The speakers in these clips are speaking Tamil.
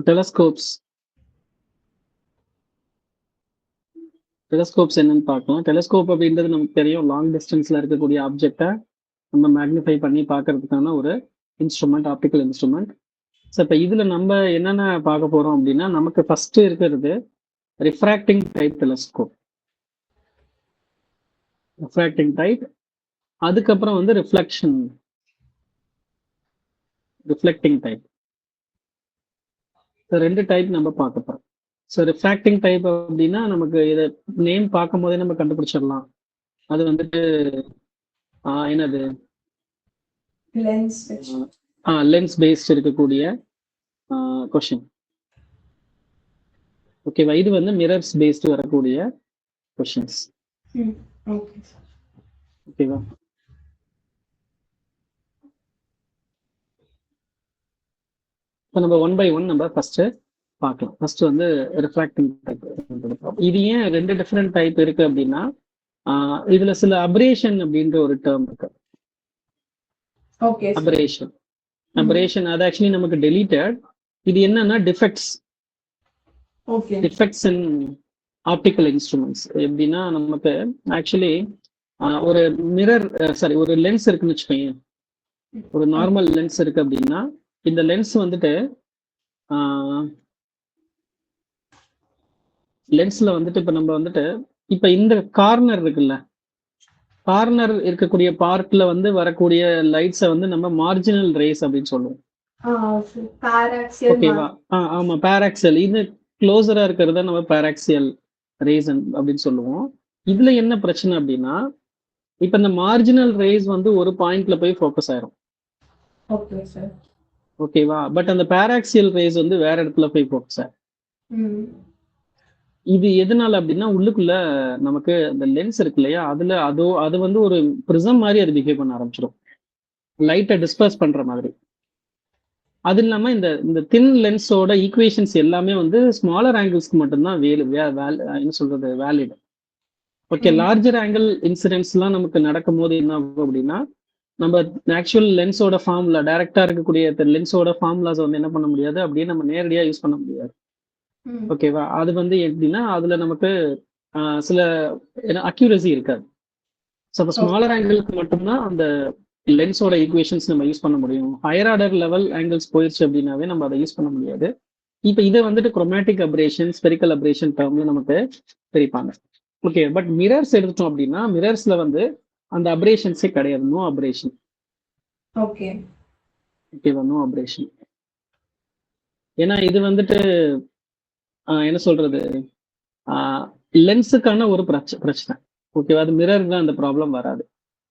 டெலஸ்கோப்ஸ் என்னன்னு பார்க்கலாம். டெலஸ்கோப் அப்படின்றது நமக்கு தெரியும், லாங் டிஸ்டன்ஸ்ல இருக்கக்கூடிய ஆப்ஜெக்டை நம்ம மேக்னிஃபை பண்ணி பார்க்கறதுக்கான ஒரு இன்ஸ்ட்ருமெண்ட், ஆப்டிக்கல் இன்ஸ்ட்ருமெண்ட். ஸோ இப்போ இதில் நம்ம என்னென்ன பார்க்க போகிறோம் அப்படின்னா, நமக்கு ஃபர்ஸ்ட் இருக்கிறது refracting type telescope. Refracting type, அதுக்கப்புறம் வந்து ரிஃப்ளெக்டிங் டைப். ரெண்டு டைப் நம்ம பார்க்க போகிறோம். ஸோ ரிஃப்ராக்டிங் டைப் அப்படின்னா நமக்கு இதை நேம் பார்க்கும் போதே நம்ம கண்டுபிடிச்சிடலாம். அது வந்துட்டு என்னது, லென்ஸ் பேஸ்ட் இருக்கக்கூடிய கொஷின். ஓகேவா? இது வந்து மிரர்ஸ் பேஸ்டு வரக்கூடிய கொஷின்ஸ். ஓகேவா? இப்போ நம்ம 1 by 1 நம்ம ஃபர்ஸ்ட் பார்க்கலாம். ஃபர்ஸ்ட் வந்து ரிஃப்ராக்டிங் டைப். இது ஏன் ரெண்டு டிஃப்ரெண்ட் டைப் இருக்கு அப்படின்னா, இதுல சில அபரேஷன் அப்படின்ற ஒரு டேர்ம் இருக்கு. அபரேஷன் அது ஆக்சுவலி நமக்கு டெலீட்டட். இது என்னன்னா டிஃபெக்ட்ஸ் இன் ஆப்டிக்கல் இன்ஸ்ட்ருமெண்ட்ஸ். எப்படின்னா நமக்கு ஆக்சுவலி ஒரு ஒரு லென்ஸ் இருக்குன்னு வச்சுக்கோங்க. ஒரு நார்மல் லென்ஸ் இருக்கு அப்படின்னா, இந்த லென்ஸ் வந்துட்டு லென்ஸ்ல வந்துட்டு இப்ப நம்ம வந்துட்டு இப்ப இந்த கார்னர் இருக்குல்ல, கார்னர் இருக்கக்கூடிய பார்ட்ல வந்து வரக்கூடிய லைட்ஸை வந்து நம்ம மார்ஜினல் ரேஸ் அப்படின்னு சொல்லுவோம். ஓகேவா? ஆமா, பாராக்சியல். இது க்ளோசரா இருக்கிறத நம்ம பாராக்சியல் ரேஸ் அப்படின்னு சொல்லுவோம். இதுல என்ன பிரச்சனை அப்படின்னா, இப்ப இந்த மார்ஜினல் ரேஸ் வந்து ஒரு பாயிண்ட்ல போய் ஃபோக்கஸ் ஆயிரும். ஓகேவா? பட் அந்த பாராக்சியல் ரேஸ் வந்து வேற இடத்துல போய் ஃபோக்கஸ் ஆயிரும். இது எதனால அப்படின்னா, உள்ளுக்குள்ள நமக்கு அந்த லென்ஸ் இருக்கு இல்லையா, அதுல அது வந்து ஒரு பிரிசம் மாதிரி அது பிஹேவ் பண்ண ஆரம்பிச்சிடும், லைட்டை டிஸ்பர்ஸ் பண்ற மாதிரி. அது இல்லாம இந்த தின் லென்ஸோட ஈக்குவேஷன்ஸ் எல்லாமே வந்து ஸ்மாலர் ஆங்கிள்ஸ்க்கு மட்டும்தான் என்ன சொல்றது, valid. Okay, larger angle incidents எல்லாம் நமக்கு நடக்கும் போது என்ன ஆகும் அப்படின்னா, நம்ம ஆக்சுவல் லென்ஸோட ஃபார்முலா, டைரக்டா இருக்கக்கூடிய லென்ஸோட ஃபார்முலாஸ் வந்து என்ன பண்ண முடியாது, அப்படியே நம்ம நேரடியா யூஸ் பண்ண முடியாது. ஓகேவா? அது வந்து எப்படின்னா, அதுல நமக்கு சில அக்யூரசி இருக்காது. ஸோ அப்போ ஸ்மாலர் ஆங்கிளுக்கு மட்டும்தான் அந்த லென்ஸோட ஈக்குவேஷன்ஸ் நம்ம யூஸ் பண்ண முடியும். ஹையர் ஆர்டர் லெவல் ஆங்கிள்ஸ் போயிடுச்சு அப்படின்னாவே நம்ம அதை யூஸ் பண்ண முடியாது. இப்போ இதை வந்துட்டு குரோமேட்டிக் அப்ரேஷன், ஸ்பெரிக்கல் அப்ரேஷன் டேர்ம்ல நமக்கு பிரிப்பாங்க. ஓகே, பட் மிரர்ஸ் எடுத்துட்டோம் அப்படின்னா, மிரர்ஸ்ல வந்து அந்த அப்ரேஷன்ஸே கிடையாது. நோ அப்ரேஷன். ஓகேவா? நோ அப்ரேஷன். ஏன்னா இது வந்துட்டு என்ன சொல்றது, லென்ஸுக்கான ஒரு பிரச்சனை. ஓகேவா? அது மிரர் தான் அந்த ப்ராப்ளம் வராது.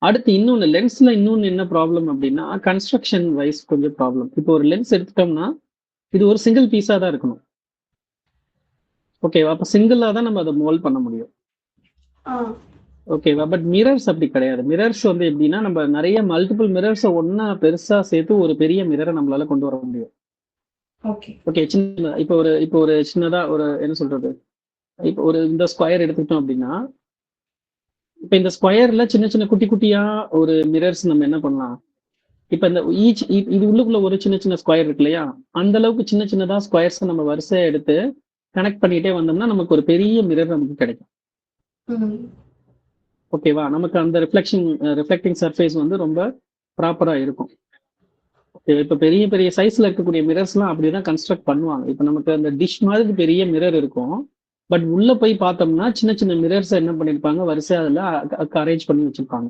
அடுத்து இன்னொன்று, லென்ஸ்ல இன்னொன்று என்ன ப்ராப்ளம் அப்படின்னா, கன்ஸ்ட்ரக்ஷன் வைஸ் கொஞ்சம் ப்ராப்ளம். இப்போ ஒரு லென்ஸ் எடுத்துட்டோம்னா இது ஒரு சிங்கிள் பீஸா தான் இருக்கணும். ஓகேவா? அப்போ சிங்கிளா தான் நம்ம அதை மோல்ட் பண்ண முடியும். ஓகேவா? பட் மிரர்ஸ் அப்படி கிடையாது. மிரர்ஸ் வந்து எப்படின்னா, நம்ம நிறைய மல்டிபிள் மிரர்ஸை ஒன்னா பெருசா சேர்த்து ஒரு பெரிய மிரரை நம்மளால கொண்டு வர முடியும். ஓகே, சின்ன இப்போ ஒரு சின்னதா ஒரு என்ன சொல்றது, இப்போ ஒரு இந்த ஸ்கொயர் எடுத்துக்கிட்டோம் அப்படின்னா, இப்ப இந்த ஸ்கொயர்ல சின்ன சின்ன குட்டி குட்டியா ஒரு மிரர்ஸ் நம்ம என்ன பண்ணலாம், இப்ப இந்த இது உள்ளுக்குள்ள ஒரு சின்ன சின்ன ஸ்கொயர் இருக்கு இல்லையா, அந்த அளவுக்கு சின்ன சின்னதா ஸ்கொயர்ஸ் நம்ம வரிசையா எடுத்து கனெக்ட் பண்ணிட்டே வந்தோம்னா நமக்கு ஒரு பெரிய மிரர் நமக்கு கிடைக்கும். ஓகேவா? நமக்கு அந்த ரிஃப்ளெக்டிங் சர்ஃபேஸ் வந்து ரொம்ப ப்ராப்பரா இருக்கும். இப்ப பெரிய பெரிய சைஸ்ல இருக்கக்கூடிய மிரர்ஸ் எல்லாம் அப்படிதான் கன்ஸ்ட்ரக்ட் பண்ணுவாங்க. இப்ப நமக்கு அந்த டிஷ் மாதிரி பெரிய மிரர் இருக்கும், பட் உள்ள போய் பார்த்தோம்னா சின்ன சின்ன மிரர்ஸ் என்ன பண்ணிருப்பாங்க, வரிசையா அதுல அரேஞ்ச் பண்ணி வச்சிருப்பாங்க.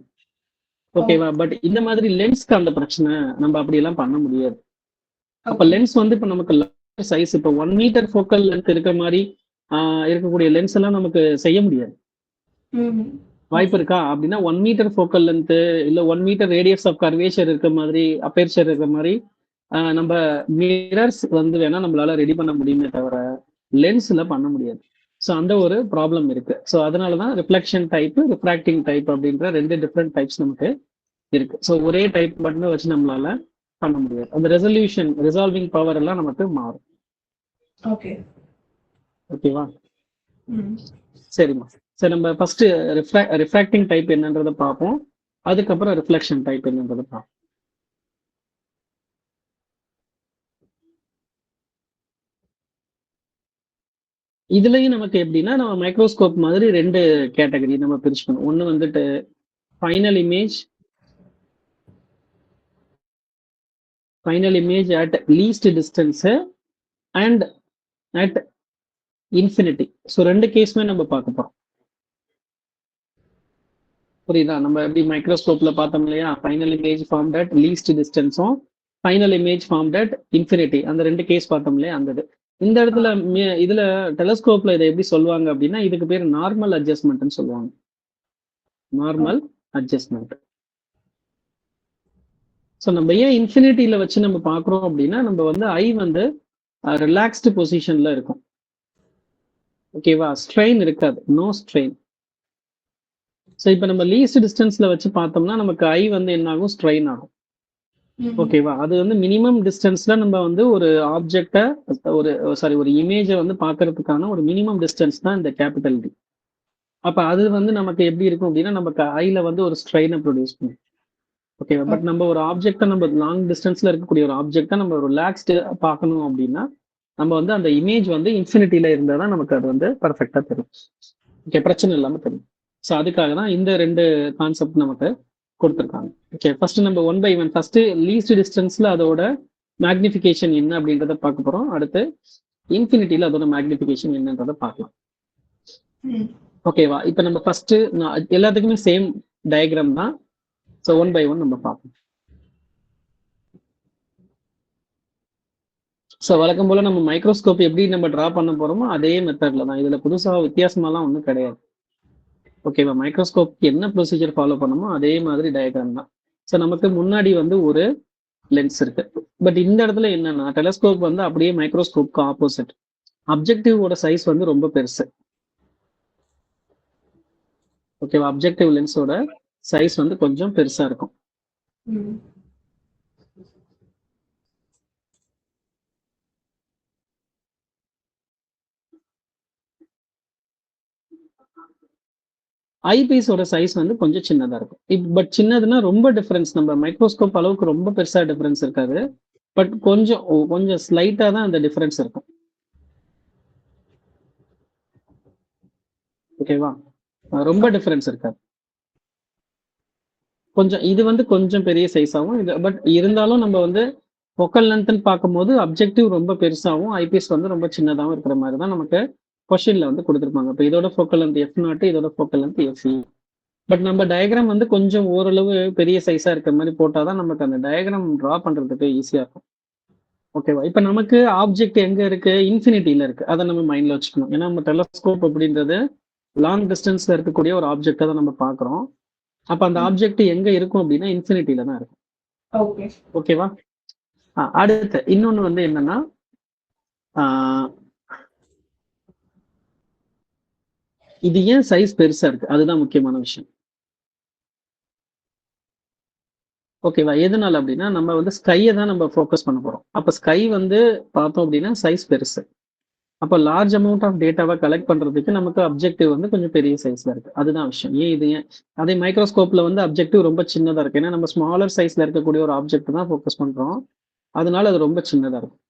ஓகேவா? பட் இந்த மாதிரி லென்ஸ்க்கு அந்த பிரச்சனை, நம்ம அப்படி எல்லாம் பண்ண முடியாது. அப்ப லென்ஸ் வந்து இப்ப நமக்கு சைஸ் இப்ப 1 மீட்டர் ஃபோக்கல் லென்த் இருக்கிற மாதிரி இருக்கக்கூடிய லென்ஸ் எல்லாம் நமக்கு செய்ய முடியாது. வாய்ப்பு இருக்கா அப்படின்னா, 1 மீட்டர் ஃபோக்கல் லென்த் இல்ல 1 மீட்டர் ரேடியஸ் ஆஃப் கர்வேச்சர் இருக்கிற மாதிரி, அப்பேர்ச்சர் இருக்கிற மாதிரி நம்ம மிரர்ஸ் வந்து வேணா நம்மளால ரெடி பண்ண முடியுமே தவிர லென்ஸ்ல பண்ண முடியாது. ஸோ அந்த ஒரு ப்ராப்ளம் இருக்கு. ஸோ அதனாலதான் ரிஃப்ளெக்ஷன் டைப், ரிஃப்ராக்டிங் டைப் அப்படின்ற ரெண்டு டிஃப்ரெண்ட் டைப்ஸ் நமக்கு இருக்கு. ஸோ ஒரே டைப் மட்டும் வச்சு நம்மளால பண்ண முடியாது. அந்த ரிசால்விங் பவர் எல்லாம் நமக்கு மாறும். ஓகேவா? சரிம்மா. சரி, நம்ம ஃபர்ஸ்ட் ரிஃப்ராக்டிங் டைப் என்னன்றதை பார்ப்போம், அதுக்கப்புறம் ரிஃப்ளெக்ஷன் டைப் என்னன்றதை பார்ப்போம். இதுலயும் நமக்கு எப்படின்னா நம்ம மைக்ரோஸ்கோப் மாதிரி 2 கேட்டகரி நம்ம பிரிச்சுக்கணும். ஒண்ணு வந்துட்டு final image at least distance and at infinity. So 2 கேஸுமே நம்ம பார்க்க போறோம். புரியுதா? நம்ம எப்படி மைக்ரோஸ்கோப்ல பார்த்தோம் இல்லையா, final image formed at least டிஸ்டன்ஸும் final image formed at infinity, அந்த 2 கேஸ் பார்த்தோம் இல்லையா, அந்த இது. இந்த இடத்துல இதுல டெலஸ்கோப்ல இதை எப்படி சொல்லுவாங்க அப்படின்னா, இதுக்கு பேர் நார்மல் அட்ஜஸ்ட்மெண்ட்னு சொல்லுவாங்க. Normal adjustment. ஸோ நம்ம ஏன் இன்ஃபினிட்டியில வச்சு நம்ம பார்க்குறோம் அப்படின்னா, நம்ம வந்து ஐ வந்து ரிலாக்ஸ்டு பொசிஷன்ல இருக்கும். ஓகேவா? ஸ்ட்ரெயின் இருக்காது, நோ ஸ்ட்ரெயின். ஸோ இப்போ நம்ம லீஸ்ட் டிஸ்டன்ஸ்ல வச்சு பார்த்தோம்னா நமக்கு ஐ வந்து என்ன ஆகும், ஸ்ட்ரெயின் ஆகும். ஓகேவா? அது வந்து மினிமம் டிஸ்டன்ஸ்ல நம்ம வந்து ஒரு ஆப்ஜெக்டை ஒரு இமேஜை வந்து பார்க்கறதுக்கான ஒரு மினிமம் டிஸ்டன்ஸ் தான் இந்த கேபிட்டல் டி. அப்ப அது வந்து நமக்கு எப்படி இருக்கும் அப்படின்னா, நமக்கு ஐல வந்து ஒரு ஸ்ட்ரெயினை ப்ரொடியூஸ் பண்ணும். ஓகேவா? பட் நம்ம ஒரு ஆப்ஜெக்டை நம்ம லாங் டிஸ்டன்ஸ்ல இருக்கக்கூடிய ஒரு ஆப்ஜெக்டை நம்ம ரிலாக்ஸ்டு பார்க்கணும் அப்படின்னா நம்ம வந்து அந்த இமேஜ் வந்து இன்ஃபினிட்டியில இருந்தால் தான் நமக்கு அது வந்து பர்ஃபெக்டா தெரியும். ஓகே, பிரச்சனை இல்லாம தெரியும். ஸோ அதுக்காக தான் இந்த 2 கான்செப்ட் நமக்கு கொடுத்துருக்காங்க. ஓகே, ஃபர்ஸ்ட் நம்ம 1 by 1 ஃபர்ஸ்ட் லீஸ்ட் டிஸ்டன்ஸ்ல அதோட மேக்னிஃபிகேஷன் என்ன அப்படின்றத பார்க்க போறோம். அடுத்து இன்ஃபினிட்டியில அதோட மேக்னிஃபிகேஷன் என்னன்றத பார்க்கலாம். ஓகேவா? இப்போ நம்ம ஃபர்ஸ்ட் எல்லாத்துக்குமே சேம் டயக்ராம் தான். ஸோ 1 by 1 நம்ம பார்ப்போம். ஸோ வழக்கம் போல நம்ம மைக்ரோஸ்கோப் எப்படி நம்ம டிரா பண்ண போறோமோ அதே மெத்தட்ல தான். இதுல புதுசாக வித்தியாசமாலாம் ஒன்றும் கிடையாது. ஓகேவா? மைக்ரோஸ்கோப்க்கு என்ன ப்ரொசீஜர் ஃபாலோ பண்ணணுமோ அதே மாதிரி டயக்ராம் தான். ஸோ நமக்கு முன்னாடி வந்து ஒரு லென்ஸ் இருக்கு. பட் இந்த இடத்துல என்னன்னா, டெலஸ்கோப் வந்து அப்படியே மைக்ரோஸ்கோப்க்கு ஆப்போசிட். அப்ஜெக்டிவோட சைஸ் வந்து ரொம்ப பெருசு. ஓகேவா? அப்ஜெக்டிவ் லென்ஸோட சைஸ் வந்து கொஞ்சம் பெருசா இருக்கும். ஐபீஸோட சைஸ் வந்து கொஞ்சம் சின்னதா இருக்கும். பட் சின்னதுன்னா ரொம்ப டிஃபரன்ஸ், நம்ம மைக்ரோஸ்கோப் அளவுக்கு ரொம்ப பெருசா டிஃபரன்ஸ் இருக்காது. பட் கொஞ்சம் ஸ்லைட்டா தான் அந்த டிஃபரன்ஸ் இருக்கும். ஓகேவா? ரொம்ப டிஃபரன்ஸ் இருக்காது. கொஞ்சம் இது வந்து கொஞ்சம் பெரிய சைஸ் ஆகும் இது. பட் இருந்தாலும் நம்ம வந்து ஃபோக்கல் லென்த்னு பார்க்கும்போது அப்ஜெக்டிவ் ரொம்ப பெருசாகவும் ஐபிஎஸ் வந்து ரொம்ப சின்னதாகவும் இருக்கிற மாதிரி தான் நமக்கு கொஸ்டின்ல வந்து கொடுத்துருப்பாங்க. இப்போ இதோட ஃபோக்கல் லென்த் F0, இதோட ஃபோக்கல் லென்த் FE. பட் நம்ம டயக்ராம் வந்து கொஞ்சம் ஓரளவு பெரிய சைஸா இருக்கிற மாதிரி போட்டாதான் நமக்கு அந்த டயக்ராம் டிரா பண்றதுக்கு ஈஸியா இருக்கும். ஓகேவா? இப்ப நமக்கு ஆப்ஜெக்ட் எங்க இருக்கு, இன்ஃபினிட்டியில இருக்கு. அதை நம்ம மைண்ட்ல வச்சுக்கணும். ஏன்னா நம்ம டெலஸ்கோப் அப்படின்றது லாங் டிஸ்டன்ஸ்ல இருக்கக்கூடிய ஒரு ஆப்ஜெக்டை தான் நம்ம பாக்குறோம். அப்ப அந்த ஆப்ஜெக்ட் எங்க இருக்கும் அப்படின்னா இன்ஃபினிட்டியில தான் இருக்கும். ஓகேவா? அடுத்து இன்னொன்னு வந்து என்னன்னா, இது ஏன் சைஸ் பெருசா இருக்கு, அதுதான் முக்கியமான விஷயம். ஓகேவா? எதனால அப்படின்னா நம்ம வந்து ஸ்கையை தான் நம்ம ஃபோக்கஸ் பண்ண போறோம். அப்ப ஸ்கை வந்து பார்த்தோம் அப்படின்னா சைஸ் பெருசு. அப்ப லார்ஜ் அமௌண்ட் ஆஃப் டேட்டாவை கலெக்ட் பண்றதுக்கு நமக்கு அப்ஜெக்டிவ் வந்து கொஞ்சம் பெரிய சைஸ்ல இருக்கு. அதுதான் விஷயம். ஏன் அதே மைக்ரோஸ்கோப்ல வந்து அப்ஜெக்டிவ் ரொம்ப சின்னதா இருக்கு. ஏன்னா நம்ம ஸ்மாலர் சைஸ்ல இருக்கக்கூடிய ஒரு ஆப்ஜெக்ட் தான் ஃபோக்கஸ் பண்றோம். அதனால அது ரொம்ப சின்னதா இருக்கும்.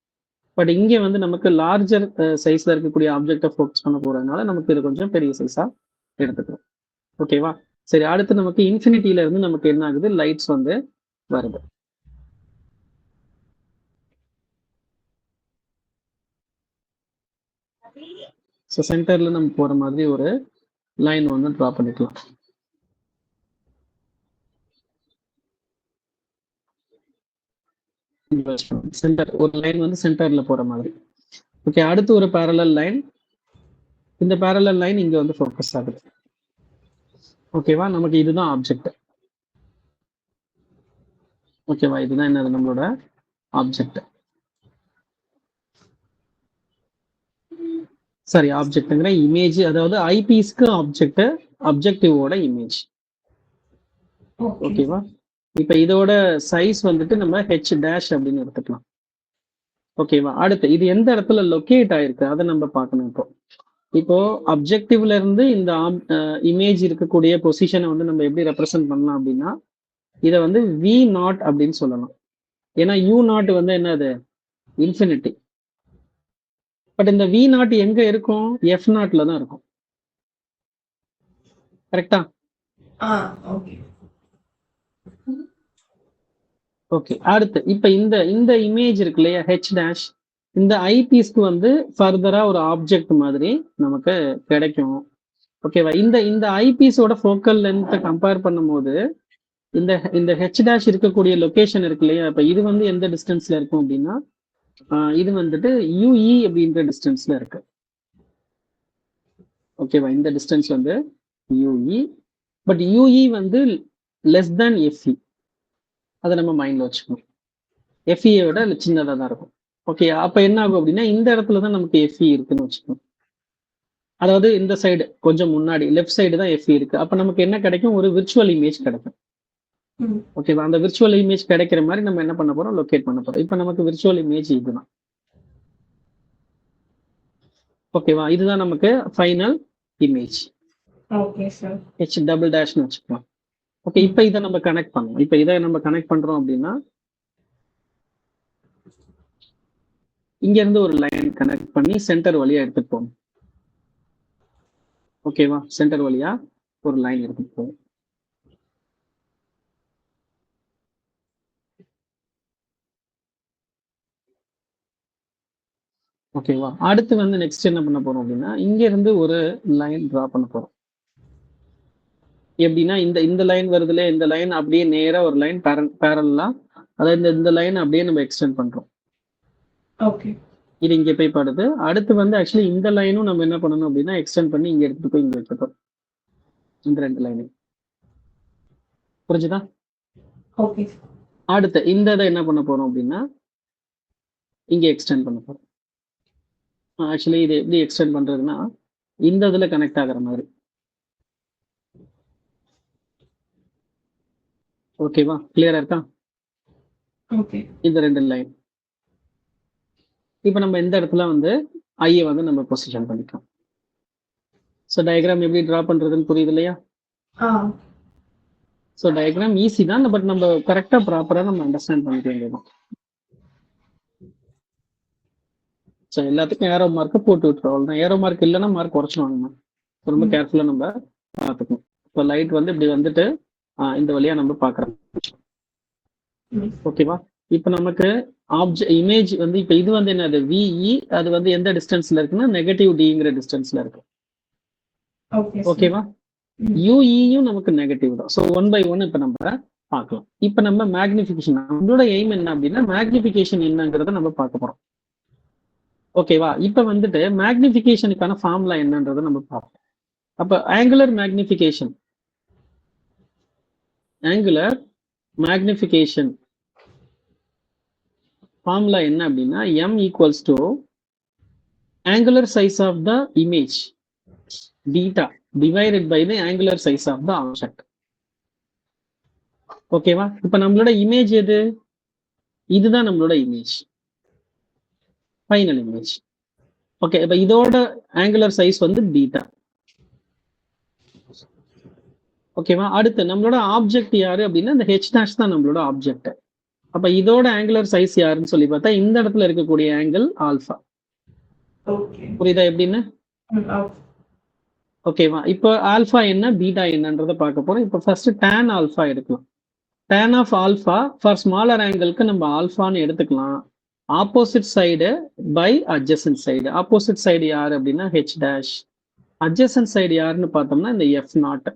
பட் இங்கே வந்து நமக்கு லார்ஜர் சைஸ்ல இருக்கக்கூடிய ஆப்ஜெக்டை ஃபோக்கஸ் பண்ண போறதுனால நமக்கு இது கொஞ்சம் பெரிய சைஸா எடுத்துக்கிறோம். ஓகேவா? சரி, அடுத்து நமக்கு இன்ஃபினிட்டியில இருந்து நமக்கு என்ன ஆகுது, லைட்ஸ் வந்து வருது. ஸோ சென்டர்ல நம்ம போற மாதிரி ஒரு லைன் வந்து ட்ரா பண்ணிக்கலாம். சென்டர் ஒரு லைன் வந்து சென்டர்ல போற மாதிரி. ஓகே, அடுத்து ஒரு பேரலல் லைன். இந்த பேரலல் லைன் இங்க வந்து ஃபோக்கஸ் ஆகுது. ஓகேவா? நமக்கு இதுதான் ஆப்ஜெக்ட். ஓகேவா? இதுதான் என்னது, நம்மளோட ஆப்ஜெக்ட். சரி, ஆப்ஜெக்ட்ங்கிற இமேஜ், அதாவது ஐபீஸ்க்கு ஆப்ஜெக்ட், அப்ஜெக்டிவோட இமேஜ். ஓகேவா? இப்ப இதோட சைஸ் வந்துட்டு நம்ம H டேஷ் அப்படின்னு எடுத்துக்கலாம். ஓகேவா? அடுத்து இது எந்த இடத்துல லொக்கேட் ஆயிருக்கு அதை நம்ம பார்க்கணும். இப்போ அப்ஜெக்டிவ்ல இருந்து இந்த இமேஜ் இருக்கக்கூடிய பொசிஷனை வந்து நம்ம எப்படி ரெப்ரசென்ட் பண்ணலாம் அப்படின்னா, இதை வந்து V0 அப்படின்னு சொல்லலாம். ஏன்னா U0 வந்து என்னது, இன்ஃபினிட்டி. பட் இந்த வி நாட் எங்க இருக்கும்? எஃப் நாட்ல தான் இருக்கும். கரெக்டா? ஓகே. அடுத்து இப்ப இந்த இமேஜ் இருக்கு இல்லையா, ஹெச் டேஷ், இந்த ஐபீஸ்க்கு வந்து ஃபர்தரா ஒரு ஆப்ஜெக்ட் மாதிரி நமக்கு கிடைக்கும். ஓகேவா? இந்த ஐபீஸோட ஃபோக்கல் லென்த்தை கம்பேர் பண்ணும்போது இந்த ஹெச் டேஷ் இருக்கக்கூடிய லொகேஷன் இருக்கு இல்லையா, இப்ப இது வந்து எந்த டிஸ்டன்ஸ்ல இருக்கும் அப்படின்னா, இது வந்துட்டு யூஇ அப்படின்ற டிஸ்டன்ஸ்ல இருக்கு. ஓகேவா? இந்த டிஸ்டன்ஸ் வந்து யூஇ, பட் யூஇ வந்து லெஸ் தேன் எஃப்இ. அதை நம்ம மைண்ட்ல வச்சுக்கணும். எஃப்இயை விட சின்னதாக தான் இருக்கும். ஓகே, அப்ப என்ன ஆகும் அப்படின்னா இந்த இடத்துல தான் நமக்கு எஃப்இ இருக்குன்னு வச்சுக்கணும். அதாவது இந்த சைடு கொஞ்சம் முன்னாடி லெஃப்ட் சைடு தான் எஃப்இ இருக்கு. அப்ப நமக்கு என்ன கிடைக்கும்? ஒரு விர்ச்சுவல் இமேஜ் கிடைக்கும். ஓகேவா? அந்த விர்ச்சுவல் இமேஜ் கிடைக்கிற மாதிரி நம்ம என்ன பண்ண போறோம்? லொகேட் பண்ண போறோம். இப்ப நமக்கு விர்ச்சுவல் இமேஜ் இதுதான். ஓகேவா? இதுதான் நமக்கு final image. Okay sir. H double டேஷ்னு வச்சுக்கலாம். ஓகே, இப்போ இதை நம்ம கனெக்ட் பண்ணோம். இப்போ இதை நம்ம கனெக்ட் பண்றோம் அப்படின்னா இங்க இருந்து ஒரு லைன் கனெக்ட் பண்ணி சென்டர் வழியா எடுத்துட்டு போகணும். ஓகேவா? சென்டர் வழியா ஒரு லைன் எடுத்துட்டு போகும். ஓகேவா? அடுத்து வந்து நெக்ஸ்ட் என்ன பண்ண போறோம் அப்படின்னா இங்க இருந்து ஒரு லைன் டிரா பண்ண போறோம். எப்படின்னா இந்த லைன் வருதுல, இந்த லைன் அப்படியே நேரா ஒரு லைன் பேரலா, அதாவது இந்த லைன் அப்படியே நம்ம எக்ஸ்டெண்ட் பண்றோம். ஓகே, இது இங்க போய் படுது. அடுத்து வந்து ஆக்சுவலி இந்த லைனும் நம்ம என்ன பண்ணணும் அப்படின்னா எக்ஸ்டெண்ட் பண்ணி இங்க எடுத்துட்டு போய் இங்க வைக்கிறோம். இந்த ரெண்டு லைனு புரிஞ்சுதா? ஓகே. அடுத்து இந்த இதை என்ன பண்ண போறோம் அப்படின்னா இங்க எக்ஸ்டெண்ட் பண்ண போறோம். ஆக்சுவலி இது எப்படி எக்ஸ்டெண்ட் பண்றதுன்னா இந்த இதுல கனெக்ட் ஆகிற மாதிரி. ஓகேவா? கிளியரா இருக்கா? ஓகே. இந்த ரெண்டு லைன் இப்போ நம்ம இந்த இடத்துல வந்து ஐயை வந்து நம்ம பொசிஷன் பண்ணிக்கலாம். ஸோ டயக்ராம் எப்படி டிரா பண்றதுன்னு புரியுது இல்லையா? ஸோ டயக்ராம் ஈஸி தான், பட் நம்ம கரெக்டா ப்ராப்பரா நம்ம அண்டர்ஸ்டாண்ட் பண்ணிக்க வேண்டியதுதான். ஸோ எல்லாத்துக்கும் ஏரோ மார்க்கை போட்டு விட்டுருவோம். ஏரோ மார்க் இல்லைன்னா மார்க் குறைச்சிடுவாங்க. ரொம்ப கேர்ஃபுல்லாக நம்ம பார்த்துக்கணும். இப்போ லைட் வந்து இப்படி வந்துட்டு இந்த வழியா நம்ம பார்க்குறோம். ஓகேவா? இப்போ நமக்கு இமேஜ் வந்து இப்போ இது வந்து என்னது? விஇ. அது வந்து எந்த டிஸ்டன்ஸ்ல இருக்குன்னா நெகட்டிவ் டிங்கிற டிஸ்டன்ஸ்ல இருக்கு. ஓகேவா? யூஇயும் நமக்கு நெகட்டிவ் தான். ஸோ 1 by 1 இப்போ நம்ம பார்க்கலாம். இப்போ நம்ம மேக்னிஃபிகேஷன், நம்மளோட எய்ம் என்ன அப்படின்னா மேக்னிஃபிகேஷன் என்னங்கிறத நம்ம பார்க்க போறோம். ஓகேவா? இப்போ வந்துட்டு மேக்னிஃபிகேஷனுக்கான ஃபார்முலா என்னன்றதை நம்ம பார்ப்போம். அப்போ ஆங்குலர் மேக்னிஃபிகேஷன் ஃபார்முலா என்ன அப்படின்னா m equals to angular size of the image beta divided by the angular size of the object. ஓகேவா? இப்போ நம்மளோட இமேஜ் எது? இதுதான் நம்மளோட இமேஜ், ஃபைனல் இமேஜ். ஓகே, இப்போ இதோட ஆங்குலர் சைஸ் வந்து பீட்டா. ஓகேவா? அடுத்து நம்மளோட ஆப்ஜெக்ட் யாரு அப்படின்னா இந்த ஹெச் டேஷ் தான் நம்மளோட ஆப்ஜெக்ட். அப்ப இதோட ஆங்குலர் சைஸ் யாருன்னு சொல்லி பார்த்தா இந்த இடத்துல இருக்கக்கூடிய ஆங்கிள் ஆல்பா. புரியுதா எப்படின்னு? ஓகேவா? இப்போ ஆல்பா என்ன பீட்டா என்னன்றதை பார்க்க போறோம். இப்போ ஃபர்ஸ்ட் tan ஆல்பா எடுக்கலாம். tan of alpha for smaller ஆங்கிளுக்கு நம்ம ஆல்பான்னு எடுத்துக்கலாம். Opposite side by adjacent side. Opposite side யாரு அப்படின்னா ஹெச் டேஷ். அட்ஜசன்ட் சைடு யாருன்னு பார்த்தோம்னா இந்த எஃப் நாட்.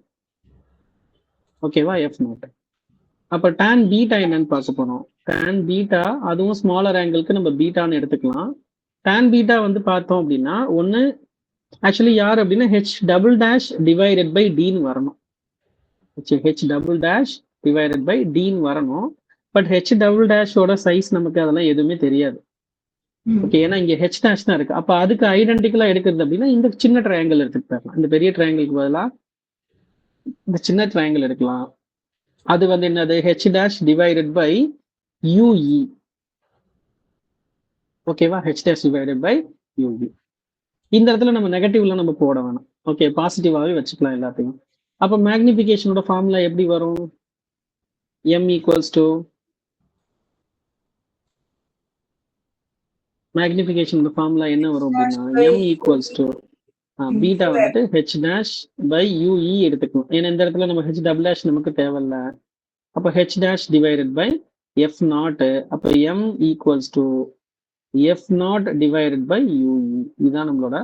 ஓகேவா? F naught. அப்ப tan பீட்டா என்னன்னு பார்க்க போறோம். tan பீட்டா அதுவும் ஸ்மாலர் ஆங்கிளுக்கு நம்ம பீட்டான்னு எடுத்துக்கலாம். tan பீட்டா வந்து பார்த்தோம் அப்படின்னா ஒன்னு ஆக்சுவலி யார் அப்படின்னா H double dash divided by டின்னு வரணும். H double dash divided by டின்னு வரணும். பட் ஹெச் டபுள் டேஷோட சைஸ் நமக்கு அதெல்லாம் எதுவுமே தெரியாது. ஓகே, ஏன்னா இங்க ஹெச் டேஷ் தான் இருக்கு. அப்ப அதுக்கு ஐடென்டிக்கலா எடுக்கிறது அப்படின்னா இந்த சின்ன ட்ரையாங்கிள் எடுத்துட்டு போயிடலாம். இந்த பெரிய ட்ரையாங்கிளுக்கு பதிலாக இந்த சின்ன ட்ரையாங்கிள் எடுக்கலாம். அது வந்து என்னது? H dash divided by UE. ஓகேவா? H dash divided by UE. இந்த இடத்துல நம்ம நெகட்டிவ்ல நம்ம போட வேணாம். ஓகே, பாசிட்டிவாகவே வச்சுக்கலாம் எல்லாத்தையும். அப்போ மேக்னிஃபிகேஷனோட ஃபார்முலா எப்படி வரும்? m equals to magnification formula என்ன வரும் அப்படின்னா m ஈக்குவல்ஸ் டு பீட்டா வந்துட்டு ஹெச் டேஷ் பை யூஇ எடுத்துக்கணும். ஏன்னா இந்த இடத்துல நம்ம ஹெச் டபுள் டேஷ் நமக்கு தேவையில்ல. அப்போ H dash divided by F naught. அப்போ m equals to F naught divided by UE. இதுதான் நம்மளோட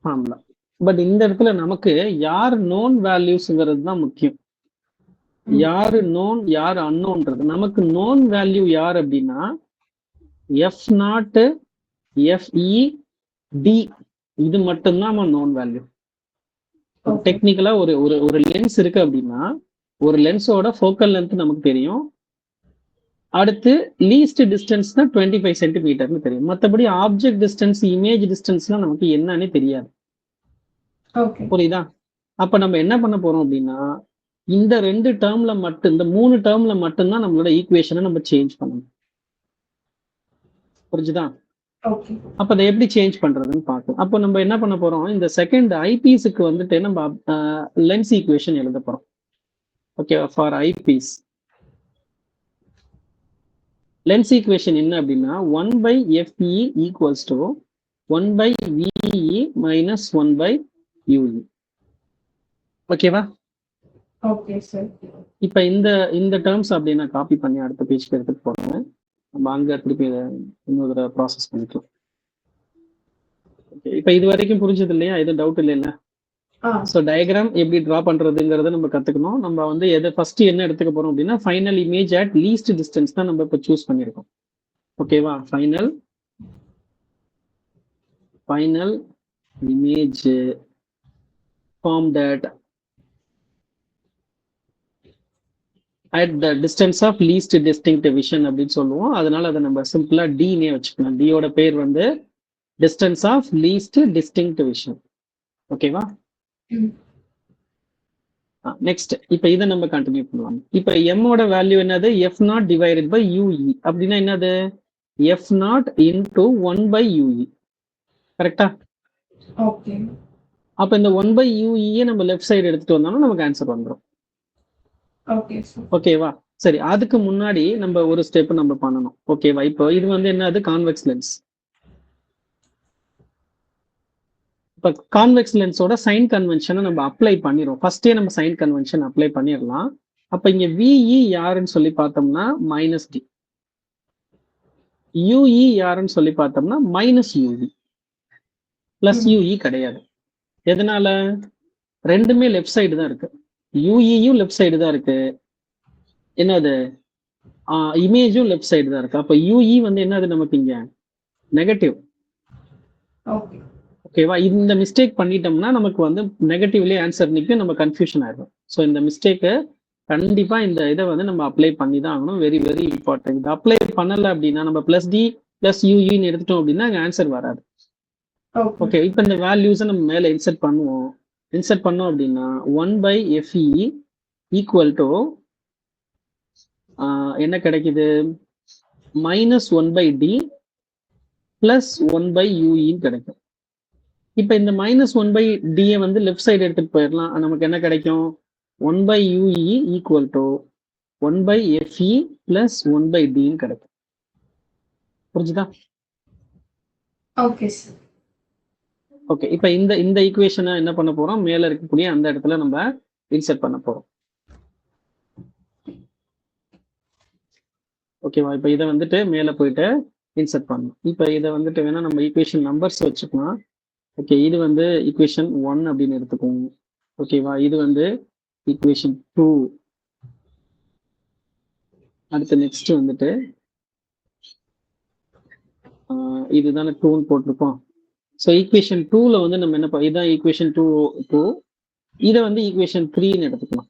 ஃபார்முலா. பட் இந்த இடத்துல நமக்கு யார் நோன் வேல்யூஸ்ங்கிறது தான் முக்கியம். யாரு நோன் யார் அன்னோன்றது. நமக்கு நோன் வேல்யூ யார் அப்படின்னா எஃப் நாட் எஃப்இ டி. இது மட்டும்தான் நம்ம நோன் வேல்யூ. டெக்னிக்கலா ஒரு ஒரு ஒரு லென்ஸ் இருக்கு அப்படின்னா ஒரு லென்ஸோட ஃபோக்கல் லென்த் நமக்கு தெரியும். அடுத்து லீஸ்ட் டிஸ்டன்ஸ் தான் 25 சென்டிமீட்டர்னு தெரியும். மற்றபடி ஆப்ஜெக்ட் டிஸ்டன்ஸ் இமேஜ் டிஸ்டன்ஸ்லாம் நமக்கு என்னன்னு தெரியாது. புரியுதா? அப்ப நம்ம என்ன பண்ண போறோம் அப்படின்னா இந்த 2 டேர்ம்ல மட்டும், இந்த 3 டேர்ம்ல மட்டும்தான் நம்மளோட ஈக்குவேஷனை நம்ம சேஞ்ச் பண்ணணும். புரிஞ்சுதா? அப்ப அதை எப்படி சேஞ்ச் பண்றதுன்னு பார்க்கலாம். அப்போ நம்ம என்ன பண்ண போறோம், இந்த செகண்ட் ஐபீஸுக்கு வந்துட்டு நம்ம லென்ஸ் ஈக்குவேஷன் எழுத போறோம். Okay, for eyepiece lens equation என்ன அப்படின்னா 1/FE equals to 1/VE minus 1/UE. ஓகேவா? Okay sir. இப்போ இந்த டேர்ம்ஸ் அப்படியே நான் காப்பி பண்ணி அடுத்த பேஜ்க்கு எடுத்துட்டு போறேன். நம்ம அங்க திருப்பி இன்னொரு தடவை ப்ராசஸ் பண்ணிக்கலாம். ஓகே, இப்போ இது வரைக்கும் புரிஞ்சது இல்லையா? எதுவும் டவுட் இல்லைல்ல? ஸோ டயக்ராம் எப்படி ட்ரா பண்றதுங்கிறத நம்ம கத்துக்கணும். நம்ம வந்து எதை ஃபர்ஸ்ட் என்ன எடுத்துக்க போறோம் அப்படின்னா final image at least distance தான் நம்ம இப்போ சூஸ் பண்ணியிருக்கோம். ஓகேவா? Final image form that at the distance of least distinct vision அப்படின்னு சொல்லுவோம். அதனால அதை நம்ம சிம்பிளா டினே வச்சுக்கலாம். டியோட பேர் வந்து distance of least distinct vision. ஓகேவா? நெக்ஸ்ட் இப்போ இதை நம்ம கண்டினியூ பண்ணுவாங்க. இப்போ எம்மோட வேல்யூ என்னது? F naught divided by UE. அப்படின்னா என்னது? F naught into 1/UE. கரெக்டா? ஓகே. அப்போ இந்த 1/UE நம்ம லெஃப்ட் சைடு எடுத்துட்டு வந்தோம்னா நமக்கு ஆன்சர் வந்துடும். ஓகேவா? சரி, அதுக்கு முன்னாடி நம்ம ஒரு ஸ்டெப் நம்ம பண்ணணும். ஓகேவா? இப்போ இது வந்து என்னது? Convex lens. இப்போ கான்வெக்ஸ் லென்ஸோட சைன் கன்வென்ஷனை நம்ம அப்ளை பண்ணிடுவோம். ஃபர்ஸ்டே நம்ம சைன் கன்வென்ஷன் அப்ளை பண்ணிடலாம். அப்போ இங்க விஇ யாருன்னு சொல்லி பார்த்தோம்னா மைனஸ் டி. யூஇ யாருன்னு சொல்லி பார்த்தோம்னா மைனஸ் யூஇ. பிளஸ் யூஇ கிடையாது. எதனால? ரெண்டுமே லெஃப்ட் சைடு தான் இருக்கு. யூஇயும் லெஃப்ட் சைடு தான் இருக்கு. என்னது? இமேஜும் லெஃப்ட் சைடு தான் இருக்கு. அப்போ யூஇ வந்து என்னது நமக்கு இங்க நெகட்டிவ். ஓகேவா? இந்த மிஸ்டேக் பண்ணிட்டோம்னா நமக்கு வந்து நெகட்டிவ்லயே ஆன்சர் நிற்கும், நம்ம கன்ஃபியூஷன் ஆயிடும். ஸோ இந்த மிஸ்டேக்கு கண்டிப்பா இந்த இதை வந்து நம்ம அப்ளை பண்ணி தான் ஆகணும். Very very important. இது அப்ளை பண்ணல அப்படின்னா நம்ம பிளஸ் டி பிளஸ் யூஇன்னு எடுத்துட்டோம் அப்படின்னா அங்கே ஆன்சர் வராது. ஓகே, இப்போ இந்த வேல்யூஸை நம்ம மேலே இன்சர்ட் பண்ணுவோம். இன்சர்ட் பண்ணோம் அப்படின்னா 1/FE ஈக்குவல் டு என்ன கிடைக்குது? மைனஸ் 1/D பிளஸ் 1/UE கிடைக்கும். இப்போ இந்த மைனஸ் 1/D வந்து லெஃப்ட் சைடு எடுத்துட்டு போயிடலாம். நமக்கு என்ன கிடைக்கும்? 1/UE equal to 1/FE plus 1/D கிடைக்கும். புரிஞ்சுதா? Okay sir. ஓகே, இப்போ இந்த ஈக்குவேஷனை என்ன பண்ண போறோம்? மேல இருக்கக்கூடிய அந்த இடத்துல நம்ம இன்சர்ட் பண்ண போறோம். ஓகேவா? இப்போ இதை வந்துட்டு மேல போயிட்டு இன்சர்ட் பண்ணணும். இப்போ இதை வந்துட்டு வேணா நம்ம ஈக்குவேஷன் நம்பர்ஸ் வச்சுக்கலாம். ஓகே, இது வந்து ஈக்குவேஷன் 1 அப்படின்னு எடுத்துக்கோங்க. ஓகேவா? இது வந்து ஈக்குவேஷன் 2. அடுத்து நெக்ஸ்ட் வந்துட்டு இதுதானே 2ன்னு போட்டிருக்கோம். ஸோ ஈக்குவேஷன் 2ல வந்து நம்ம என்ன இதுதான் ஈக்குவேஷன் 2. இதை வந்து ஈக்குவேஷன் 3ன்னு எடுத்துக்கலாம்.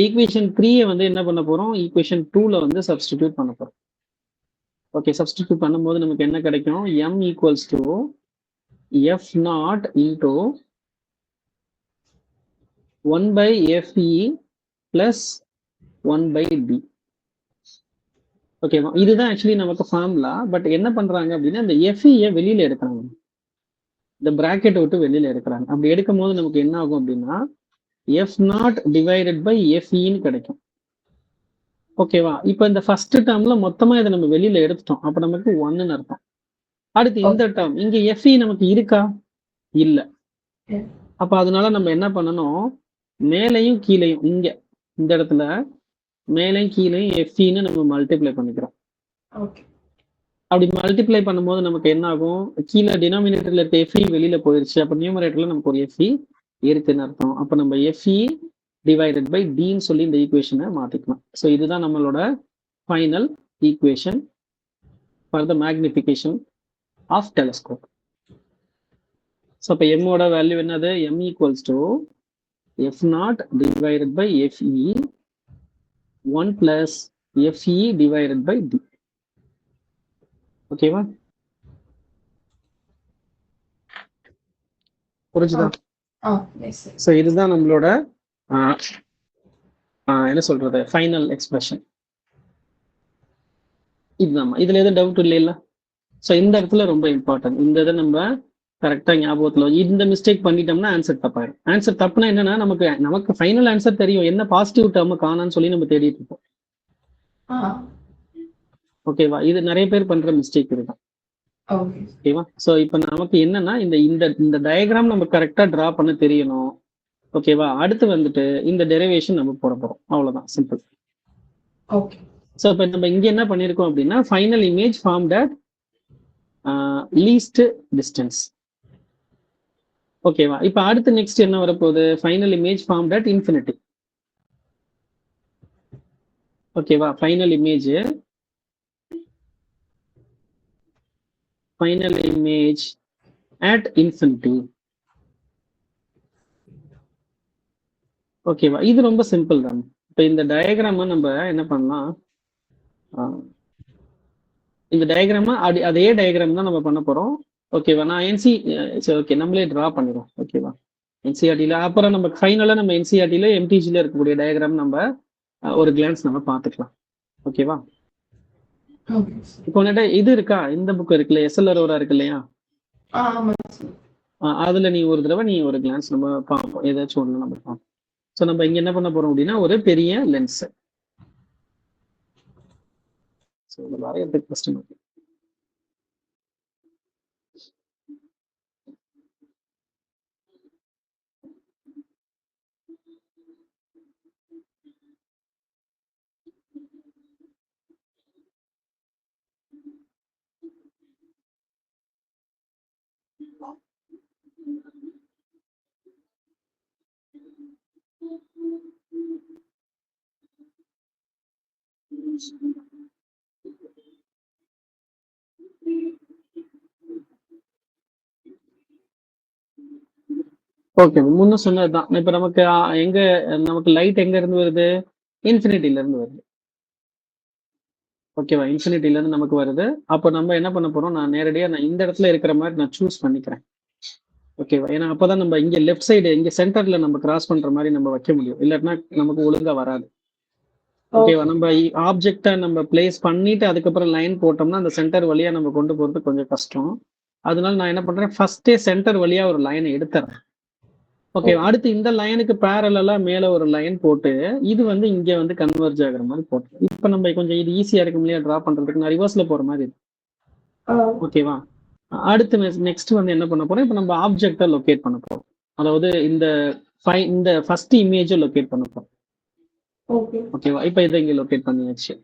ஈக்குவேஷன் 3 வந்து என்ன பண்ண போறோம்? ஈக்குவேஷன் 2ல வந்து சப்ஸ்டிடியூட் பண்ண போறோம். ஓகே, சப்ஸ்டிடியூட் பண்ணும்போது நமக்கு என்ன கிடைக்கும்? m equals to F naught into 1/FE plus 1/D. ஓகேவா? இதுதான் ஆக்சுவலி நமக்கு ஃபார்முலா. பட் என்ன பண்றாங்க அப்படின்னா இந்த எஃப்இயை வெளியில எடுக்கிறாங்க, இந்த பிராக்கெட் விட்டு வெளியில எடுக்கிறாங்க. அப்படி எடுக்கும் போது நமக்கு என்ன ஆகும் அப்படின்னா எஃப் நாட் டிவைடட் பை எஃப்இன்னு கிடைக்கும். ஓகேவா? இப்போ இந்த ஃபர்ஸ்ட் டேர்ம்ல மொத்தமா இதை நம்ம வெளியில எடுத்துட்டோம். அப்ப நமக்கு 1ன்னு அர்த்தம். அடுத்து இந்த டேர்ம் இங்க எஃப்இ நமக்கு இருக்கா? இல்ல. Yeah. அப்ப அதனால நம்ம என்ன பண்ணணும், மேலையும் கீழையும் இங்க இந்த இடத்துல மேலையும் கீழையும் எஃப்இன்னு நம்ம மல்டிப்ளை பண்ணிக்கிறோம். Okay. அப்படி மல்டிப்ளை பண்ணும்போது நமக்கு என்ன ஆகும், கீழே டினாமினேட்டர்ல இருக்க எஃப்இ வெளியில போயிருச்சு. அப்ப நியூமரேட்டர்ல நமக்கு ஒரு எஃப்இ இருக்குன்னு அர்த்தம். அப்ப நம்ம எஃப்இ டிவைடட் பை டின்னு சொல்லி இந்த ஈக்குவேஷனை மாத்திக்கலாம். ஸோ இதுதான் நம்மளோட final equation for the magnification of telescope. So இப்போ எம்மோட வேல்யூ என்னது, M equals to F naught divided by FE 1 plus FE divided by D. ஓகேவா? புரிஞ்சுதா? Yes, sir. ஸோ இதுதான் நம்மளோட என்ன சொல்றது ஃபைனல் எக்ஸ்பிரஷன். இதுதான். இதுல எதுவும் டவுட் இல்லைல்ல? ஸோ இந்த இடத்துல ரொம்ப இம்பார்ட்டன்ட். இந்த இதை நம்ம கரெக்டா ஞாபகத்துல இந்த மிஸ்டேக் பண்ணிட்டோம்னா ஆன்சர் தப்பாயிடும். ஆன்சர் தப்புனா என்னன்னா நமக்கு ஃபைனல் ஆன்சர் தெரியும், என்ன பாசிட்டிவ் டேர்ம் காணான்னு சொல்லி நம்ம தேடிட்டு இருப்போம். ஓகேவா? இது நிறைய பேர் பண்ற மிஸ்டேக் இதுதான். ஓகேவா? ஸோ இப்போ நமக்கு என்னன்னா இந்த டயக்ராம் நம்ம கரெக்டா டிரா பண்ண தெரியணும். ஓகேவா? அடுத்து வந்துட்டு இந்த டெரிவேஷன் நம்ம போட போறோம். அவ்வளவுதான், சிம்பிள். ஓகே. ஸோ இப்போ நம்ம இங்க என்ன பண்ணிருக்கோம் அப்படின்னா final image formed at least distance. ஓகேவா? இப்போ அடுத்து நெக்ஸ்ட் என்ன வரப்போகுது, final image formed at infinity. ஓகேவா? Final image at infinity. ஓகேவா? இது ரொம்ப சிம்பிள் தான். இப்போ இந்த டயக்ராம நம்ம என்ன பண்ணலாம், இந்த டயக்ராம அதே டயக்ராம் தான் நம்ம பண்ண போறோம். ஓகேவா? நான் ஓகே நம்மளே டிரா பண்ணிடுவோம். ஓகேவா? என்சிஆர்டியில் அப்புறம் நம்ம ஃபைனலாக நம்ம என்சிஆர்டியில் எம்டிஜியில் இருக்கக்கூடிய டயக்ராம் நம்ம ஒரு கிளான்ஸ் நம்ம பார்த்துக்கலாம். ஓகேவா? இப்போ வந்துட்டு இது இருக்கா, இந்த புக் இருக்குல்ல, எஸ்எல்ஆரோட இருக்கு இல்லையா, அதுல நீ ஒரு தடவை ஒரு கிளான்ஸ் நம்ம பார்ப்போம், ஏதாச்சும் ஒன்று நம்ம பார்ப்போம். ஸோ நம்ம இங்க என்ன பண்ண போறோம் அப்படின்னா ஒரு பெரிய லென்ஸ். ஸோ இதை வரையறதுக்கு ஃபர்ஸ்ட் நமக்கு ஓகே முன்ன சொன்னதுதான். இப்ப நமக்கு லைட் எங்க இருந்து வருது, இன்ஃபினிட்டில இருந்து வருது. ஓகேவா? இன்ஃபினிட்டில இருந்து நமக்கு வருது. அப்போ நம்ம என்ன பண்ண போறோம், நான் நேரடியா இந்த இடத்துல இருக்கிற மாதிரி நான் சூஸ் பண்ணிக்கிறேன். ஓகேவா? ஏன்னா அப்பதான் நம்ம இங்க லெஃப்ட் சைடு இங்க சென்டர்ல நம்ம கிராஸ் பண்ற மாதிரி நம்ம வைக்க முடியும், இல்லாட்டினா நமக்கு ஒழுங்கா வராது. ஓகேவா? நம்ம ஆப்ஜெக்டை நம்ம பிளேஸ் பண்ணிட்டு அதுக்கப்புறம் லைன் போட்டோம்னா அந்த சென்டர் வழியா நம்ம கொண்டு போறது கொஞ்சம் கஷ்டம். அதனால நான் என்ன பண்றேன், ஃபர்ஸ்டே சென்டர் வழியா ஒரு லைனை எடுத்துறேன். ஓகே, அடுத்து இந்த லைனுக்கு பேரலா மேல ஒரு லைன் போட்டு இது இங்க கன்வர்ஜ் ஆகுற மாதிரி போட்டு, இப்ப நம்ம கொஞ்சம் இது ஈஸியா இருக்கும் இல்லையா டிரா பண்றதுக்கு, நான் ரிவர்ஸ்ல போற மாதிரி இருக்கு. ஓகேவா? அடுத்து நெக்ஸ்ட் என்ன பண்ண போறோம், இப்ப நம்ம ஆப்ஜெக்டை லொகேட் பண்ண போறோம். அதாவது இந்த ஃபர்ஸ்ட் இமேஜை லொகேட் பண்ண போறோம். ஓகேவா? இப்ப இதை இங்க லொகேட் பண்ணியாச்சு.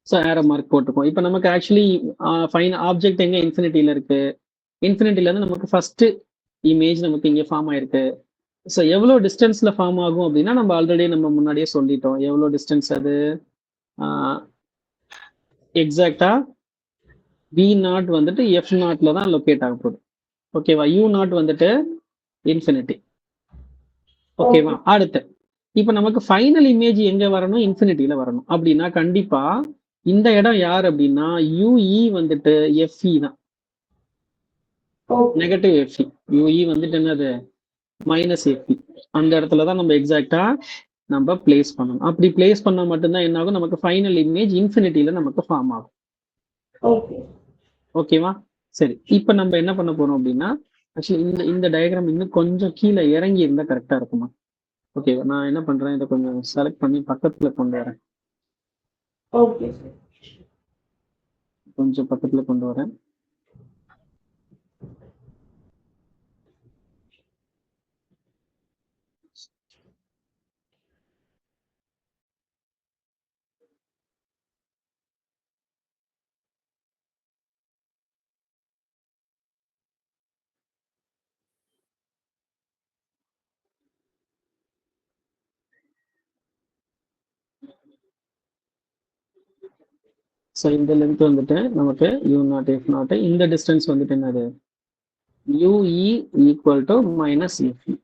ஸோ ஏரோ மார்க் போட்டுக்கோம். இப்போ நமக்கு ஆக்சுவலி ஆப்ஜெக்ட் எங்க இன்ஃபினிட்டியில இருக்கு, இன்ஃபினிட்டில இருந்து நமக்கு ஃபர்ஸ்ட் இமேஜ் நமக்கு இங்க ஃபார்ம் ஆயிருக்கு. ஸோ எவ்வளோ டிஸ்டன்ஸ்ல ஃபார்ம் ஆகும் அப்படின்னா நம்ம ஆல்ரெடி முன்னாடியே சொல்லிட்டோம். எவ்வளோ டிஸ்டன்ஸ் அது, எக்ஸாக்டா V0 F0ல தான் லொகேட் ஆக போகுது. ஓகேவா? U0 infinity. ஓகேவா? அடுத்து இப்ப நமக்கு ஃபைனல் இமேஜ் எங்க வரணும், இன்ஃபினிட்டியில வரணும். அப்படின்னா கண்டிப்பா இந்த இடம் யார் அப்படின்னா UE FE தான், நெகட்டிவ் FE. UE என்னது, மைனஸ் FE. அந்த இடத்துல தான் நம்ம எக்ஸாக்டா நம்ம பிளேஸ் பண்ணணும். அப்படி பிளேஸ் பண்ணா மட்டும்தான் என்ன ஆகும், நமக்கு ஃபைனல் இமேஜ் இன்ஃபினிட்டியில நமக்கு ஃபார்ம் ஆகும். ஓகேவா? சரி, இப்ப நம்ம என்ன பண்ண போறோம் அப்படின்னா ஆக்சுவலி இந்த டயக்ராம் இன்னும் கொஞ்சம் கீழே இறங்கி இருந்தா கரெக்டா இருக்குமா? ஓகேவா? நான் என்ன பண்றேன், இதை கொஞ்சம் செலக்ட் பண்ணி பக்கத்துல கொண்டு வரேன். கொஞ்சம் பக்கத்துல கொண்டு வரேன். ஸோ இந்த லென்த் வந்துட்டு நமக்கு u0 f0, இந்த டிஸ்டன்ஸ் வந்துட்டு என்னது ue equal to minus fe.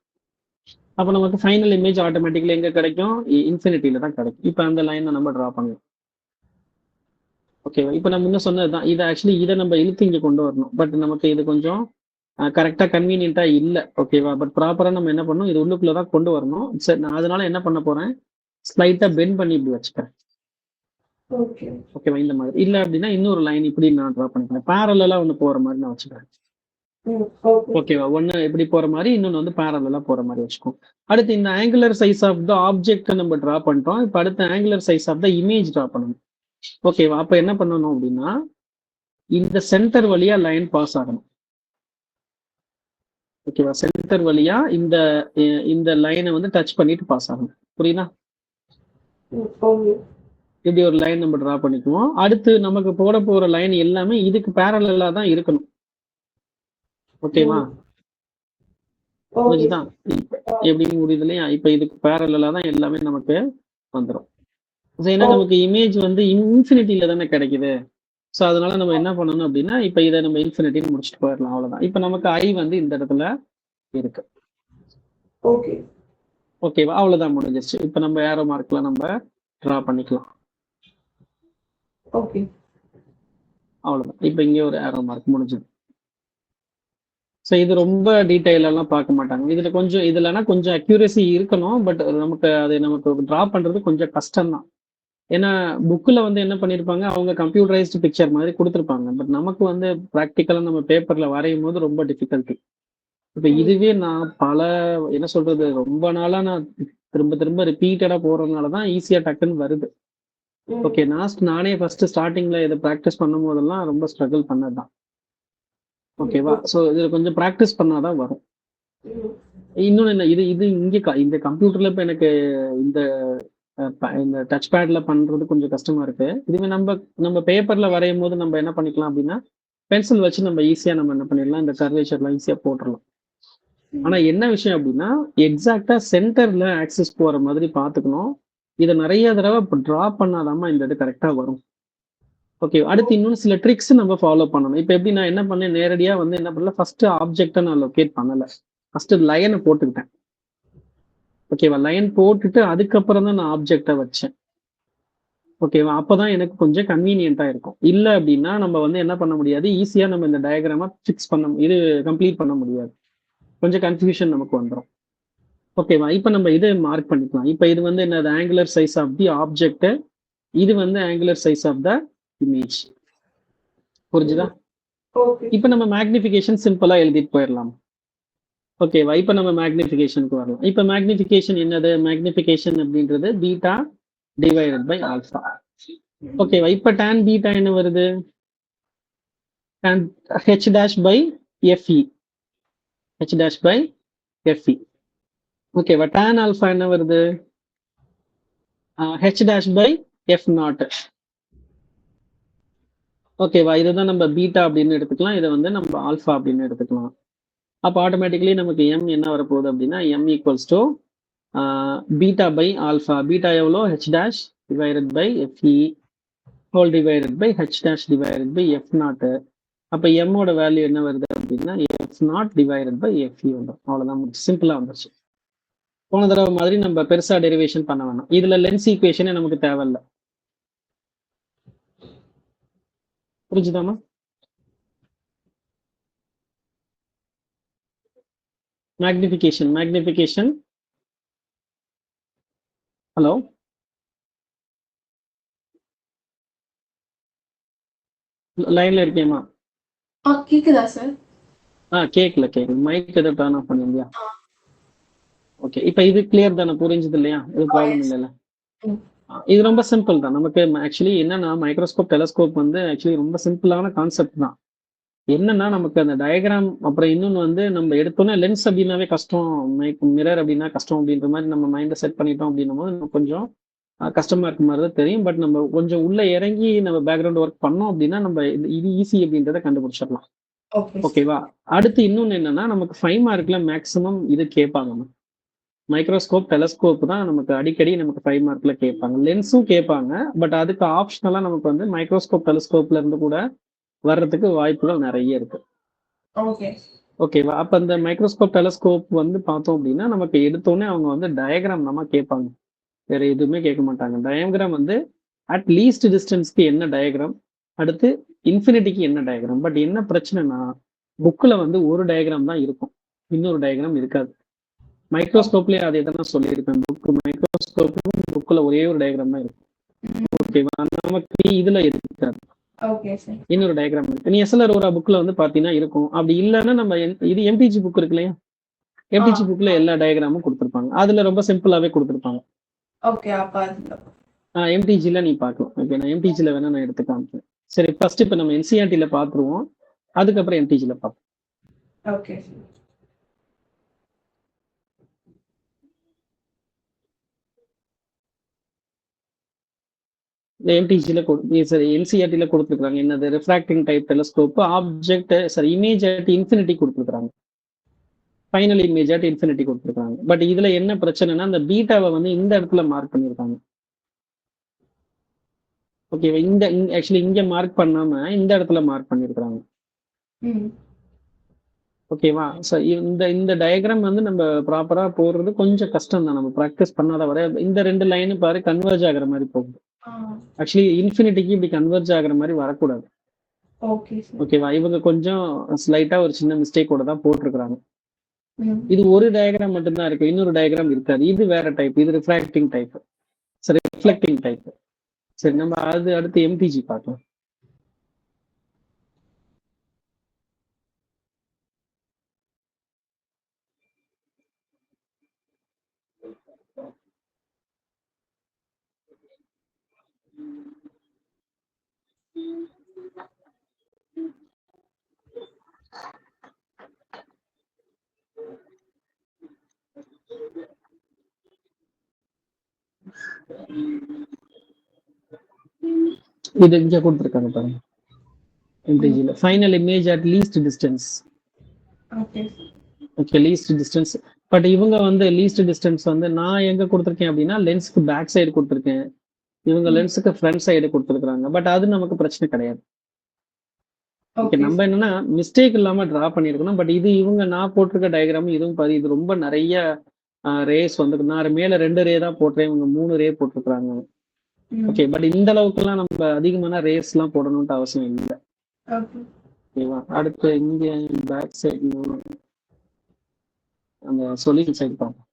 அப்போ நமக்கு ஃபைனல் இமேஜ் ஆட்டோமேட்டிக்கலி எங்க கிடைக்கும், இன்ஃபினிட்டியில தான் கிடைக்கும். இப்போ அந்த லைனை நம்ம ட்ரா பண்ணலாம். ஓகேவா? இப்போ நம்ம முன்ன சொன்னதுதான், இதை ஆக்சுவலி இதை நம்ம இழுத்து இங்கே கொண்டு வரணும். பட் நமக்கு இது கொஞ்சம் கரெக்டாக கன்வீனியன்ட்டாக இல்லை. ஓகேவா? பட் ப்ராப்பராக நம்ம என்ன பண்ணணும், இது உள்ளுக்குள்ள தான் கொண்டு வரணும். சரி, நான் அதனால என்ன பண்ண போறேன், ஸ்லைட்டாக பெண்ட் பண்ணி இப்படி வச்சுக்கிறேன். ஓகே ஓகேவா? இந்த மாதிரி இல்லை அப்படின்னா இன்னொரு லைன் இப்படி நான் ட்ரா பண்ணிக்கிறேன். பேரலாக ஒன்று போகிற மாதிரி நான் வச்சுக்கிறேன். ஓகே ஓகேவா? ஒன்று இப்படி போகிற மாதிரி, இன்னொன்று வந்து பேரலாக போகிற மாதிரி வச்சுக்கோம். அடுத்து இந்த angular size of the object நம்ம ட்ரா பண்ணிட்டோம். இப்போ அடுத்து angular size of the image draw பண்ணணும். ஓகேவா? அப்போ என்ன பண்ணணும் அப்படின்னா, இந்த சென்டர் வழியா லைன் பாஸ் ஆகணும். ஓகேவா? சென்டர் வழியா இந்த லைனை வந்து டச் பண்ணிட்டு பாஸ் ஆகணும். புரியுதா? ஓகே இப்படி ஒரு லைன் நம்ம ட்ரா பண்ணிக்குவோம். அடுத்து நமக்கு போட போற லைன் எல்லாமே இதுக்கு பேரலா தான் இருக்கணும். ஓகேவா? புரிஞ்சுதான் எப்படின்னு முடியுது இல்லையா? இப்ப இதுக்கு பேரலா தான் எல்லாமே நமக்கு வந்துடும். ஏன்னா நமக்கு இமேஜ் வந்து இன்ஃபினிட்டியில தானே கிடைக்குது. ஸோ அதனால நம்ம என்ன பண்ணணும் அப்படின்னா, இப்ப இதை நம்ம இன்ஃபினிட்டின்னு முடிச்சுட்டு போயிடலாம். அவ்வளவுதான். இப்ப நமக்கு ஐ வந்து இந்த இடத்துல இருக்கு. ஓகே ஓகேவா? அவ்வளவுதான், முடிஞ்சிருச்சு. இப்ப நம்ம ஏரோ மார்க்ல நம்ம ட்ரா பண்ணிக்கலாம். ஓகே அவ்வளவுதான். இப்ப இங்கே ஒரு ஏரோ மார்க் முடிஞ்சது. ஸோ இது ரொம்ப டீட்டெயில் எல்லாம் பார்க்க மாட்டாங்க. இதுல கொஞ்சம் இதுலனா கொஞ்சம் அக்யூரசி இருக்கணும். பட் நமக்கு ட்ரா பண்றது கொஞ்சம் கஷ்டம் தான். ஏன்னா புக்கில் வந்து என்ன பண்ணியிருப்பாங்க, அவங்க கம்ப்யூட்டரைஸ்டு பிக்சர் மாதிரி கொடுத்துருப்பாங்க. பட் நமக்கு வந்து ப்ராக்டிக்கலாக நம்ம பேப்பரில் வரையும் போது ரொம்ப டிஃபிகல்ட்டி. இப்போ இதுவே நான் என்ன சொல்றது, ரொம்ப நாளாக நான் திரும்ப திரும்ப ரிப்பீட்டடாக போகிறதுனால தான் ஈஸியாக டக்குன்னு வருது. ஓகே, நானே ஃபர்ஸ்ட் ஸ்டார்டிங்கில் இதை ப்ராக்டிஸ் பண்ணும் போதெல்லாம் ரொம்ப ஸ்ட்ரகிள் பண்ணது தான். ஓகேவா? ஸோ இதில் கொஞ்சம் ப்ராக்டிஸ் பண்ணாதான் வரும். இன்னொன்று என்ன, இது இங்கே இந்த கம்ப்யூட்டரில் இப்போ எனக்கு இந்த டச் பேட்ல பண்றது கொஞ்சம் கஷ்டமா இருக்கு. இதுவே நம்ம பேப்பர்ல வரையும் போது நம்ம என்ன பண்ணிக்கலாம் அப்படின்னா, பென்சில் வச்சு நம்ம ஈஸியா நம்ம என்ன பண்ணிடலாம், இந்த கர்வேச்சர்லாம் ஈஸியா போட்டுடலாம். ஆனா என்ன விஷயம் அப்படின்னா, எக்ஸாக்டா சென்டர்ல ஆக்சஸ் போற மாதிரி பாத்துக்கணும். இதை நிறைய தடவை ட்ரா பண்ணாதாம இந்த இது கரெக்டா வரும். ஓகே, அடுத்து இன்னொன்று சில ட்ரிக்ஸ் நம்ம ஃபாலோ பண்ணணும். இப்போ எப்படி நான் என்ன பண்ணேன், நேரடியா வந்து என்ன பண்ணல, ஃபர்ஸ்ட் ஆப்ஜெக்டை நான் லொக்கேட் பண்ணல, ஃபர்ஸ்ட் லைனை போட்டுக்கிட்டேன். ஓகேவா? லைன் போட்டுட்டு அதுக்கப்புறம் தான் நான் ஆப்ஜெக்டை வச்சேன். ஓகேவா? அப்பதான் எனக்கு கொஞ்சம் கன்வீனியன்ட்டா இருக்கும். இல்லை அப்படின்னா நம்ம வந்து என்ன பண்ண முடியாது, ஈஸியா நம்ம இந்த டயக்ராமா கம்ப்ளீட் பண்ண முடியாது. கொஞ்சம் கன்ஃபியூஷன் நமக்கு வந்துடும். ஓகேவா? இப்போ நம்ம இதை மார்க் பண்ணிக்கலாம். இப்போ இது வந்து என்னது, angular size of the object. இது வந்து angular size of the image. புரிஞ்சுதா? இப்போ நம்ம மேக்னிஃபிகேஷன் சிம்பிளா எழுதிட்டு போயிடலாம். ஓகேவா? இப்போ நம்ம மேக்னிஃபிகேஷனுக்கு வரலாம். இப்போ மேக்னிஃபிகேஷன் என்னது, மேக்னிஃபிகேஷன் அப்படின்றது பீட்டா டிவைடட் பை ஆல்ஃபா. ஓகேவா? இப்போ tan பீட்டா என்ன வருது, h dash by fe, h dash by fe. ஓகேவா? tan ஆல்ஃபா என்ன வருது, h dash by f not. ஓகேவா? இதுதான் நம்ம பீட்டா அப்படின்னு எடுத்துக்கலாம், இதை வந்து நம்ம ஆல்ஃபா அப்படின்னு எடுத்துக்கலாம். அப்போ ஆட்டோமேட்டிக்கலி நமக்கு m என்ன வரப்போகுது அப்படின்னா, m equals to beta by alpha. Beta எவ்வளோ, h dash divided by fe whole divided by h dash divided by f not. அப்போ m ஓட வேல்யூ என்ன வருது அப்படின்னா, f not divided by fe வந்துடும். அவ்வளோதான், சிம்பிளா வந்துருச்சு. போன தடவை மாதிரி நம்ம பெருசா டெரிவேஷன் பண்ண வேணாம். இதுல லென்ஸ் ஈக்குவேஷனே நமக்கு தேவையில்லை. புரிஞ்சுதாமா? மேக்னிஃபிகேஷன் ஹலோ, லைன்ல இருக்கேமா? கேக்குதா சார்? கேட்கல மைக் எதை டர்ன் ஆஃப் பண்ணிருந்தியா? ஓகே, இப்போ இது கிளியர் தானே, புரிஞ்சது இல்லையா? இது ப்ராப்ளம் இல்லைல்ல? இது ரொம்ப சிம்பிள் தான். நமக்கு ஆக்சுவலி என்னன்னா, மைக்ரோஸ்கோப் டெலஸ்கோப் வந்து ஆக்சுவலி ரொம்ப சிம்பிளான கான்செப்ட் தான். என்னன்னா, நமக்கு அந்த டயக்ராம், அப்புறம் இன்னொன்று வந்து நம்ம எடுத்தோன்னே லென்ஸ் அப்படின்னாவே கஷ்டம், மிரர் அப்படின்னா கஷ்டம் அப்படின்ற மாதிரி நம்ம மைண்டை செட் பண்ணிட்டோம் அப்படின்னும் போது நம்ம கொஞ்சம் கஷ்டமா இருக்க மாதிரி தான் தெரியும். பட் நம்ம கொஞ்சம் உள்ள இறங்கி நம்ம பேக்ரவுண்ட் ஒர்க் பண்ணோம் அப்படின்னா நம்ம இது ஈஸி அப்படின்றத கண்டுபிடிச்சிடலாம். ஓகேவா? அடுத்து இன்னொன்று என்னன்னா, நமக்கு 5 மார்க்ல மேக்ஸிமம் இது கேட்பாங்க. மைக்ரோஸ்கோப் டெலஸ்கோப் தான் நமக்கு அடிக்கடி நமக்கு 5 மார்க்ல கேட்பாங்க. லென்ஸும் கேட்பாங்க. பட் அதுக்கு ஆப்ஷனலா நமக்கு வந்து மைக்ரோஸ்கோப் டெலஸ்கோப்ல இருந்து கூட வர்றதுக்கு வாய்ப்புகள் நிறைய இருக்கு. ஓகே. ஓகேவா? அப்ப அந்த மைக்ரோஸ்கோப் டெலஸ்கோப் வந்து பார்த்தோம் அப்படின்னா நமக்கு எடுத்தோடனே அவங்க வந்து டயக்ராம் நம்ம கேட்பாங்க. வேற எதுவுமே கேட்க மாட்டாங்க. டயக்ராம் வந்து அட் லீஸ்ட் டிஸ்டன்ஸ்க்கு என்ன டயக்ராம், அடுத்து இன்ஃபினிட்டிக்கு என்ன டயக்ராம். பட் என்ன பிரச்சனைனா புக்ல வந்து ஒரு டயக்ராம் தான் இருக்கும், இன்னொரு டயக்ராம் இருக்காது. மைக்ரோஸ்கோப்லயே அதே தான் நான் சொல்லியிருப்பேன். மைக்ரோஸ்கோப்லயும் புக்ல ஒரே ஒரு டயக்ராம் தான் இருக்கும். ஓகேவா? நமக்கு இதுல இருக்காது, ஓகே சார். இன்னொரு டயக்ராம் இருக்கு. நீ எஸ்எல்ஆர் ஒரு புக்ல வந்து பாத்தீங்கன்னா இருக்கும். அப்படி இல்லைன்னா நம்ம இது எம்பிஜி புக் இருக்கு இல்லையா, எம்பிஜி புக்ல எல்லா டயக்ராமும் கொடுத்துருப்பாங்க. அதுல ரொம்ப சிம்பிளாவே கொடுத்துருப்பாங்க. ஓகே. அப்ப எம்டிஜில நீ பார்க்கலாம். ஓகே, நான் எம்டிஜில வேணா நான் எடுத்து காமிக்கிறேன். சரி, ஃபர்ஸ்ட் இப்ப நம்ம என்சிஆர்டில பாத்துருவோம், அதுக்கப்புறம் எம்டிஜில பார்ப்போம். ஓகே. இந்த எம்டிஜில சரி என்சிஆர்டில கொடுத்துருக்காங்க. என்னது? ரிஃப்ராக்டிங் டைப் டெலஸ்கோப் ஆப்ஜெக்ட் சரி இமேஜ் அட் இன்ஃபினிட்டி கொடுத்துருக்காங்க, ஃபைனல் இமேஜ் அட் இன்ஃபினிட்டி கொடுத்துருக்காங்க. பட் இதுல என்ன பிரச்சனைனா அந்த பீட்டாவை வந்து இந்த இடத்துல மார்க் பண்ணிருக்காங்க. ஓகேவா? இந்த ஆக்சுவலி இங்க மார்க் பண்ணாம இந்த இடத்துல மார்க் பண்ணிருக்காங்க. ஓகேவா? ஸோ இந்த டயக்ராம் வந்து நம்ம ப்ராப்பரா போடுறது கொஞ்சம் கஷ்டம் தான், நம்ம ப்ராக்டிஸ் பண்ணாத வர. இந்த 2 லைனு பாரு கன்வர்ஜ் ஆகிற மாதிரி போகுது. ஆக்சுவலி இன்ஃபினிட்டிக்கு இப்படி கன்வர்ஜ் ஆகிற மாதிரி வரக்கூடாது. ஓகேவா? இவங்க கொஞ்சம் ஸ்லைட்டா ஒரு சின்ன மிஸ்டேக்கோட தான் போட்டிருக்கிறாங்க. இது ஒரு டயக்ராம் மட்டும்தான் இருக்கு, இன்னொரு டயக்ராம் இருக்காது. இது வேற டைப், இது ரிஃப்ராக்டிங் டைப், சரி ரிஃப்ளெக்டிங் டைப். சரி, நம்ம அடுத்து எம்டிஜி பார்க்கலாம். இது இங்க கொடுத்துருக்காங்க பாருங்க, எம்டிஜில final image at least distance. Okay, least distance. But இவங்க வந்து லீஸ்ட் டிஸ்டன்ஸ் வந்து நான் எங்க கொடுத்துருக்கேன் அப்படின்னா லென்ஸ்க்கு பேக் சைடு கொடுத்துருக்கேன், இவங்க லென்ஸுக்கு ஃப்ரண்ட் சைடு கொடுத்துருக்காங்க. பட் அது நமக்கு பிரச்சனை கிடையாது. ஓகே, நம்ம என்னன்னா மிஸ்டேக் இல்லாம டிரா பண்ணிருக்கணும். பட் இது இவங்க நான் போட்டிருக்க டயக்ராம் இதுவும் பாரு, இது ரொம்ப நிறைய ரேஸ் வந்து நான் மேல 2 ரே தான் போட்டேன், இவங்க 3 ரே போட்டிருக்காங்க. ஓகே, பட் இந்த அளவுக்கு எல்லாம் நம்ம அதிகமான ரேஸ் எல்லாம் போடணும்னு அவசியம் இல்லை. ஓகேவா? அடுத்து இங்க பேக் சைடு அந்த சொல்யூஷன் சைடு பார்ப்போம்.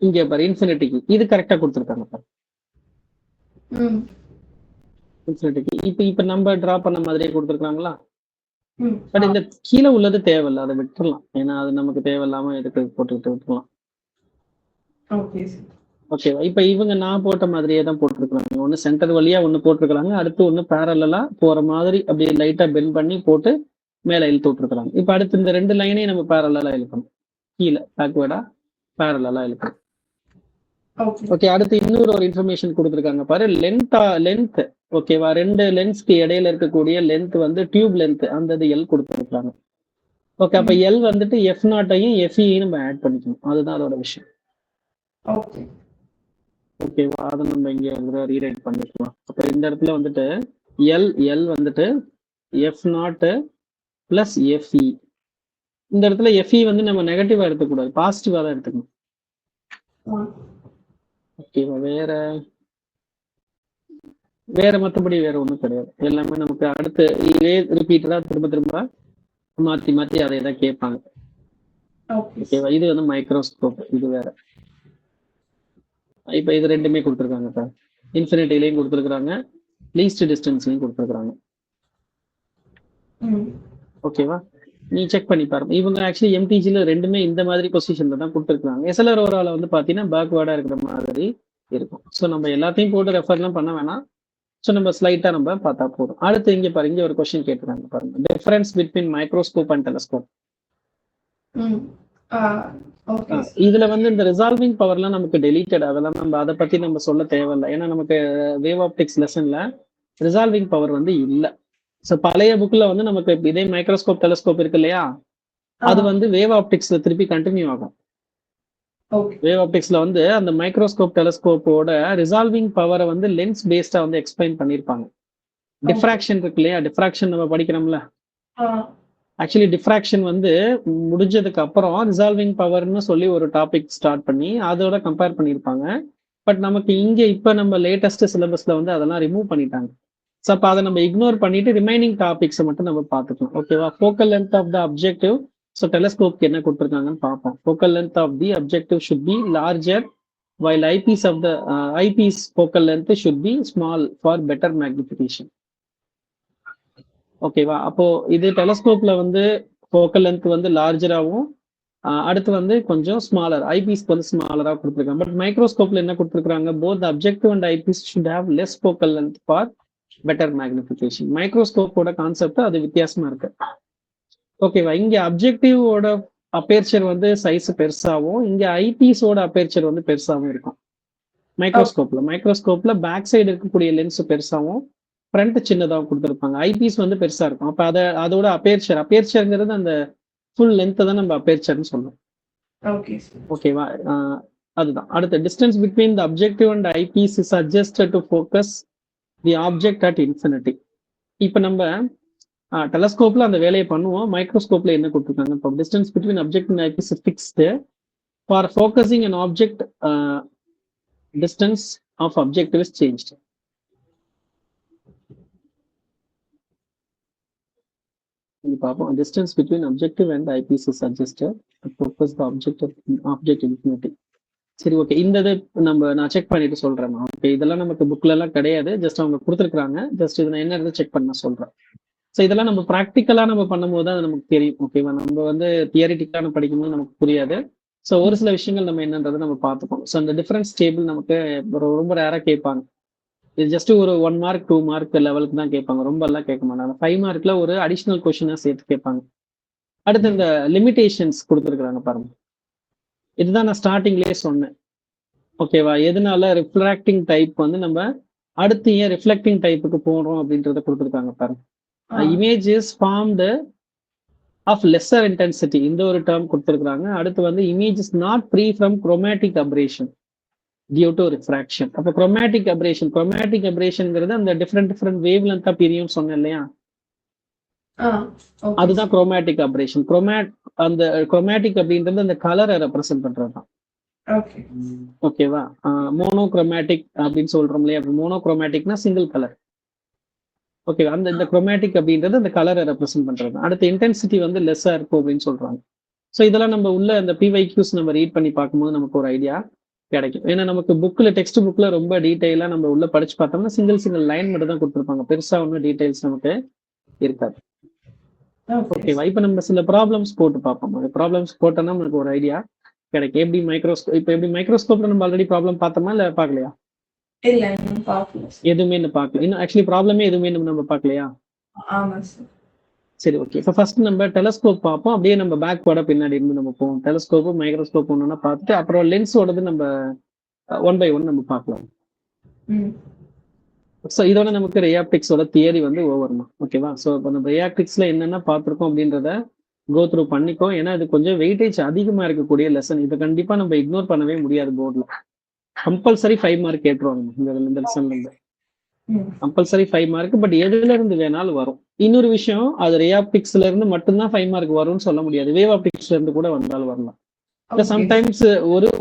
இங்க பாரு இன்ஃபினிட்டிக்கு இது கரெக்டா கொடுத்துருக்காங்க பாரு, இன்ஃபினிட்டிக்கு இப்ப நம்ம டிரா பண்ண மாதிரியே கொடுத்துருக்காங்களா. பட் இந்த கீழே உள்ளது தேவையில்லை, அதை விட்டுறலாம். ஏன்னா அது நமக்கு தேவையில்லாம எடுத்து போட்டுக்கிட்டு விட்டுறலாம். ஓகேவா? இப்ப இவங்க நான் போட்ட மாதிரியே தான் போட்டிருக்காங்க. ஒண்ணு சென்டர் வழியா ஒண்ணு போட்டிருக்காங்க, அடுத்து ஒண்ணு பேரலா போற மாதிரி அப்படியே லைட்டா பெண்ட் பண்ணி போட்டு மேல இழுத்து விட்டுருக்காங்க. இப்ப அடுத்து இந்த 2 லைனையும் நம்ம பேரலா இழுக்கணும், கீழே பேக்வேர்டா பேரலா இழுக்கணும். ஓகே, அடுத்து இன்னொரு ஒரு இன்ஃபர்மேஷன் கொடுத்துருக்காங்க பாரு, லென்த். ஓகேவா? 2 லென்ஸ்க்கு இடையில இருக்கக்கூடிய லென்த் வந்து டியூப் லென்த், அந்த இது எல் கொடுத்துருக்காங்க. ஓகே, அப்ப எல் வந்துட்டு F0ஐயும் FE-யும் நம்ம ஆட் பண்ணிக்கணும், அதுதான் அதோட விஷயம். ஓகேவா? அதை நம்ம இங்க ரீரைட் பண்ணிக்கலாம். அப்ப இந்த இடத்துல வந்துட்டு எல் வந்துட்டு F0 பிளஸ் FE. இந்த இடத்துல FE வந்து நம்ம நெகட்டிவா எடுத்துக்கூடாது, பாசிட்டிவா தான் எடுத்துக்கணும். ஓகேவா? வேற மற்றபடி வேற ஒண்ணும் கிடையாது. எல்லாமே நமக்கு அடுத்து இதே ரிப்பீட்டடா திரும்ப மாத்தி அதை தான் கேட்பாங்க. ஓகேவா? இது வந்து மைக்ரோஸ்கோப், இது வேற. இப்ப இது ரெண்டுமே கொடுத்துருக்காங்க சார், இன்ஃபினிட்டிலையும் கொடுத்துருக்காங்க, லீஸ்ட் டிஸ்டன்ஸ்லையும் கொடுத்துருக்காங்க. ஓகேவா? நீ செக் பண்ணி பாருங்க. இவங்க ஆக்சுவலி எம்டிஜில ரெண்டுமே இந்த மாதிரி பொசிஷன்ல தான் கொடுத்துருக்காங்க. எஸ்எல்ஆர் ஓவரால வந்து பாத்தீங்கன்னா பேக்வேர்டா இருக்கிற மாதிரி இருக்கும். ஸோ நம்ம எல்லாத்தையும் போட்டு ரெஃபர்லாம் பண்ண வேணாம். ஸோ நம்ம ஸ்லைட்டா நம்ம பார்த்தா போதும். அடுத்து இங்க பாருங்க, ஒரு கொஸ்டின் கேட்டுருக்காங்க பாருங்க, difference between microscope and telescope. இதுல வந்து இந்த ரிசால்விங் பவர்லாம் நமக்கு டெலீட்டட், அதெல்லாம் நம்ம அதை பத்தி நம்ம சொல்ல தேவையில்லை. ஏன்னா நமக்கு வேவ் ஆப்டிக்ஸ் லெசன்ல ரிசால்விங் பவர் வந்து இல்லை. ஸோ பழைய புக்ல வந்து நமக்கு இதே மைக்ரோஸ்கோப் டெலஸ்கோப் இருக்கு இல்லையா, அது வந்து வேவ் ஆப்டிக்ஸ்ல திருப்பி கண்டினியூ ஆகும். ஓகே வேவ் ஆப்டிக்ஸ்ல வந்து அந்த மைக்ரோஸ்கோப் டெலஸ்கோப்போட ரிசால்விங் பவரை வந்து லென்ஸ் பேஸ்டா வந்து எக்ஸ்பிளைன் பண்ணியிருப்பாங்க. டிஃப்ராக்ஷன் இருக்கு இல்லையா, டிஃப்ராக்ஷன் நம்ம படிக்கிறோம்ல, ஆக்சுவலி டிஃப்ராக்ஷன் வந்து முடிஞ்சதுக்கு அப்புறம் ரிசால்விங் பவர்னு சொல்லி ஒரு டாபிக் ஸ்டார்ட் பண்ணி அதோட கம்பேர் பண்ணியிருப்பாங்க. பட் நமக்கு இங்க இப்ப நம்ம லேட்டஸ்ட் சிலபஸ்ல வந்து அதெல்லாம் ரிமூவ் பண்ணிட்டாங்க. ஸோ அப்போ அதை நம்ம இக்னோர் பண்ணிட்டு ரிமைனிங் டாபிக்ஸை மட்டும் நம்ம பார்த்துக்கலாம். ஓகேவா? Focal length of the objective. So டெலஸ்கோப்க்கு என்ன கொடுத்துருக்காங்கன்னு பார்ப்போம். Focal length of the objective should be larger while eyepiece of the eyepiece focal length should be small for better magnification. ஓகேவா? அப்போ இது டெலஸ்கோப்ல வந்து ஃபோக்கல் லென்த் வந்து லார்ஜராகவும் அடுத்து வந்து கொஞ்சம் ஸ்மாலர் ஐபீஸ்க்கு வந்து ஸ்மாலராக கொடுத்துருக்காங்க. பட் மைக்ரோஸ்கோப்ல என்ன கொடுத்துருக்காங்க, both objective and eyepiece should have less focal length for better magnification. மைக்ரோஸ்கோப்போட கான்செப்ட் அது வித்தியாசமா இருக்கு. ஓகேவா? இங்க அப்ஜெக்டிவோட அப்பேர்ச்சர் வந்து சைஸ் பெருசாகவும், இங்க ஐபீஸோட அப்பேர்ச்சர் வந்து பெருசாகவும் இருக்கும். மைக்ரோஸ்கோப்ல பேக் சைடு இருக்கக்கூடிய லென்ஸ் பெருசாகவும் ஃப்ரண்ட் சின்னதாகவும் கொடுத்துருப்பாங்க. ஐபீஸ் வந்து பெருசா இருக்கும். அப்ப அதோட அப்பேர்ச்சர்ங்கிறது அந்த ஃபுல் லென்த்தை தான் நம்ம அப்பேர்ச்சர்னு சொல்லுவோம். ஓகேவா? அதுதான். அடுத்த distance between the objective and eyepiece is adjusted to focus the object at infinity. இப்போ நம்ம டெலஸ்கோப்ல அந்த வேலையை பண்ணுவோம். மைக்ரோஸ்கோப்ல என்ன கொடுத்துருக்காங்க, இப்போ distance between object and eyepiece fixed for focusing an object, distance of objective is changed. Distance between objective and eyepiece is adjusted to focus the object infinity. சரி, ஓகே. இந்த இது நான் செக் பண்ணிட்டு சொல்றேன். ஓகே, இதெல்லாம் நமக்கு புக்ல எல்லாம் கிடையாது, ஜஸ்ட் அவங்க கொடுத்துருக்காங்க. ஜஸ்ட் இதை நான் என்ன செக் பண்ண சொல்றேன். ஸோ இதெல்லாம் நம்ம ப்ராக்டிக்கலா நம்ம பண்ணும்போது தான் அது நமக்கு தெரியும். ஓகேவா? நம்ம வந்து தியரிட்டிக்கான படிக்கும்போது நமக்கு புரியாது. ஸோ ஒரு சில விஷயங்கள் நம்ம என்னன்றதை நம்ம பார்த்துப்போம். ஸோ அந்த டிஃபரன்ஸ் டேபிள் நமக்கு ரொம்ப ரேராக கேட்பாங்க. இது ஜஸ்ட் ஒரு 1 மார்க் 2 மார்க் லெவலுக்கு தான் கேட்பாங்க, ரொம்ப எல்லாம் கேட்க மாட்டாங்க. 5 மார்க்ல ஒரு அடிஷனல் கொஸ்டினா சேர்த்து கேட்பாங்க. அடுத்து இந்த லிமிடேஷன்ஸ் கொடுத்துருக்காங்க பாருங்க. இதுதான் நான் ஸ்டார்டிங்லேயே சொன்னேன். ஓகேவா? எதனால ரிஃப்ராக்டிங் டைப் வந்து நம்ம அடுத்து ஏன் ரிஃப்ளெக்டிங் டைப்புக்கு போறோம் அப்படின்றத கொடுத்துருக்காங்க பாருங்க. Image is formed of lesser intensity, இந்த ஒரு டேர்ம் கொடுத்துருக்காங்க. அடுத்து வந்து image is not free from chromatic aberration due to refraction. அப்போ குரோமேட்டிக் அப்ரேஷன்ங்கிறது அந்த டிஃப்ரெண்ட் வேவ் லென்த்தா பிரியும் சொன்னேன் இல்லையா, அதுதான் குரோமேட்டிக் அப்ரேஷன். அந்த குரோமேட்டிக் அப்படின்றது அந்த கலரை ரெப்ரசென்ட் பண்றதுதான். ஓகேவா? மோனோக்ரோமேட்டிக் அப்படின்னு சொல்றோம் இல்லையா, மோனோக்ரோமேட்டிக்னா சிங்கிள் கலர். ஓகே, அந்த இந்த குரோமேட்டிக் அப்படின்றது அந்த கலரை ரெப்ரசென்ட் பண்றது. அடுத்த இன்டென்சிட்டி வந்து லெஸ்ஸா இருக்கும் அப்படின்னு சொல்றாங்க. ஸோ இதெல்லாம் நம்ம உள்ள அந்த பிவைக்யூஸ் நம்ம ரீட் பண்ணி பார்க்கும்போது நமக்கு ஒரு ஐடியா கிடைக்கும். ஏன்னா நமக்கு புக்ல டெக்ஸ்ட் புக்ல ரொம்ப டீடைலா நம்ம உள்ள படிச்சு பார்த்தோம்னா சிங்கிள் லைன் மட்டும் தான் கொடுத்துருப்பாங்க, பெருசா ஒன்றும் டீடைல்ஸ் நமக்கு இருக்காது. ஓகேவா? இப்போ நம்ம சில ப்ராப்ளம்ஸ் போட்டு பார்ப்போம். ப்ராப்ளம்ஸ் போட்டோம்னா நமக்கு ஒரு ஐடியா கிடைக்கும். எப்படி மைக்ரோஸ்கோப்ல நம்ம ஆல்ரெடி ப்ராப்ளம் பார்த்தோமா இல்லை பார்க்கலையா? எதுவுமே பார்க்கல இன்னும். ஆக்சுவலி ப்ராப்ளமே எதுவுமே நம்ம பார்க்கலையா? சரி, ஓகே. இப்போ ஃபர்ஸ்ட் நம்ம டெலஸ்கோப் பார்ப்போம். அப்படியே நம்ம பேக்வேர்டா பின்னாடி இருந்து நம்ம போவோம். டெலஸ்கோப் மைக்ரோஸ்கோப் ஒன்றுனா பார்த்துட்டு அப்புறம் லென்ஸோடது நம்ம 1 by 1 நம்ம பார்க்கலாம். ஸோ இதோட நமக்கு ரியாப்டிக்ஸோட தியரி வந்து ஓவர்மா. ஓகேவா? ஸோ இப்போ நம்ம ரியாப்டிக்ஸ்ல என்னென்ன பார்த்துருக்கோம் அப்படின்றத கோ த்ரூ பண்ணிக்கோ. ஏன்னா இது கொஞ்சம் வெயிட்டேஜ் அதிகமாக இருக்கக்கூடிய லெசன். இதை கண்டிப்பாக நம்ம இக்னோர் பண்ணவே முடியாது. போர்டில் கம்பல்சரி 5 மார்க் கேட்டுருவாங்க இந்த லெசன்ல இருந்து. Compulsory 5 mark. பட் எதுல இருந்து வேணாலும் வரும். இன்னொரு விஷயம், அது ரியாப்டிக்ஸ்ல இருந்து மட்டும்தான் 5 மார்க் வரும்னு சொல்ல முடியாது. வேவ் ஆப்டிக்ஸ்ல இருந்து கூட வந்தாலும் வரலாம். சம்டைம்ஸ்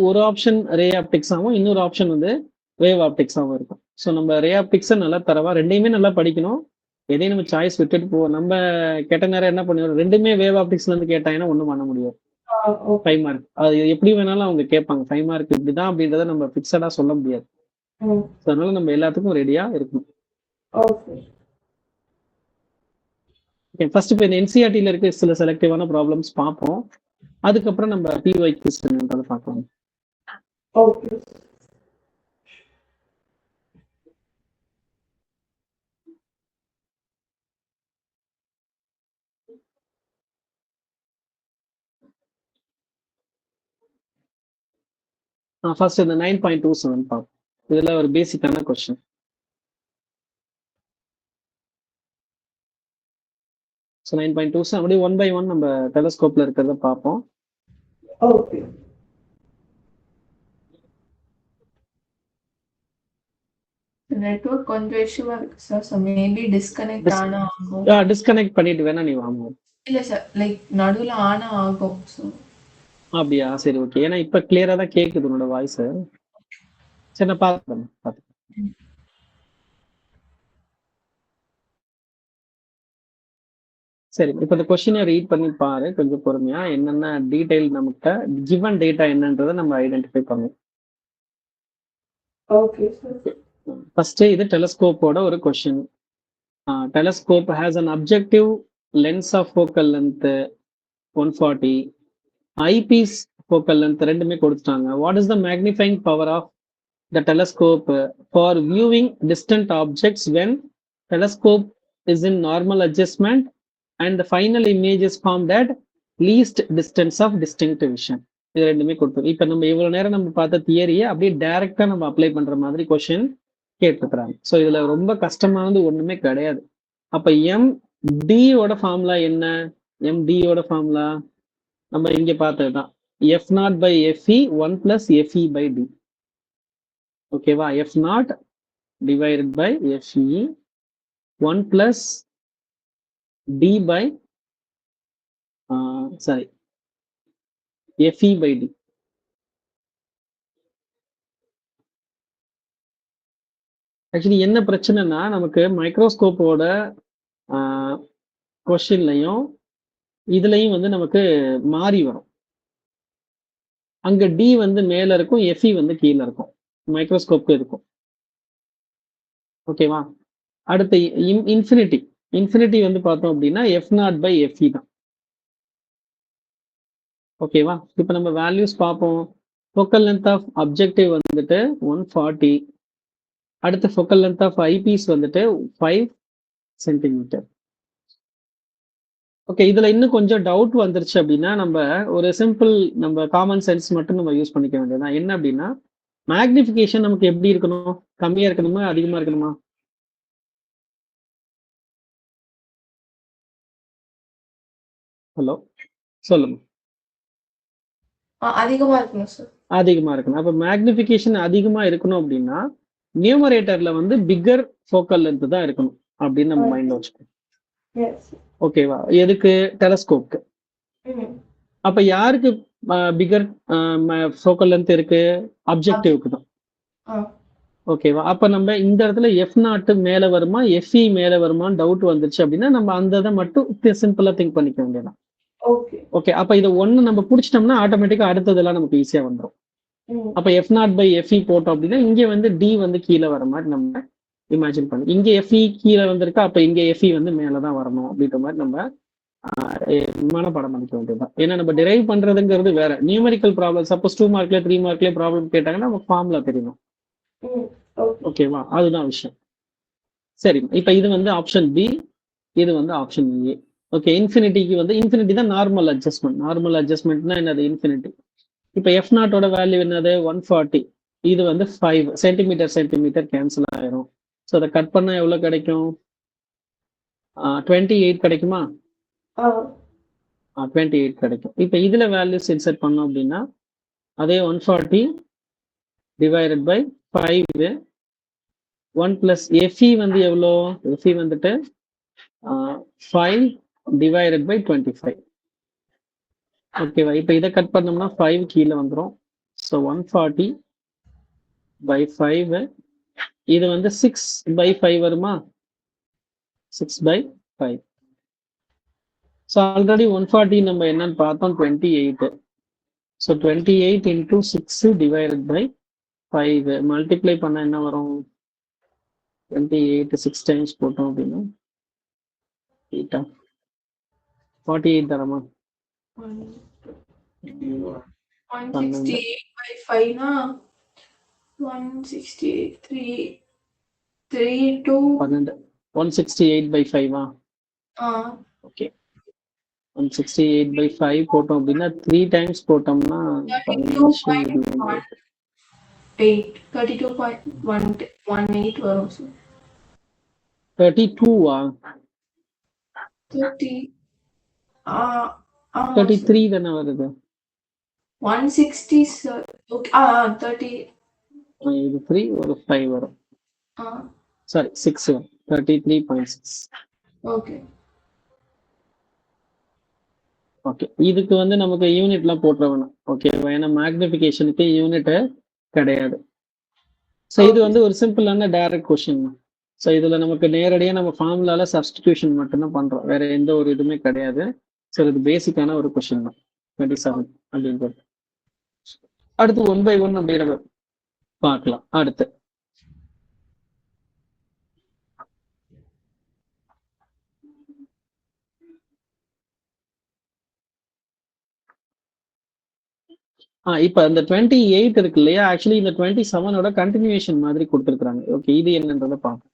ஒரு ஆப்ஷன் ரே ஆப்டிக்ஸ் ஆகும், இன்னொரு ஆப்ஷன் வந்து வேவ் ஆப்டிக்ஸ் ஆகும் இருக்கும். ஸோ நம்ம ரே ஆப்டிக்ஸை நல்லா தரவா ரெண்டையுமே நல்லா படிக்கணும். எதையும் நம்ம சாய்ஸ் விட்டுட்டு போவோம். நம்ம கேட்ட நேரம் என்ன பண்ணுவோம், ரெண்டுமே வேவ் ஆப்டிக்ஸ்ல இருந்து கேட்டாங்கன்னா ஒன்றும் பண்ண முடியாது. 5 மார்க் அது எப்படி வேணாலும் அவங்க கேட்பாங்க. 5 மார்க் இப்படிதான் அப்படின்றத நம்ம பிக்சடா சொல்ல முடியாது. அதனால நம்ம எல்லாத்துக்கும் ரெடியா இருக்கணும். ஃபர்ஸ்ட் இப்போ இந்த என்சிஆர்டில இருக்க சில செலக்டிவான ப்ராப்ளம்ஸ் பார்ப்போம். அதுக்கப்புறம் நம்ம பிஒய்க்யூஸ் என்னன்றதை பார்க்கலாம். ஃபர்ஸ்ட் இந்த 9.27 பார்ப்போம். இதுல ஒரு பேசிக்கான கொஸ்டின். ஸோ 9.27 அப்படியே 1 by 1 நம்ம டெலஸ்கோப்ல இருக்கிறத பார்ப்போம். ஓகே. நெட்வொர்க் கொஞ்சம் இஷ்யூவா இருக்கு சார். ஸோ மேபி டிஸ்கனெக்ட் ஆனா ஆகும். டிஸ்கனெக்ட் பண்ணிட்டு வேணா நீ வாங்க. இல்ல சார், லைக் நடுவுல ஆனா ஆகும். ஸோ அப்படியா, சரி ஓகே. ஏன்னா இப்ப கிளியரா தான் கேக்குது உன்னோட வாய்ஸ். சரி நான் பார்த்துக்கிறேன். சரி, இப்போ இந்த கொஸ்டினை ரீட் பண்ணி பாரு கொஞ்சம் பொறுமையா. என்னென்ன டீடைல் நமக்கு கிவன் டேட்டா என்னன்றதை நம்ம ஐடென்டிஃபை பண்ணுவோம். Okay sir. ஃபர்ஸ்ட் இது டெலஸ்கோப்போட ஒரு question. Telescope has an objective lens of focal length 140, eyepiece focal length ரெண்டுமே கொடுத்துட்டாங்க. What is the magnifying power of the telescope for viewing distant objects when telescope is in normal adjustment and the final image is formed at least distance of distinct vision. இது ரெண்டுமே கொடுத்தோம். இப்போ நம்ம இவ்வளவு நேரம் நம்ம பார்த்த தியரியை அப்படியே டைரக்டா நம்ம அப்ளை பண்ற மாதிரி கொஸ்டின் கேட்டிருக்கிறாங்க. ஸோ இதுல ரொம்ப கஷ்டமானது ஒண்ணுமே கிடையாது. அப்ப MDயோட ஃபார்முலா என்ன? MDயோட ஃபார்முலா நம்ம இங்க பார்த்ததுதான், F0 by FE 1 plus FE by D. ஓகேவா? F0 divided by FE 1 plus D by FE by D. Actually என்ன பிரச்சனைனா, நமக்கு மைக்ரோஸ்கோப்போட கொஸ்டின்லையும் இதுலையும் வந்து நமக்கு மாறி வரும். அங்க டி வந்து மேல இருக்கும், எஃப்இ வந்து கீழே இருக்கும், மைக்ரோஸ்கோப்க்கு இருக்கும். ஓகேவா? அடுத்து இன்ஃபினிட்டி வந்து பார்த்தோம் அப்படின்னா F0 by FE தான். ஓகேவா? இப்போ நம்ம வேல்யூஸ் பார்ப்போம். ஃபோக்கல் லென்த் ஆஃப் அப்ஜெக்டிவ் வந்துட்டு 140, அடுத்து ஃபோக்கல் லென்த் ஆஃப் ஐபீஸ் வந்துட்டு 5 சென்டிமீட்டர். ஓகே, இதுல இன்னும் கொஞ்சம் டவுட் வந்துருச்சு அப்படின்னா நம்ம ஒரு சிம்பிள் நம்ம காமன் சென்ஸ் மட்டும் நம்ம யூஸ் பண்ணிக்க வேண்டியதுதான். என்ன அப்படின்னா, மேக்னிஃபிகேஷன் நமக்கு எப்படி இருக்கணும்? கம்மியா இருக்கணுமா அதிகமா இருக்கணுமா? ஹலோ, சொல்லுங்க. அதிகமா இருக்கணும் சார். அதிகமா இருக்கணும். அப்ப மேக்னிஃபிகேஷன் அதிகமா இருக்கணும் அப்படின்னா நியூமரேட்டர்ல வந்து பிக்கர் ஃபோக்கல் லென்த் தான் இருக்கணும் அப்படின்னு நம்ம மைண்ட்ல வச்சுக்கணும். ஓகேவா? எதுக்கு? டெலஸ்கோப்க்கு. அப்ப யாருக்கு பிகர் ஃபோக்கல் லென்த் இருக்கு? அப்ஜெக்டிவ்க்கு தான். ஓகேவா? அப்ப நம்ம இந்த இடத்துல F0 மேல வருமா FE மேல வருமான்னு டவுட் வந்துருச்சு அப்படின்னா நம்ம அந்த இதை மட்டும் சிம்பிளா திங்க் பண்ணிக்க வேண்டியதான். ஓகே, அப்ப இதை ஒண்ணு நம்ம பிடிச்சிட்டோம்னா ஆட்டோமேட்டிக்கா அடுத்ததெல்லாம் நமக்கு ஈஸியா வந்துடும். அப்ப F0 by FE போட்டோம் அப்படின்னா இங்க வந்து D வந்து கீழே வர மாதிரி நம்ம இமேஜின் பண்ணி, இங்க FE கீழே வந்திருக்கா, அப்ப இங்க FE வந்து மேலதான் வரணும் அப்படின்ற மாதிரி நம்ம மனப்பாடம் பண்ணிக்க வேண்டியதுதான். ஏன்னா நம்ம டிரைவ் பண்றதுங்கிறது வேற. நியூமெரிக்கல் ப்ராப்ளம் சப்போஸ் 2 மார்க்ல 3 மார்க்ல ப்ராப்ளம் கேட்டாங்கன்னா நமக்கு ஃபார்முலா தெரியணும். ஓகேவா? அதுதான் விஷயம். சரி, இப்ப இது வந்து ஆப்ஷன் பி, இது வந்து ஆப்ஷன் ஏ. ஓகே, இன்ஃபினிட்டிக்கு வந்து இன்ஃபினிட்டி தான் நார்மல் அட்ஜஸ்ட்மெண்ட். நார்மல் அட்ஜஸ்ட்மெண்ட்னா என்னது? இன்ஃபினிட்டி. இப்ப F0 வேல்யூ என்னது? 140. இது வந்து 5 சென்டிமீட்டர் கேன்சல் ஆயிரும். ஸோ அதை கட் பண்ணா எவ்வளவு கிடைக்கும்? 28 கிடைக்குமா? 28 கிடைக்கும். இப்ப இதுல வேல்யூஸ் இன்சர்ட் பண்ணோம் அப்படின்னா அதே 140 டிவைடட் பை 5, 1 பிளஸ் FE வந்து எவ்வளோ? FE வந்துட்டு 5 டிவைடட் பை 25. ஓகேவா? இப்ப இதை கட் பண்ணோம்னா 5 கீழே வந்துடும். ஸோ 140 by 5, இது வந்து 6 by 5 வருமா? 6 by 5. ஸோ ஆல்ரெடி 140 நம்ம என்னன்னு பார்த்தோம், 28. So 28 into 6 divided by 5 multiply பண்ண என்ன வரும்? 28 6 டைம்ஸ் போட்டோம் அப்படின்னா 8 48 தரமா? 168 by 5 னா 168 by 5 ஓகே, 168 by 5 போட்டோம் அப்படின்னா 3 டைம்ஸ் போட்டோம்னா 32.18 வரும் சார். 32 30 தேர்ட்டி த்ரீ தானே வருது. 160 சார். ஓகே 30. இது 3 ஒரு 5 வரும். சாரி 6 வரும். 33.6. ஓகே ஓகே, இதுக்கு வந்து நமக்கு யூனிட்லாம் போட்டுற வேணும். ஓகே, ஏன்னா மேக்னிஃபிகேஷனுக்கு யூனிட் கிடையாது. ஸோ இது வந்து ஒரு சிம்பிளான டைரக்ட் கொஸ்டின் தான். ஸோ இதுல நமக்கு நேரடியாக நம்ம ஃபார்முலால சப்ஸ்டிடியூஷன் மட்டும்தான் பண்றோம், வேற எந்த ஒரு இதுவுமே கிடையாது. ஸோ இது பேசிக்கான ஒரு கொஸ்டின் தான் 27 அப்படின்றது. அடுத்து 1 by 1 அப்படிங்கிறத பார்க்கலாம். அடுத்து இப்ப இந்த 28 இருக்கு இல்லையா, ஆக்சுவலி இந்த 27ஓட கண்டினியூஷன் மாதிரி கொடுத்துருக்காங்க. ஓகே, இது என்னன்றதை பார்ப்போம்.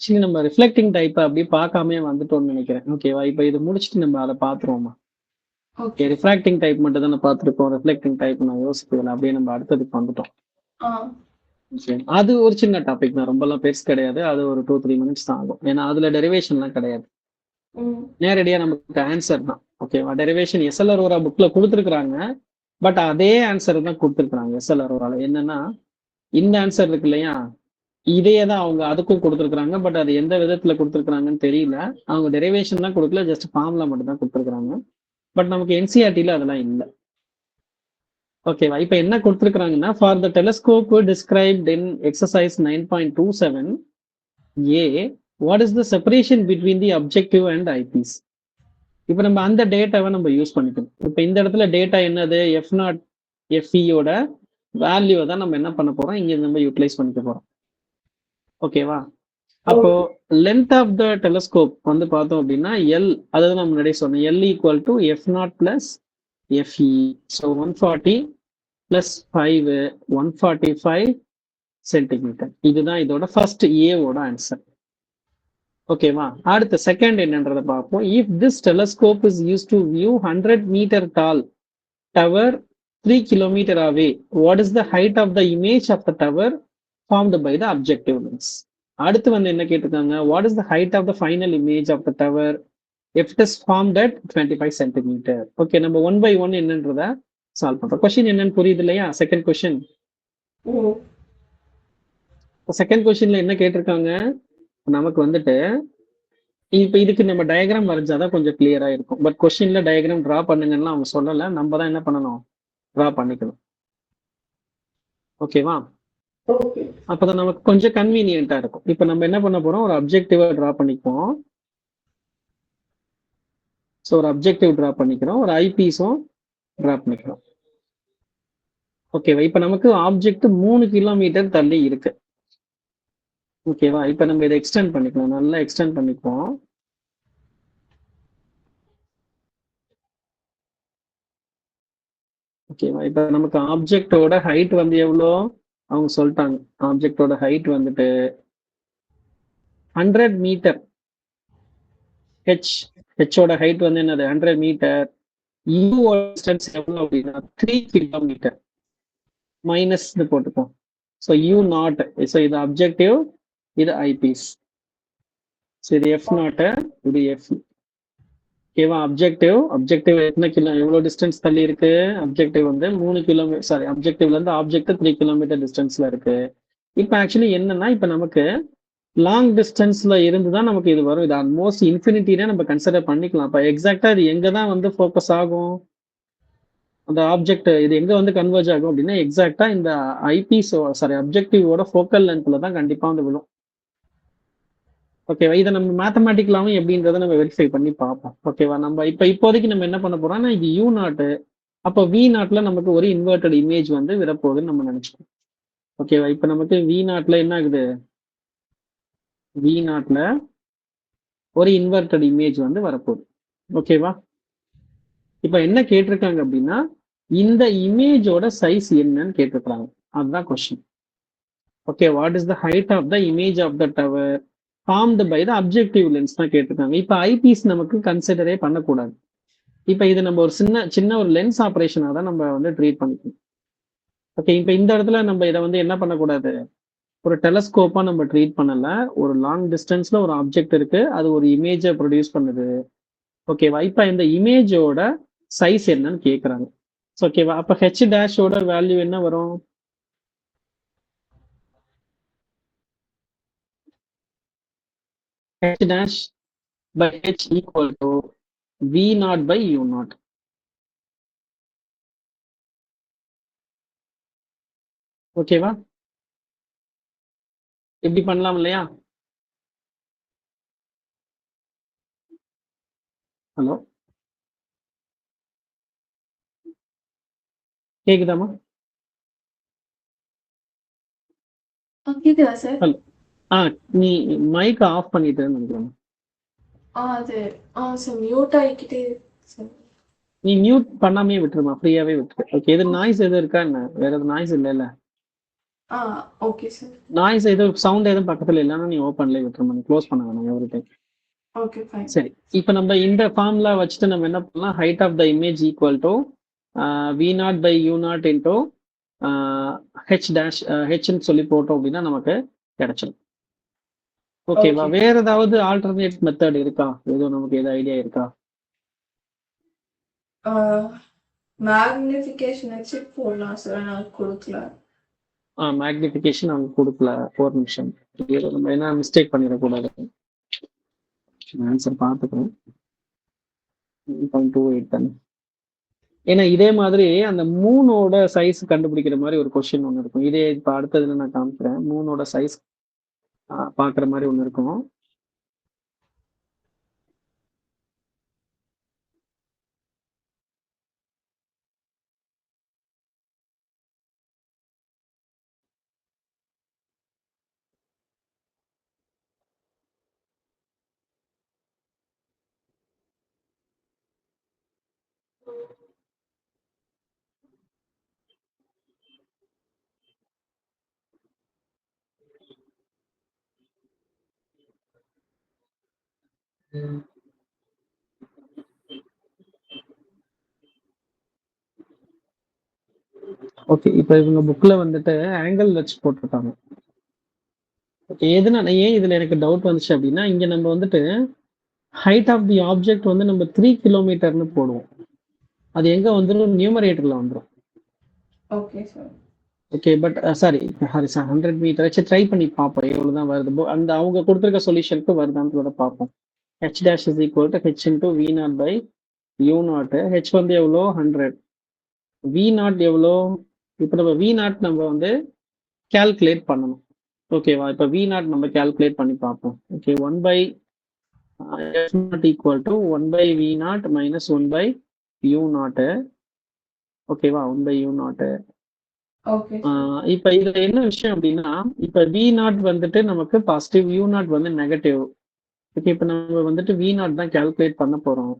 சரி, நம்ம ரிஃப்ளெக்டிங் டைப் அப்படியே பார்க்காம வந்துட்டோம்னு நினைக்கிறேன். ஓகேவா, இப்போ இது முடிச்சுட்டு நம்ம அதை பார்த்துருவோமா. ஓகே, ரிஃப்ராக்டிங் டைப் மட்டும் தான் பார்த்துருக்கோம். ரிஃப்ளெக்டிங் டைப் நான் யோசிக்கல, அப்படியே நம்ம அடுத்ததுக்கு வந்துட்டோம். அது ஒரு சின்ன டாபிக் தான், ரொம்பலாம் பெருசு கிடையாது. அது ஒரு 2-3 மினிட்ஸ் தான் ஆகும், ஏன்னா அதுல டெரிவேஷன்லாம் கிடையாது. நேரடியா நமக்கு ஆன்சர் தான். ஓகேவா, டெரிவேஷன் எஸ்எல் அரோரா புக்ல கொடுத்துருக்காங்க, பட் அதே ஆன்சர் தான் கொடுத்துருக்காங்க எஸ்எல் அரோரால. என்னன்னா இந்த ஆன்சர் இருக்கு இல்லையா, இதையே தான் அவங்க அதுக்கும் கொடுத்துருக்காங்க. பட் அது எந்த விதத்துல கொடுத்துருக்காங்கன்னு தெரியல. அவங்க டெரிவேஷன் தான் கொடுக்கல, ஜஸ்ட் ஃபார்முலா மட்டும் தான் கொடுத்துருக்காங்க. பட் நமக்கு என்சிஆர்டில அதெல்லாம் இல்லை. ஓகேவா, இப்ப என்ன கொடுத்துருக்காங்கன்னா, for the telescope described in exercise 9.27 A, what is the separation between the objective and eyepiece. இப்ப நம்ம அந்த டேட்டாவை நம்ம யூஸ் பண்ணிக்கணும். இப்ப இந்த இடத்துல டேட்டா என்னது, F0 FEயோட வேல்யூவை தான் நம்ம என்ன பண்ண போறோம், இங்க நம்ம யூட்டிலைஸ் பண்ணிக்க போறோம். ஓகேவா, அப்போ லென்த் ஆஃப் த டெலஸ்கோப் வந்து பார்த்தோம் அப்படின்னா எல், அதாவது நம்ம முன்னாடியே சொன்னோம், L equal to F0 plus FE. So 140 plus 5 145 centimetre. இதுதான் இதோட ஃபர்ஸ்ட் ஏவோட ஆன்சர். ஓகேவா, அடுத்த செகண்ட் என்னன்றதை பார்ப்போம். If this telescope is use to view 100 metre tall tower 3 kilometer away, what is the height of the image of the tower formed by the objective lens. அடுத்து வந்து என்ன கேட்டிருக்காங்க, what is the height of the final image of the tower if it is formed at 25 centimeter. Okay, நம்ம 1 by 1 என்னன்றத சால்வ் பண்றோம். கொஸ்டின் என்னன்னு புரியுது இல்லையா. செகண்ட் கொஸ்டின், செகண்ட் கொஸ்டின்ல என்ன கேட்டிருக்காங்க, நமக்கு வந்துட்டு இப்ப இதுக்கு நம்ம டயக்ராம் வரைஞ்சாதான் கொஞ்சம் கிளியரா இருக்கும். பட் கொஸ்டின்ல டயக்ராம் டிரா பண்ணுங்கன்னா அவங்க சொல்லல, நம்ம தான் என்ன பண்ணணும், டிரா பண்ணிக்கணும். ஓகேவா, அப்பதான் நமக்கு கொஞ்சம் கன்வீனியன்ட்டா இருக்கும். இப்ப நம்ம என்ன பண்ண போறோம், ஒரு அப்ஜெக்டிவா டிரா பண்ணிப்போம். ஸோ ஒரு அப்ஜெக்டிவ் டிரா பண்ணிக்கிறோம், ஒரு ஐபீஸும் டிரா பண்ணிக்கிறோம். ஓகேவா, இப்ப நமக்கு ஆப்ஜெக்ட் 3 கிலோமீட்டர் தள்ளி இருக்கு. ஓகேவா, இப்ப நம்ம இதை எக்ஸ்டெண்ட் பண்ணிக்கலாம், நல்லா எக்ஸ்டெண்ட் பண்ணிப்போம். ஓகேவா, இப்ப நமக்கு ஆப்ஜெக்டோட ஹைட் வந்து எவ்வளோ அவங்க சொல்லிட்டாங்க. ஆப்ஜெக்டோட ஹைட் வந்துட்டு 100 மீட்டர். ஹெச்சோட ஹைட் வந்து என்னது 100 மீட்டர். யூவோட டிஸ்டன்ஸ் எவ்வளோ அப்படின்னா 3 கிலோமீட்டர். மைனஸ் போட்டுப்போம். ஸோ யூ நாட், ஸோ இது அப்ஜெக்டிவ், இது ஐபீஸ். ஸோ இது எஃப் நாட்டு, இது எஃப். ஓகேவா, அப்ஜெக்டிவ் எவ்வளோ டிஸ்டன்ஸ் தள்ளி இருக்கு, அப்ஜெக்டிவ் வந்து 3 கிலோமீட்டர், சாரி அப்ஜெக்டிவ்ல இருந்து ஆப்ஜெக்ட் 3 கிலோமீட்டர் டிஸ்டன்ஸ்ல இருக்கு. இப்போ ஆக்சுவலி என்னன்னா, இப்போ நமக்கு லாங் டிஸ்டன்ஸ்ல இருந்துதான் நமக்கு இது வரும். இது ஆல்மோஸ்ட் இன்ஃபினிட்டினே நம்ம கன்சிடர் பண்ணிக்கலாம். இப்போ எக்ஸாக்டா இது எங்க தான் வந்து ஃபோக்கஸ் ஆகும், அந்த ஆப்ஜெக்ட் இது எங்க வந்து கன்வர்ஜ் ஆகும் அப்படின்னா, எக்ஸாக்டா இந்த ஐபீஸ், சாரி அப்ஜெக்டிவோட ஃபோக்கல் லென்த்ல தான் கண்டிப்பா வந்து விழும். ஓகேவா, இதை நம்ம மேத்தமேட்டிக்கலாவும் எப்படின்றத நம்ம வெரிஃபை பண்ணி பார்ப்போம். ஓகேவா, நம்ம இப்போதைக்கு நம்ம என்ன பண்ண போறோம்னா, இது யூ நாட்டு, அப்போ வி நாட்ல நமக்கு ஒரு இன்வெர்டட் இமேஜ் வந்து விடப்போகுதுன்னு நம்ம நினைச்சுக்கோம். ஓகேவா, இப்போ நமக்கு வி நாட்ல என்ன ஆகுது, வி நாட்ல ஒரு இன்வெர்டட் இமேஜ் வந்து வரப்போகுது. ஓகேவா, இப்போ என்ன கேட்டிருக்காங்க அப்படின்னா, இந்த இமேஜோட சைஸ் என்னன்னு கேட்டிருக்காங்க. அதுதான் question. Okay, what is the height of the image of the tower formed by the objective lens தான் கேட்டிருக்காங்க. இப்போ ஐபீஸ் நமக்கு கன்சிடரே பண்ணக்கூடாது. இப்போ இது நம்ம ஒரு சின்ன ஒரு லென்ஸ் ஆப்ரேஷனாக தான் நம்ம வந்து ட்ரீட் பண்ணிக்கணும். ஓகே, இப்போ இந்த இடத்துல நம்ம இதை வந்து என்ன பண்ணக்கூடாது, ஒரு டெலஸ்கோப்பா நம்ம ட்ரீட் பண்ணல. ஒரு லாங் டிஸ்டன்ஸ்ல ஒரு ஆப்ஜெக்ட் இருக்கு, அது ஒரு இமேஜை ப்ரொடியூஸ் பண்ணுது. ஓகேவா? இப்போ இந்த இமேஜோட சைஸ் என்னன்னு கேட்குறாங்க. ஓகேவா? அப்போ ஹெச் டேஷோட வேல்யூ என்ன வரும்? H dash by H equal to we not by you naught. ஓகேவா? இப்படி பண்ணலாம் இல்லையா? ஹலோ, கேக்குதாமா? கேக்குதா சார்? ஹலோ, நீ மைக் ஆஃப் பண்ணிட்டேன்னு நினைக்கிறேன். அது சார் மியூட் ஆகிக்கிட்டே சார். நீ மியூட் பண்ணாமே விட்டுருமா, ஃப்ரீயாவே விட்டுரு. ஓகே, எது நாய்ஸ் எதுவும் இருக்கா என்ன? வேற எதுவும் நாய்ஸ் இல்லைல்ல? Okay sir. நாய்ஸ் எதுவும் சவுண்ட் எதுவும் பக்கத்துல இல்லைன்னா நீ ஓப்பன்லேயே விட்டுருமா, நீ க்ளோஸ் பண்ண வேணாம் எவ்ரி டைம். Okay fine. சரி, இப்போ நம்ம இந்த ஃபார்முலா வச்சுட்டு நம்ம என்ன பண்ணலாம், height of the image equal to we not by you not into h dash ஹெச்ன்னு சொல்லி போட்டோம் அப்படின்னா நமக்கு கிடைச்சிடும். ஓகேவா? வேற ஏதாவது ஆல்டர்னேட் மெத்தட் இருக்கா? எதுவும் நமக்கு எதாவது ஐடியா இருக்கா? மேக்னிஃபிகேஷன் வச்சு போடலாம் சார், நான் கொடுக்கல. மேக்னிஃபிகேஷன் அவங்க கொடுக்கல. ஒரு நிமிஷம், நம்ம என்ன மிஸ்டேக் பண்ணிடக்கூடாது. ஆன்சர் பார்த்துக்கிறோம். 1.28 தானே. ஏன்னா இதே மாதிரி அந்த மூணோட சைஸ் கண்டுபிடிக்கிற மாதிரி ஒரு கொஸ்டின் ஒன்று இருக்கும். இதே இப்போ அடுத்ததுல நான் காமிக்கிறேன். மூணோட சைஸ் பார்க்குற மாதிரி ஒன்று இருக்கும். ஓகே, இப்போ இவங்க புக்ல வந்துட்டு ஆங்கிள் வச்சு போட்டிருக்காங்க. ஓகே, எதுனா ஏன் இதுல எனக்கு டவுட் வந்துச்சு அப்படின்னா, இங்க நம்ம வந்துட்டு ஹைட் ஆஃப் தி ஆப்ஜெக்ட் வந்து நம்ம 3 கிலோமீட்டர்னு போடுவோம். அது எங்க வந்துடும், நியூமரேட்டர்ல வந்துடும். Okay sir. Okay, but sorry 100 metre வச்சு ட்ரை பண்ணி பார்ப்போம் எவ்வளவுதான் வருது. அந்த அவங்க கொடுத்துருக்க சொல்யூஷனுக்கு வருதான்னு பார்ப்போம். H dash is equal to H into V not by you naught. H வந்து எவ்வளோ, 100. வி நாட் எவ்வளோ? இப்போ நம்ம வி நாட் நம்ம வந்து கால்குலேட் பண்ணணும். ஓகேவா? இப்போ வி நாட் நம்ம கால்குலேட் பண்ணி பார்ப்போம். Okay, 1 by F naught equal to 1 by V naught minus 1 by U naught. ஓகேவா? 1 பை யூ நாட்டு. இப்ப இதுல என்ன விஷயம் அப்படின்னா, இப்ப வி நாட் வந்துட்டு நமக்கு பாசிட்டிவ், யூ நாட் வந்து நெகட்டிவ். ஓகே, இப்ப நம்ம வந்துட்டு வி நாட் தான் கால்குலேட் பண்ண போறோம்.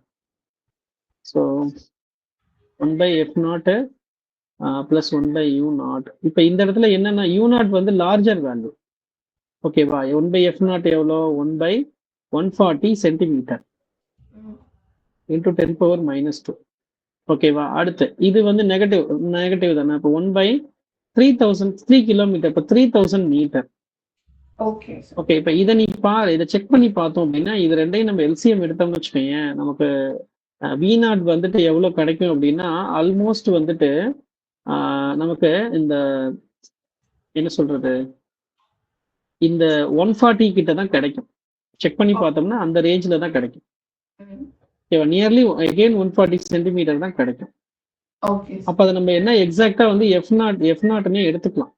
So 1 by F naught plus 1 by you naught. இப்ப இந்த இடத்துல என்னன்னா, யூ நாட் வந்து லார்ஜர் வேல்யூ. ஓகேவா? 1 பை எஃப் நாட் எவ்வளோ, 1 பை 140 சென்டிமீட்டர் இன்டூ 10⁻². ஓகேவா? அடுத்து இது வந்து நெகட்டிவ் தானே. இப்போ 1 பை 3000 3 கிலோமீட்டர், இப்போ 3000 மீட்டர். ஓகே, இப்போ இதை நீ பாரு, இதை செக் பண்ணி பார்த்தோம் அப்படின்னா இது ரெண்டையும் நம்ம எல்சிஎம் எடுத்தோம்னு வச்சுக்கோங்க, நமக்கு வி நாட் வந்துட்டு எவ்வளவு கிடைக்கும் அப்படின்னா, ஆல்மோஸ்ட் வந்துட்டு நமக்கு இந்த என்ன சொல்றது, இந்த 140 கிட்ட தான் கிடைக்கும். செக் பண்ணி பார்த்தோம்னா அந்த ரேஞ்சில் தான் கிடைக்கும். ஓகேவா? நியர்லி அகெயின் 140 சென்டிமீட்டர் தான் கிடைக்கும். அப்ப அதை நம்ம என்ன எக்ஸாக்டா வந்து எஃப் நாட்னே எடுத்துக்கலாம்.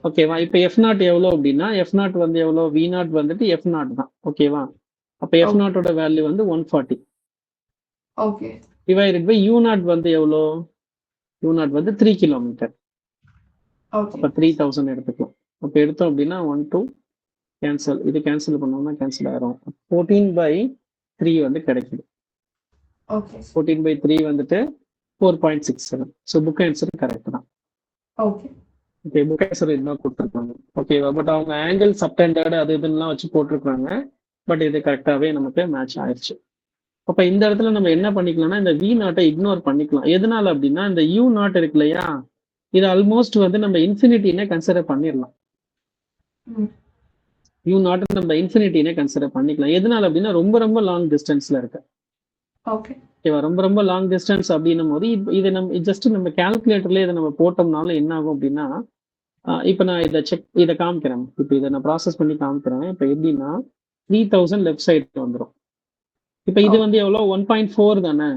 ஓகேவா? இப்ப எஃப் நாட் எவ்வளோ அப்படின்னா, எஃப் நாட் வந்து எவ்வளோ, வி நாட் வந்துட்டு எஃப் நாட் தான். ஓகேவா? அப்ப எஃப் நாட்டோட வேல்யூ வந்து 140 டிவைடட் பை யூ நாட் வந்து எவ்வளோ, யூ நாட் வந்து 3 கிலோமீட்டர். அப்ப 3000 எடுத்துக்கலாம். அப்ப எடுத்தோம் அப்படின்னா 1 2 கேன்சல், இது கேன்சல் பண்ணோம்னா கேன்சல் ஆயிரும். 14/3 வந்து கிடைக்குது. 14/3 வந்துட்டு 4.67. ஸோ புக் ஆன்சர் கரெக்ட் தான். ஓகே, புக் ஆன்சர் இதுதான் கொடுத்துருக்காங்க. ஓகேவா? பட் அவங்க ஆங்கிள் சப்டெண்டட் அது இதுலாம் வச்சு போட்டிருக்காங்க. பட் இது கரெக்டாகவே நமக்கு மேட்ச் ஆயிடுச்சு. அப்ப இந்த இடத்துல நம்ம என்ன பண்ணிக்கலாம்னா இந்த வி நாட்டை இக்னோர் பண்ணிக்கலாம். எதனால அப்படின்னா இந்த யூ நாட் இருக்கு இல்லையா, இது ஆல்மோஸ்ட் வந்து நம்ம இன்ஃபினிட்டினே கன்சிடர் பண்ணிடலாம். யூ நாட் நம்ம இன்ஃபினிட்டினே கன்சிடர் பண்ணிக்கலாம். எதனால அப்படின்னா ரொம்ப ரொம்ப லாங் டிஸ்டன்ஸ்ல இருக்கு. ஓகேவா, ரொம்ப ரொம்ப லாங் டிஸ்டன்ஸ் அப்படின்னும் போது இதை நம்ம ஜஸ்ட் நம்ம கால்குலேட்டர்ல இதை நம்ம போட்டோம்னால என்ன ஆகும் அப்படின்னா, இப்போ நான் இதை காமிக்கிறேன். இப்போ இதை நான் ப்ராசஸ் பண்ணி காமிக்கிறேன். இப்போ எப்படின்னா 3000 லெஃப்ட் சைடு வந்துடும். இப்போ இது வந்து எவ்வளோ 1.4 தானே,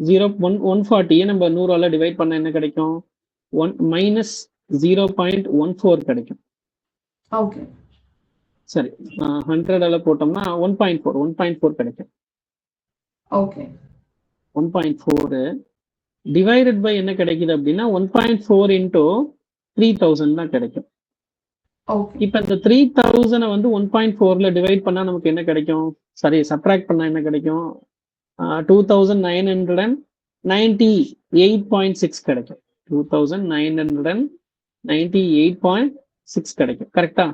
140 நம்ம 100ஆல டிவைட் பண்ண என்ன கிடைக்கும், -0.14 கிடைக்கும். சரி, 100ஆல போட்டோம்னா 1.4 கிடைக்கும். 1.4 டிவைடட் பை என்ன கிடைக்குது அப்படின்னா 1.4 இன்டூ 3000 தான் கிடைக்கும். இப்போ இந்த 3000 வந்து 1.4ல டிவைட் பண்ணா நமக்கு என்ன கிடைக்கும், சரி சப்ட்ராக்ட் பண்ணா என்ன கிடைக்கும், 2998.6 கிடைக்கும். 2998.6 கிடைக்கும். கரெக்டா?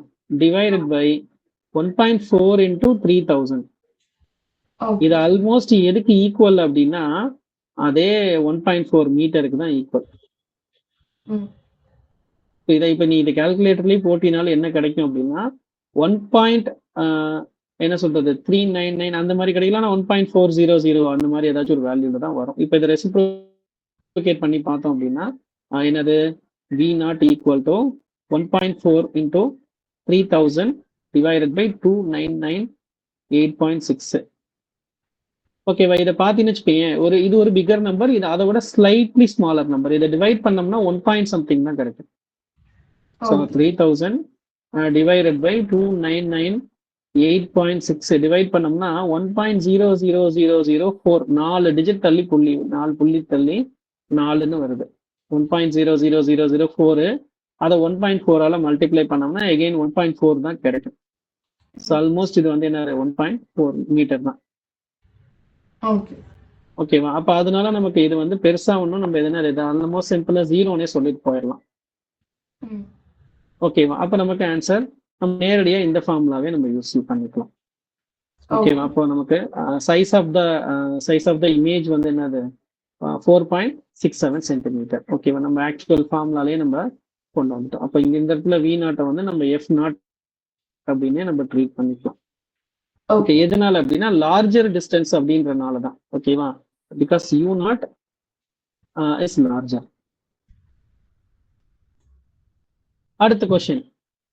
Divided by 1.4 into 3000. இது ஆல்மோஸ்ட் எதுக்கு ஈக்குவல் அப்படின்னா அதே 1.4 மீட்டருக்கு தான் ஈக்குவல். இதை இப்போ நீ இது கால்குலேட்டர்லயே போட்டினாலும் என்ன கிடைக்கும் அப்படின்னா 399 அந்த மாதிரி கிடைக்கலாம். 1.400 அந்த மாதிரி ஏதாச்சும் ஒரு வேல்யூல தான் வரும். இப்போ இதை ரெசிப்ரோகேட் பண்ணி பார்த்தோம் அப்படின்னா என்னது, V naught equal to 1.4 into 3000 divided by 299.8.6. ஓகேவா, இதை பார்த்தீங்கன்னு வச்சுக்கோங்க, இது ஒரு பிகர் நம்பர், இது அதை விட ஸ்லைட்லி ஸ்மாலர் நம்பர். இதை டிவைட் பண்ணோம்னா 1 பாயிண்ட் சம்திங் தான் கிடைக்கும். ஸோ 3000 டிவைடட் பை 299.8.6 டிவைட் பண்ணோம்னா 1.00004, 4 டிஜிட் தள்ளி 4 புள்ளி தள்ளி 4ன்னு வருது. 1.00004 அதை 1.4ஆல மல்டிப்ளை பண்ணோம்னா எகெயின் 1.4 தான் கிடைக்கும். ஸோ ஆல்மோஸ்ட் இது வந்து என்ன 1.4 மீட்டர் தான். ஓகேவா, அப்ப அதனால நமக்கு இது வந்து பெருசா ஒன்றும் நம்ம எதுனா ஆல்மோஸ்ட் சிம்பிளா 0னே சொல்லிட்டு போயிடலாம். ஓகேவா, அப்ப நமக்கு ஆன்சர் நம்ம நேரடியா இந்த ஃபார்முலாவே நம்ம யூஸ் பண்ணிக்கலாம். ஓகேவா, அப்போ நமக்கு சைஸ் ஆஃப் த இமேஜ் வந்து என்னது 4.67 சென்டிமீட்டர். ஓகேவா, நம்ம ஆக்சுவல் ஃபார்முலாலே நம்ம கொண்டு வந்துட்டோம். அப்போ இந்த இடத்துல வி நாட்டை வந்து நம்ம எஃப் நாட் அப்படின்னே நம்ம ட்ரீட் பண்ணிக்கலாம். ஓகே, எதனால அப்படின்னா லார்ஜர் டிஸ்டன்ஸ் அப்படின்றனால தான். ஓகேவா, because u not is larger. அடுத்த question,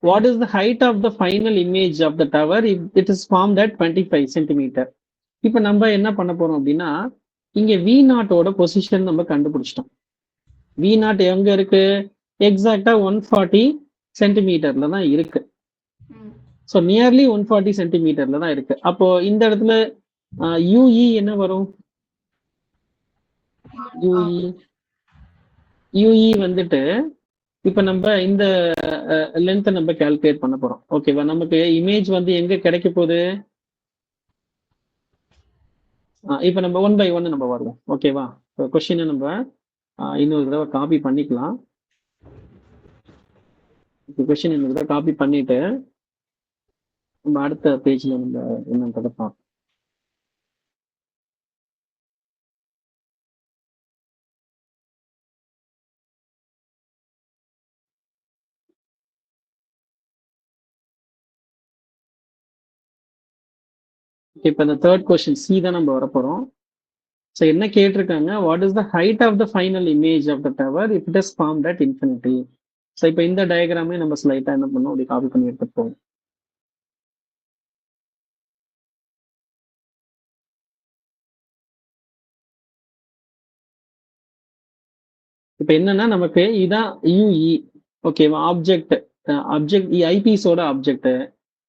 what is the height of the final image of the tower if it is formed at 25 centimetre. இப்போ நம்ம என்ன பண்ண போறோம் அப்படின்னா இங்க வி நாட்டோட பொசிஷன் நம்ம கண்டுபிடிச்சிட்டோம். வி நாட் எங்க இருக்கு, எக்ஸாக்டா 140 சென்டிமீட்டர்ல தான் இருக்கு. ஸோ நியர்லி 140 சென்டிமீட்டர்ல தான் இருக்கு. அப்போ இந்த இடத்துல யூஇ என்ன வரும், யூஇ வந்துட்டு இப்போ நம்ம இந்த லென்த்தை நம்ம கால்குலேட் பண்ண போறோம். ஓகேவா, நமக்கு இமேஜ் வந்து எங்க கிடைக்க போகுது, இப்போ நம்ம 1 by 1 நம்ம வருவோம். ஓகேவா, கொஸ்டினை நம்ம இன்னொரு தடவை காப்பி பண்ணிக்கலாம். கொஸ்டின் இன்னொரு தடவை காப்பி பண்ணிட்டு நம்ம அடுத்த பேஜ்ல நம்ம என்னன்றதை பார்ப்போம். இப்போ இந்த தேர்ட் கொஸ்டின் சி தான் நம்ம வரப்போறோம். ஸோ என்ன கேட்டிருக்காங்க, what is the height of the final image of the tower if it is formed at infinity. So இப்போ இந்த டயக்ராமே நம்ம ஸ்லைட்டா என்ன பண்ணோம், அப்படி காப்பி பண்ணி எடுத்துட்டு போவோம். இப்போ என்னன்னா நமக்கு இதான் யூஇ. ஓகேவா, ஆப்ஜெக்ட் ஐபிஎஸோட ஆப்ஜெக்ட்.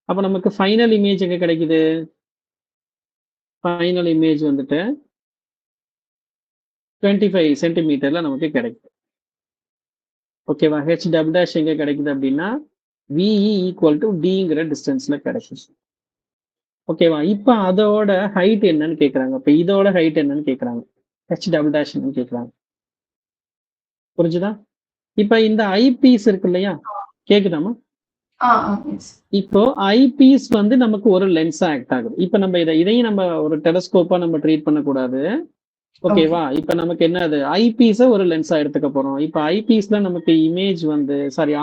அப்போ நமக்கு ஃபைனல் இமேஜ் எங்க கிடைக்குது, ஃபைனல் இமேஜ் வந்துட்டு 25 சென்டிமீட்டர்ல நமக்கு கிடைக்குது. ஓகேவா, ஹெச் டபுள் டேஷ் எங்க கிடைக்குது அப்படின்னா விஇ ஈக்குவல் டு டிங்கிற டிஸ்டன்ஸ்ல கிடைக்குது. ஓகேவா, இப்போ அதோட ஹைட் என்னன்னு கேட்குறாங்க. இப்போ இதோட ஹைட் என்னன்னு கேட்குறாங்க, ஹெச் டபுள் டேஷ் என்னன்னு கேட்குறாங்க. புரிஞ்சுதா? இப்போ இந்த ஐபீஸ் இருக்கு இல்லையா, கேக்குதாமா? yes. இப்போ ஐபீஸ் வந்து நமக்கு ஒரு லென்ஸா ஆக்ட் ஆகுது. இப்ப நம்ம இதையும் நம்ம ஒரு டெலஸ்கோப்பா நம்ம ட்ரீட் பண்ணக்கூடாது. ஓகேவா? இப்ப நமக்கு என்னது ஐபீஸ ஒரு லென்ஸா எடுத்துக்க போறோம். இப்ப ஐபீஸ்ல நமக்கு இமேஜ் வந்து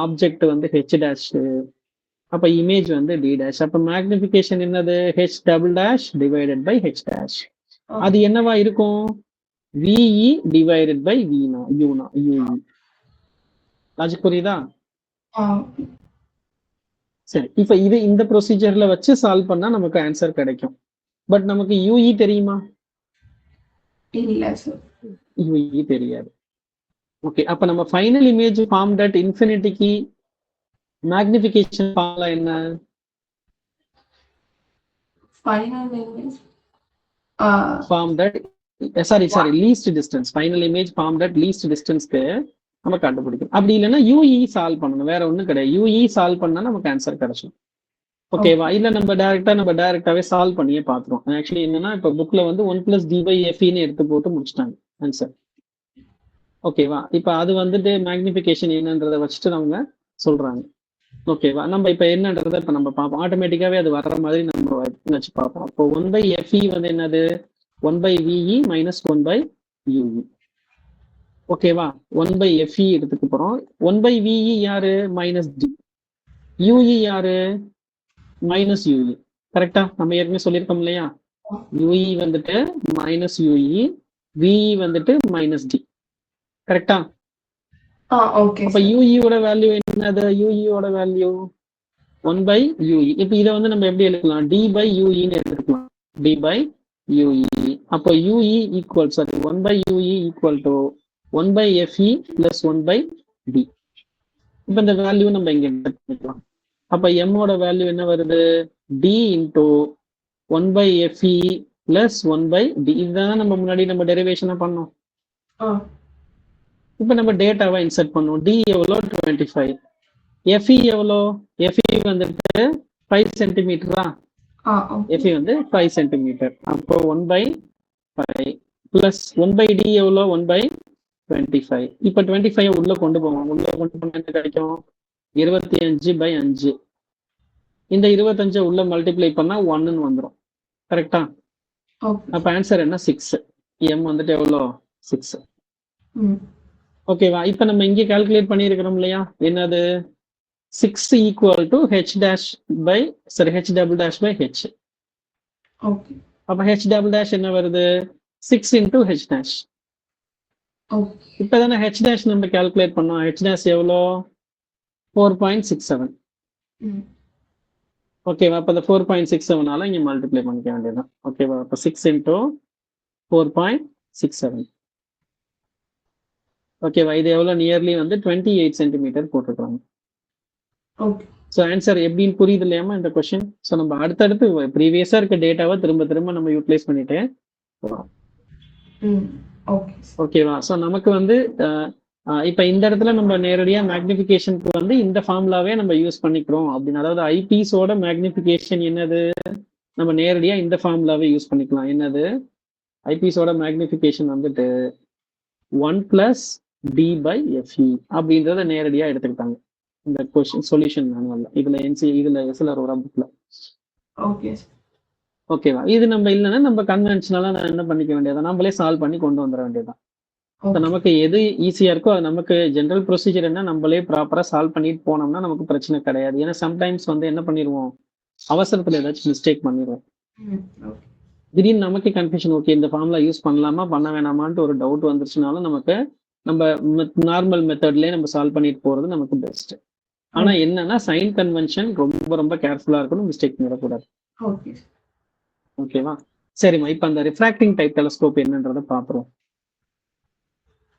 ஆப்ஜெக்ட் வந்து ஹெச் டேஷ், அப்ப இமேஜ் வந்து டி டேஷ். அப்ப மேக்னிஃபிகேஷன் என்னது H double dash divided by H dash. அது என்னவா இருக்கும்? விஇ டிவைடட் பை வினா யூனா யூஇ. லாஜிக் புரியுதா? சரி, இப்ப இந்த ப்ரொசீஜர்ல வச்சு சால்வ் பண்ணா நமக்கு ஆன்சர் கிடைக்கும். பட் நமக்கு யூஇ தெரியுமா? இல்ல சார். யூஇ தெரியாது. ஓகே, அப்ப நம்ம ஃபைனல் இமேஜ் ஃபார்ம்ட் அட் இன்ஃபினிட்டிக்கு மேக்னிஃபிகேஷன் ஃபார்முலா என்ன? Final image formed at sorry least distance. Final image formed at least டிஸ்டன்ஸ்க்கு நம்ம கண்டுபிடிக்கணும். அப்படி இல்லைன்னா யூஇ சால்வ் பண்ணணும், வேற ஒண்ணும் கிடையாது. யூஇ சால்வ் பண்ணா நமக்கு ஆன்சர் கிடைக்கும். ஓகேவா? இல்ல நம்ம டைரக்டாவே சால்வ் பண்ணியே பாத்துருவோம். ஆக்சுவலி என்னன்னா இப்ப புக்ல வந்து 1 + d/f எடுத்து போட்டு முடிச்சிட்டாங்க ஆன்சர். ஓகேவா? இப்ப அது வந்துட்டு மேக்னிஃபிகேஷன் என்னன்றதை வச்சுட்டு அவங்க சொல்றாங்க. ஓகேவா? நம்ம இப்ப என்னன்றதை இப்ப நம்ம பார்ப்போம். ஆட்டோமேட்டிக்காவே அது வர்ற மாதிரி நம்ம வச்சு பார்ப்போம். அப்போ 1/fe வந்து என்னது? 1/ve minus 1/ue. ஓகேவா? 1/fe எடுத்துக்க போறோம். 1/ve யாரு? Minus D. ue யாரு? Minus UE. கரெக்டா? நம்ம ஏற்கனவே சொல்லியிருக்கோம் இல்லையா? யூஇ வந்துட்டு மைனஸ் யூஇ, விஇ வந்துட்டு மைனஸ் டி. கரெக்டா? அப்ப யூஇயோட வேல்யூ என்னது? யூஇயோட வேல்யூ 1/ue. இப்ப இதை வந்து நம்ம எப்படி எழுதலாம்? d/ue எடுத்துக்கலாம். d/ue. அப்போ ue equal 1/ue equal to 1/fe plus 1/d. இப்ப இந்த வேல்யூ நம்ம இங்க எடுத்துக்கலாம். அப்ப m ஓட வேல்யூ என்ன வருது? d into 1/fe plus 1/d. இதுதான் நம்ம முன்னாடி நம்ம டெரிவேஷனை பண்ணோம். இப்ப நம்ம டேட்டாவை இன்சர்ட் பண்ணோம். d எவ்வளோ? 25. fe எவ்வளோ? fe வந்துட்டு 5 சென்டிமீட்டரா? fe வந்து 5 சென்டிமீட்டர். அப்போ 1/5 பிளஸ் 1/d எவ்வளோ? 1/25. இப்ப 25 உள்ள கொண்டு போவோம். உள்ள கொண்டு போனா என்ன கிடைக்கும்? 25/5. இந்த 25 உள்ள மல்டிப்ளை பண்ணா 1ன்னு வந்துடும். கரெக்டா? அப்ப ஆன்சர் என்ன? 6. m வந்துட்டு எவ்வளோ? 6. ஓகேவா? இப்ப நம்ம இங்கே கால்குலேட் பண்ணியிருக்கிறோம் இல்லையா? என்னது? 6 equal to h double dash by h. அப்ப h டபுள் டேஷ் என்ன வருது? 6 இன்டூ h டேஷ். இப்பதானே h டேஷ் நம்ம கால்குலேட் பண்ணோம். h டேஷ் எவ்வளோ? 4.67. ஓகேவா? அப்ப இந்த 4.67 இங்க மல்டிப்ளை பண்ணிக்க வேண்டியதுதான். ஓகேவா? அப்ப 6 இன்டூ 4.67. ஓகேவா? இது எவ்வளவு? நியர்லி வந்து 28 சென்டிமீட்டர் போட்டுருக்காங்க. ஸோ ஆன்சர் எப்படின்னு புரியுது இல்லையாமா இந்த கொஸ்டின்? ஸோ நம்ம அடுத்தடுத்து ப்ரீவியஸா இருக்க டேட்டாவை திரும்ப திரும்ப நம்ம யூட்டிலைஸ் பண்ணிட்டு ஓகேவா? ஸோ நமக்கு வந்து இப்ப இந்த இடத்துல நம்ம நேரடியா மேக்னிஃபிகேஷனுக்கு வந்து இந்த ஃபார்முலாவே நம்ம யூஸ் பண்ணிக்கிறோம் அப்படின்னு. அதாவது ஐபீஸோட மேக்னிஃபிகேஷன் என்னது? நம்ம நேரடியா இந்த ஃபார்முலாவே யூஸ் பண்ணிக்கலாம். என்னது? ஐபீஸோட மேக்னிஃபிகேஷன் வந்துட்டு 1 + d/fe அப்படின்றத நேரடியா எடுத்துக்கிட்டாங்க இந்த கொஸ்டின் சொல்யூஷன் மேனுவல்ல. இதுல எஸ்எல்ஆரோட புக்ல. ஓகேவா? இது நம்ம இல்லைன்னா நம்ம கன்வென்ஷனலா என்ன பண்ணிக்க வேண்டியதா? நம்மளே சால்வ் பண்ணி கொண்டு வந்துட வேண்டியதுதான். நமக்கு எது ஈஸியா இருக்கோ அது நமக்கு ஜென்ரல் ப்ரொசீஜர் என்ன நம்மளே ப்ராப்பரா சால்வ் பண்ணிட்டு போனோம்னா நமக்கு பிரச்சனை கிடையாது. ஏன்னா சம்டைம்ஸ் வந்து என்ன பண்ணிடுவோம்? அவசரத்துல ஏதாச்சும் மிஸ்டேக் பண்ணிடுவோம். திடீர்னு நமக்கு கன்ஃபியூஷன். ஓகே, இந்த ஃபார்முலா யூஸ் பண்ணலாமா பண்ண வேணாமான்ட்டு ஒரு டவுட் வந்துருச்சுனாலும் நமக்கு நம்ம நார்மல் மெத்தட்லயே நம்ம சால்வ் பண்ணிட்டு போறது நமக்கு பெஸ்ட். ஆனா என்னன்னா சைன் கன்வென்ஷன் ரொம்ப ரொம்ப கேர்ஃபுல்லா இருக்கணும், மிஸ்டேக் பண்ணிடக்கூடாது. ஓகேவா? சரிம்மா, இப்ப அந்த ரிஃப்ராக்டிங் டைப் டெலஸ்கோப் என்னன்றதை பாக்குறோம்.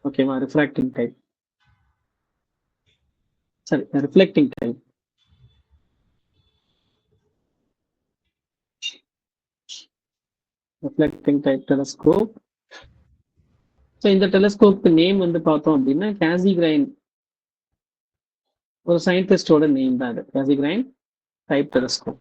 ஓகேவா? ரிஃப்ராக்டிங் டைப், சரி reflecting type. Reflecting type telescope. So இந்த டெலஸ்கோப்க்கு நேம் வந்து பார்த்தோம் அப்படின்னா கேசிகிரைன், ஒரு சயின்டிஸ்டோட நேம் தான் அது, கேசிகிரைன் டைப் டெலஸ்கோப்.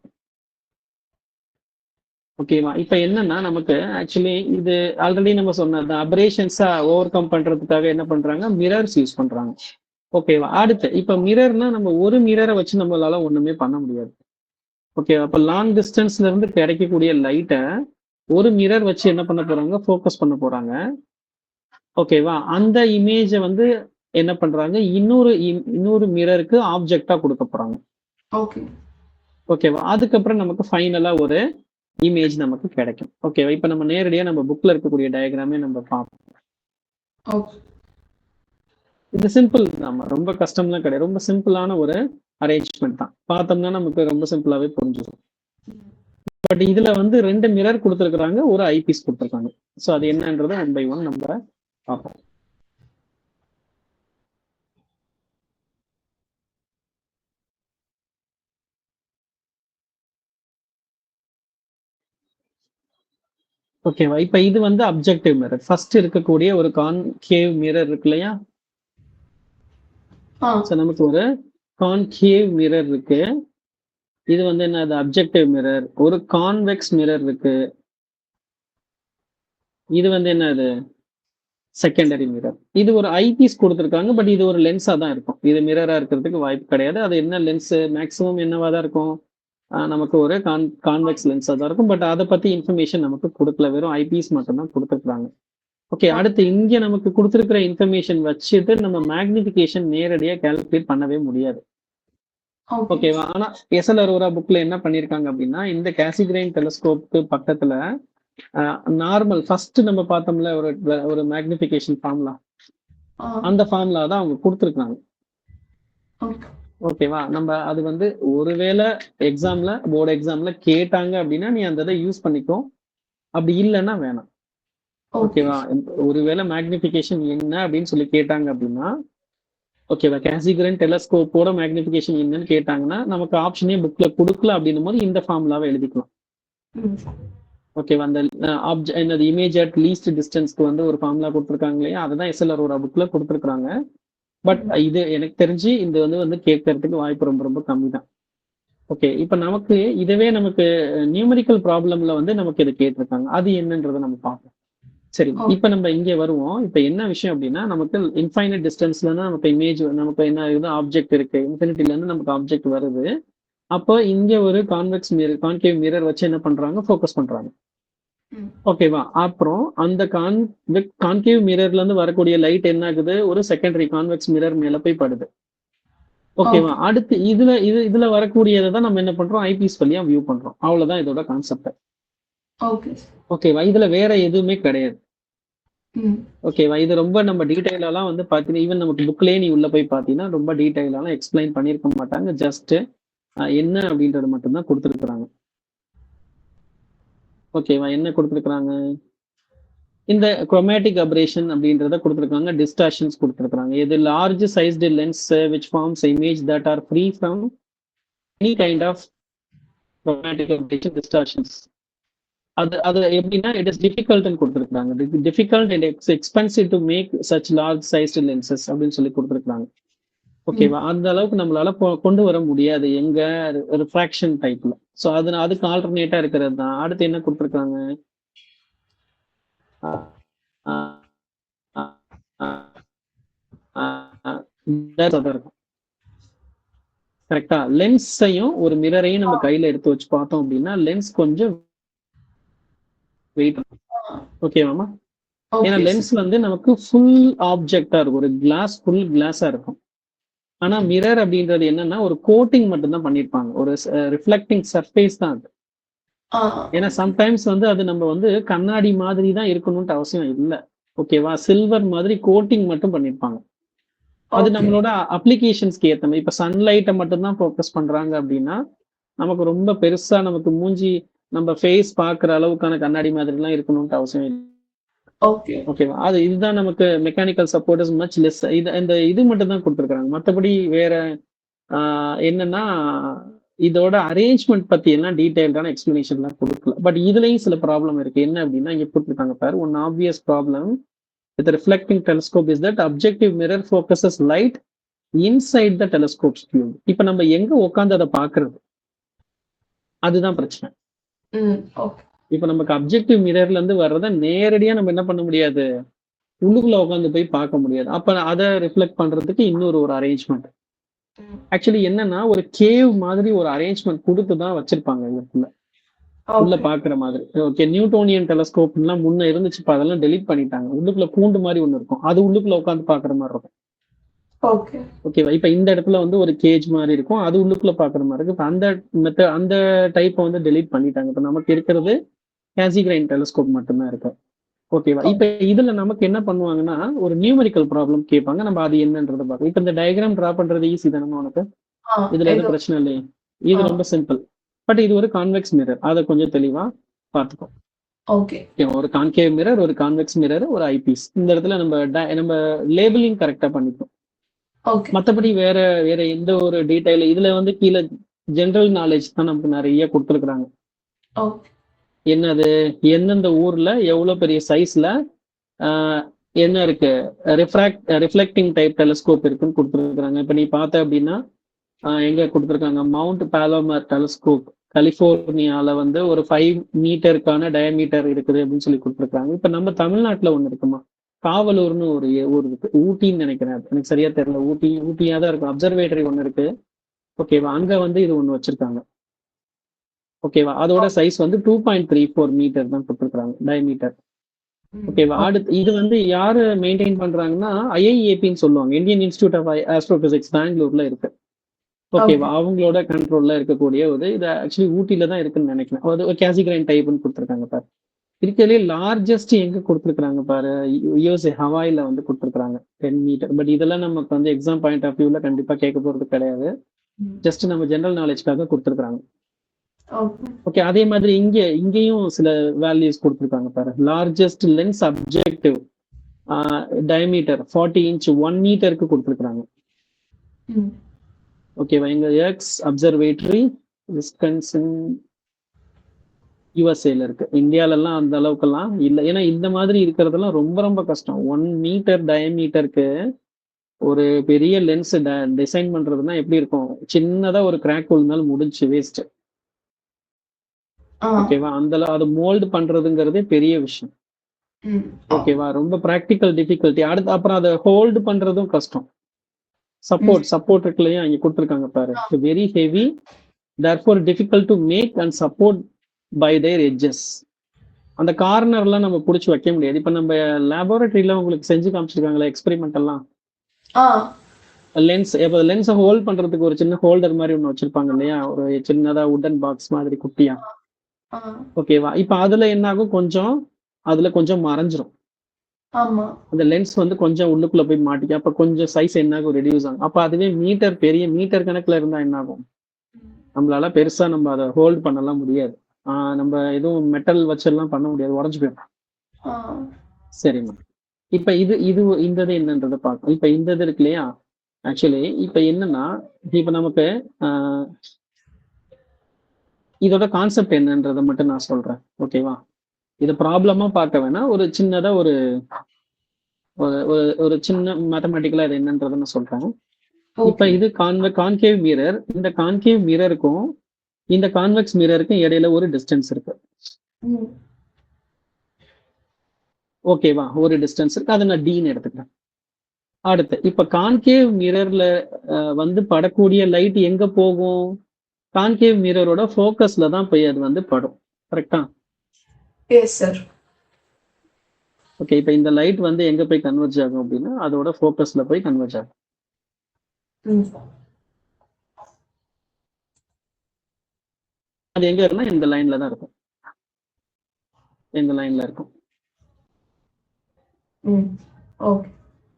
ஓகேவா? இப்ப என்னன்னா நமக்கு ஆக்சுவலி இது ஆல்ரெடி நம்ம சொன்னது அபரேஷன்ஸா ஓவர் கம் பண்றதுக்காக என்ன பண்றாங்க? மிரர்ஸ் யூஸ் பண்றாங்க. ஓகேவா? அடுத்து இப்ப மிரர்னா நம்ம ஒரு மிரரை வச்சு நம்மளால ஒண்ணுமே பண்ண முடியாது. ஓகேவா? அப்ப லாங் டிஸ்டன்ஸ்ல இருந்து கிடைக்கக்கூடிய லைட்ட ஒரு மிரர் வச்சு என்ன பண்ண போறாங்க? ஃபோக்கஸ் பண்ண போறாங்க. ஓகேவா? அந்த இமேஜ வந்து என்ன பண்றாங்க? இன்னொரு மிரருக்கு ஆப்ஜெக்ட்டா குடுக்க போறாங்க. ஓகே. ஓகேவா? அதுக்கப்புறம் நமக்கு ஃபைனலா ஒரு இமேஜ் நமக்கு கிடைக்கும். ஓகேவா? இப்ப நம்ம நேரடியா நம்ம புக்ல இருக்கக்கூடிய டயகிராமே நம்ம பார்ப்போம். ஓகே. இது சிம்பிள் தாம்மா. ரொம்ப கஷ்டம்லாம் கிடையாது. ரொம்ப சிம்பிளான ஒரு அரேஞ்ச்மென்ட் தான். பார்த்தோம்னா நமக்கு ரொம்ப சிம்பிளாவே புரிஞ்சிரும். பட் இதுல வந்து 2 மிரர் குடுத்திருக்காங்க. ஒரு ஐபீஸ் குடுத்திருக்காங்க. சோ அது என்னன்றத ஒன் பை ஒன் நம்ம பார்ப்போம். ஓகேவா? இப்ப இது வந்து அப்ஜெக்டிவ் மிரர். ஃபர்ஸ்ட் இருக்கக்கூடிய ஒரு கான்கேவ் மிரர் இருக்கு இல்லையா? சோ நமக்கு ஒரு கான்கேவ் மிரர் இருக்கு. இது வந்து என்னது? Objective mirror. ஒரு கான்வெக்ஸ் மிரர் இருக்கு. இது வந்து என்னது? Secondary mirror. இது ஒரு ஐபீஸ் குடுத்திருக்காங்க. பட் இது ஒரு லென்ஸா தான் இருக்கும். இது மிரரா இருக்கிறதுக்கு வாய்ப்பு கிடையாது. அது என்ன லென்ஸ் மேக்ஸிமம் என்னவா தான் இருக்கும்? நமக்கு ஒரு கான்வெக்ஸ் லென்ஸா தான் இருக்கும். பட் அத பத்தி இன்ஃபர்மேஷன் நமக்கு குடுக்கல. வெறும் ஐபீஸ் மட்டும் தான் குடுத்திருக்காங்க. ஓகே. அடுத்து இங்க நமக்கு குடுத்திருக்கிற இன்ஃபர்மேஷன் வச்சுட்டு நம்ம மேக்னிஃபிகேஷன் நேரடியா கால்குலேட் பண்ணவே முடியாது. ஓகேவா? ஆனா எஸ்எல் அரோரா புக்ல என்ன பண்ணிருக்காங்க அப்படின்னா, இந்த கேசிகிரைன் டெலஸ்கோப்க்கு பக்கத்துல நார்மல் ஃபர்ஸ்ட் நம்ம பார்த்தோம்ல ஒரு மேக்னிஃபிகேஷன் ஃபார்முலா. அந்த ஃபார்முலா தான் அவங்க குடுத்திருக்காங்க. ஓகேவா? நம்ம அது வந்து ஒருவேளை போர்டு எக்ஸாம்ல கேட்டாங்க அப்படின்னா, நீ அந்த இத யூஸ் பண்ணிக்கோ. அப்படி இல்லன்னா வேணாம். ஓகேவா? ஒருவேளை மேக்னிஃபிகேஷன் என்ன அப்படின்னு சொல்லி கேட்டாங்க அப்படின்னா, ஓகேவா? கேசிகிரைன் டெலஸ்கோப்போட மேக்னிஃபிகேஷன் என்னன்னு கேட்டாங்கன்னா, நமக்கு ஆப்ஷனே புக்ல குடுக்கல அப்படின்னும்போது இந்த ஃபார்முலாவை எழுதிக்கலாம். ஓகேவா? அந்த என்னது இமேஜ் அட் லீஸ்ட் டிஸ்டன்ஸ்க்கு வந்து ஒரு ஃபார்முலா குடுத்திருக்காங்க இல்லையா? அதுதான் எஸ்எல் அரோரா புக்ல குடுத்திருக்காங்க. பட் இது எனக்கு தெரிஞ்சு இது வந்து கேட்கறதுக்கு வாய்ப்பு ரொம்ப ரொம்ப கம்மி தான். ஓகே. இப்ப நமக்கு இதுவே நமக்கு நியூமெரிக்கல் ப்ராப்ளம்ல வந்து நமக்கு இது கேட்டிருக்காங்க. அது என்னன்றத நம்ம பார்ப்போம். சரி. இப்ப நம்ம இங்க வருவோம். இப்ப என்ன விஷயம் அப்படின்னா, நமக்கு இன்ஃபைனைட் டிஸ்டன்ஸ்ல இருந்து நமக்கு இமேஜ் நமக்கு என்ன ஆகுது? ஆப்ஜெக்ட் இருக்கு. இன்ஃபினிட்டில இருந்து நமக்கு ஆப்ஜெக்ட் வருது. அப்போ இங்க ஒரு கான்கேவ் மிரர் வச்சு என்ன பண்றாங்க? ஃபோக்கஸ் பண்றாங்க. ஓகேவா? அப்புறம் அந்த கான்கேவ் மிரர்ல இருந்து வரக்கூடிய லைட் என்ன ஆகுது? ஒரு செகண்டரி கான்வெக்ஸ் மிரர் மேல போய் படுது. ஓகேவா? அடுத்து இதுல வரக்கூடியதை தான் நம்ம என்ன பண்றோம்? ஐபீஸ் வழியா வியூ பண்றோம். அவ்வளவுதான் இதோட கான்செப்ட். ஓகேவா? இதுல வேற எதுவுமே கிடையாது. ஓகேவா? இது ரொம்ப நம்ம டீடைலாலாம் வந்து பாத்தீங்கன்னா, ஈவன் நமக்கு புக்லயே நீ உள்ள போய் பாத்தீங்கன்னா, ரொம்ப டீடைலாலாம் எக்ஸ்பிளைன் பண்ணியிருக்க மாட்டாங்க. ஜஸ்ட் என்ன அப்படின்றது மட்டும் தான் குடுத்திருக்காங்க. ஓகேவா? என்ன குடுத்திருக்காங்க? இந்த குரோமேட்டிக் அபரேஷன் அப்படின்றத குடுத்திருக்காங்க. டிஸ்டார்ஷன்ஸ் குடுத்திருக்காங்க. இது large sized lens which forms image that are free from any kind of chromatic aberration distortions. அது எப்படின்னா இட் இஸ் டிஃபிகல்ட்னு கொடுத்துருக்காங்க. Difficult and expensive to make such large sized lenses அப்படின்னு சொல்லி கொடுத்துருக்காங்க. ஓகேவா? அந்த அளவுக்கு நம்மளால கொண்டு வர முடியாது எங்க ரிஃப்ராக்ஷன் டைப்ல. ஸோ அதுக்கு ஆல்டர்னேட்டா இருக்கிறது தான். அடுத்து என்ன கொடுத்துருக்காங்க? கரெக்டா? லென்ஸையும் ஒரு மிரரையும் நம்ம கையில எடுத்து வச்சு பார்த்தோம் அப்படின்னா லென்ஸ் கொஞ்சம் வெயிட். ஓகேவாமா? ஏன்னா லென்ஸ் வந்து நமக்கு ஃபுல் ஆப்ஜெக்டா இருக்கும். ஒரு ஃபுல் கிளாஸா இருக்கும். ஆனா மிரர் அப்படின்றது என்னன்னா ஒரு கோட்டிங் மட்டும் தான் பண்ணிருப்பாங்க. ஒரு ரிஃப்ளெக்டிங் சர்ஃபேஸ் தான் அது. ஏன்னா சம்டைம்ஸ் வந்து அது நம்ம வந்து கண்ணாடி மாதிரி தான் இருக்கணும்னு அவசியம் இல்லை. ஓகேவா? சில்வர் மாதிரி கோட்டிங் மட்டும் பண்ணிருப்பாங்க. அது நம்மளோட அப்ளிகேஷன்ஸ்க்கு ஏத்த மாதிரி. இப்ப சன்லைட்டை மட்டும் தான் ஃபோக்கஸ் பண்றாங்க அப்படின்னா நமக்கு ரொம்ப பெருசா நமக்கு மூஞ்சி நம்ம ஃபேஸ் பாக்குற அளவுக்கான கண்ணாடி மாதிரி எல்லாம் இருக்கணும்னு அவசியம் இல்லை. ஓகேவா? இதுதான் நமக்கு mechanical support is much less. இது மட்டும் தான் கொடுத்துருக்காங்க. மற்றபடி வேற என்னன்னா இதோட அரேஞ்ச்மெண்ட் பத்தி எல்லாம் டீடைல்டான எக்ஸ்பிளனேஷன் எல்லாம் கொடுக்கல. பட் இதுலயும் சில ப்ராப்ளம் இருக்கு. என்ன அப்படின்னா இங்க கொடுத்துருக்காங்க பாரு. One obvious problem with reflecting telescope is that objective mirror focuses light inside the telescope's tube. இப்ப நம்ம எங்க உட்கார்ந்து அதை பாக்குறது? அதுதான் பிரச்சனை. இப்ப நமக்கு அப்ஜெக்டிவ் மிரர்ல இருந்து வர்றத நேரடியா நம்ம என்ன பண்ண முடியாது? உள்ளுக்குள்ள உட்காந்து போய் பார்க்க முடியாது. அப்ப அதை ரிஃப்ளெக்ட் பண்றதுக்கு இன்னொரு அரேஞ்ச்மெண்ட். ஆக்சுவலி என்னன்னா ஒரு கேவ் மாதிரி ஒரு அரேஞ்ச்மெண்ட் கொடுத்து தான் வச்சிருப்பாங்க இதுக்குள்ள உள்ள பாக்குற மாதிரி. ஓகே, நியூட்டோனியன் டெலஸ்கோப்லாம் முன்ன இருந்துச்சு, அதெல்லாம் டெலீட் பண்ணிட்டாங்க. உள்ளுக்குள்ள கூண்டு மாதிரி ஒண்ணு இருக்கும், அது உள்ளுக்குள்ள உட்காந்து பாக்குற மாதிரி இருக்கும். ஓகேவா? இப்ப இந்த இடத்துல வந்து ஒரு கேஜ் மாதிரி இருக்கும், அது உள்ளுக்குள்ள பாக்குற மாதிரி இருக்கு. அந்த டைப்பை வந்து டெலீட் பண்ணிட்டாங்க. இப்ப நமக்கு இருக்கிறது கேசிகிரைன் டெலஸ்கோப் மட்டும்தான் இருக்கு. ஓகேவா? இப்ப இதுல நமக்கு என்ன பண்ணுவாங்கன்னா ஒரு நியூமெரிக்கல் ப்ராப்ளம் கேட்பாங்க, நம்ம அது என்னன்றத பார்க்கணும். இப்ப இந்த டயக்ராம் டிரா பண்றது ஈஸி தானே உனக்கு? இதுல எதுவும் பிரச்சனை இல்லையே? இது ரொம்ப சிம்பிள். பட் இது ஒரு கான்வெக்ஸ் மிரர், அதை கொஞ்சம் தெளிவா பார்த்துக்கோ. ஒரு கான்கேவ் மிரர், ஒரு கான்வெக்ஸ் மிரர், ஒரு ஐபீஸ். இந்த இடத்துல நம்ம லேபிளிங் கரெக்டா பண்ணிப்போம். மற்றபடி வேற எந்த ஒரு டீடைல் இதுல வந்து கீழே ஜெனரல் நாலேஜ் தான் நமக்கு நிறைய கொடுத்துருக்குறாங்க. என்னது, எந்தெந்த ஊர்ல எவ்வளவு பெரிய சைஸ்ல என்ன இருக்கு, ரிஃப்ளெக்டிங் டைப் டெலஸ்கோப் இருக்குன்னு கொடுத்துருக்காங்க. இப்ப நீ பார்த்த அப்படின்னா எங்க கொடுத்துருக்காங்க, மவுண்ட் பாலோமர் டெலஸ்கோப் கலிபோர்னியால வந்து ஒரு 5 மீட்டருக்கான டயமீட்டர் இருக்குது அப்படின்னு சொல்லி கொடுத்துருக்காங்க. இப்ப நம்ம தமிழ்நாட்டுல ஒண்ணு இருக்குமா, காவலூர்னு ஒரு ஊர் இருக்கு, ஊட்டின்னு நினைக்கிறேன், எனக்கு சரியா தெரியல, ஊட்டியா தான் இருக்கும். அப்சர்வேட்டரி ஒண்ணு இருக்கு. ஓகேவா? அங்க வந்து இது ஒண்ணு வச்சிருக்காங்க. ஓகேவா? அதோட சைஸ் வந்து 2.34 மீட்டர் தான் கொடுத்துருக்காங்க டயமீட்டர். ஓகேவா? அடுத்து இது வந்து யாரு மெயின்டைன் பண்றாங்கன்னா ஐஐஏபின்னு சொல்லுவாங்க, இந்தியன் இன்ஸ்டிடியூட் ஆஃப் ஆஸ்ட்ரோபிசிக்ஸ், பெங்களூர்ல இருக்கு. ஓகேவா? அவங்களோட கண்ட்ரோல்ல இருக்கக்கூடிய ஒரு இது ஆக்சுவலி ஊட்டில தான் இருக்குன்னு நினைக்கிறேன். அது கேசிகிரைன் டைப்னு கொடுத்துருக்காங்க பாரு. இருக்கிறதுலே லார்ஜஸ்ட் எங்க கொடுத்துருக்காங்க பாரு, யுஎஸ்ஏ ஹவாயில வந்து கொடுத்துருக்காங்க 10 மீட்டர். பட் இதெல்லாம் நமக்கு வந்து எக்ஸாம் பாயிண்ட் ஆஃப் வியூல கண்டிப்பா கேட்க போறது கிடையாது, ஜஸ்ட் நம்ம ஜெனரல் நாலேஜ்க்காக கொடுத்துருக்காங்க. ஓகே, அதே மாதிரி இங்கேயும் சில வேல்யூஸ் கொடுத்துருக்காங்க பாரு. Largest lens objective diameter 40 inch 1 மீட்டருக்கு கொடுத்துருக்காங்க. ஓகேவா? எங்க எக்ஸ் அப்சர்வேட்டரி விஸ்கன்சின் யுஎஸ்ஏல இருக்கு. இந்தியால எல்லாம் அந்த அளவுக்குலாம் இல்லை, ஏன்னா இந்த மாதிரி இருக்கிறதெல்லாம் ரொம்ப ரொம்ப கஷ்டம். 1 மீட்டர் டயமீட்டருக்கு ஒரு பெரிய லென்ஸ் டிசைன் பண்றதுன்னா எப்படி இருக்கும், சின்னதா ஒரு கிராக் விழுந்தாலும் முடிஞ்சு, வேஸ்ட். ஓகேவா? அது மோல்டு பண்றதுங்கிறதே பெரிய விஷயம். ஓகேவா? ரொம்ப பிராக்டிக்கல் டிஃபிகல்ட்டி. அடுத்து அப்புறம் அதை ஹோல்டு பண்றதும் கஷ்டம். சப்போர்ட் இருக்குல்லையா, இங்க கொடுத்துருக்காங்க பாரு, very heavy, therefore difficult to make and support by their edges. அந்த கார்னர்லாம் நம்ம பிடிச்சி வைக்க முடியாது. இப்ப நம்ம லேபரட்டரியில உங்களுக்கு செஞ்சு காமிச்சிருக்காங்களா எக்ஸ்பெரிமெண்ட் எல்லாம், லென்ஸை ஹோல்ட் பண்றதுக்கு ஒரு சின்ன ஹோல்டர் மாதிரி ஒண்ணு வச்சிருப்பாங்க இல்லையா, ஒரு சின்னதா உடன் பாக்ஸ் மாதிரி குட்டியா. ஓகேவா? இப்ப அதுல என்ன ஆகும், கொஞ்சம் மறைஞ்சிரும். அந்த லென்ஸ் வந்து கொஞ்சம் உள்ளுக்குள்ள போய் மாட்டிக்க, அப்ப கொஞ்சம் சைஸ் என்ன ஆகும், ரெடியூஸ் ஆகும். அப்ப அதுவே பெரிய மீட்டர் கணக்குல இருந்தா என்ன ஆகும், நம்மளால பெருசா நம்ம அதை ஹோல்ட் பண்ணலாம் முடியாது. நம்ம எதுவும் மெட்டல் வச்செல்லாம் பண்ண முடியாது, உடஞ்சு போயிடும். சரிம்மா, இப்ப இந்த என்னன்றதை பார்க்கணும். இப்ப இந்த இது இருக்கு இல்லையா, ஆக்சுவலி இப்ப என்னன்னா, இப்ப நமக்கு இதோட கான்செப்ட் என்னன்றதை மட்டும் நான் சொல்றேன். ஓகேவா? இதை ப்ராப்ளமா பார்க்க வேணா, ஒரு சின்னதா ஒரு சின்ன மேத்தமெட்டிக்கலா இது என்னன்றதை நான் சொல்றேன். இப்ப இது கான்கேவ் மிரர். இந்த கான்கேவ் மிரருக்கும் இந்த கான்வெக்ஸ் மிரருக்கும் இடையில ஒரு டிஸ்டன்ஸ் இருக்கு. ஓகேவா? ஒரு டிஸ்டன்ஸ் இருக்கு, அதை நான் டீன்னு எடுத்துக்கிறேன். அடுத்து இப்ப கான்கேவ் மிரர்ல வந்து படக்கூடிய லைட் எங்க போகும், கான்கேவ் மிரரோட ஃபோக்கஸ்ல தான் போய் அது வந்து படும். கரெக்டா? Yes sir. ஓகே, இப்ப இந்த லைட் வந்து எங்க போய் கன்வெர்ஜ் ஆகும் அப்படின்னா அதோட ஃபோக்கஸ்ல போய் கன்வெர்ஜ் ஆகும். அது எங்க இருக்குன்னா இந்த லைன்ல தான் இருக்கும், இந்த லைன்ல இருக்கும்.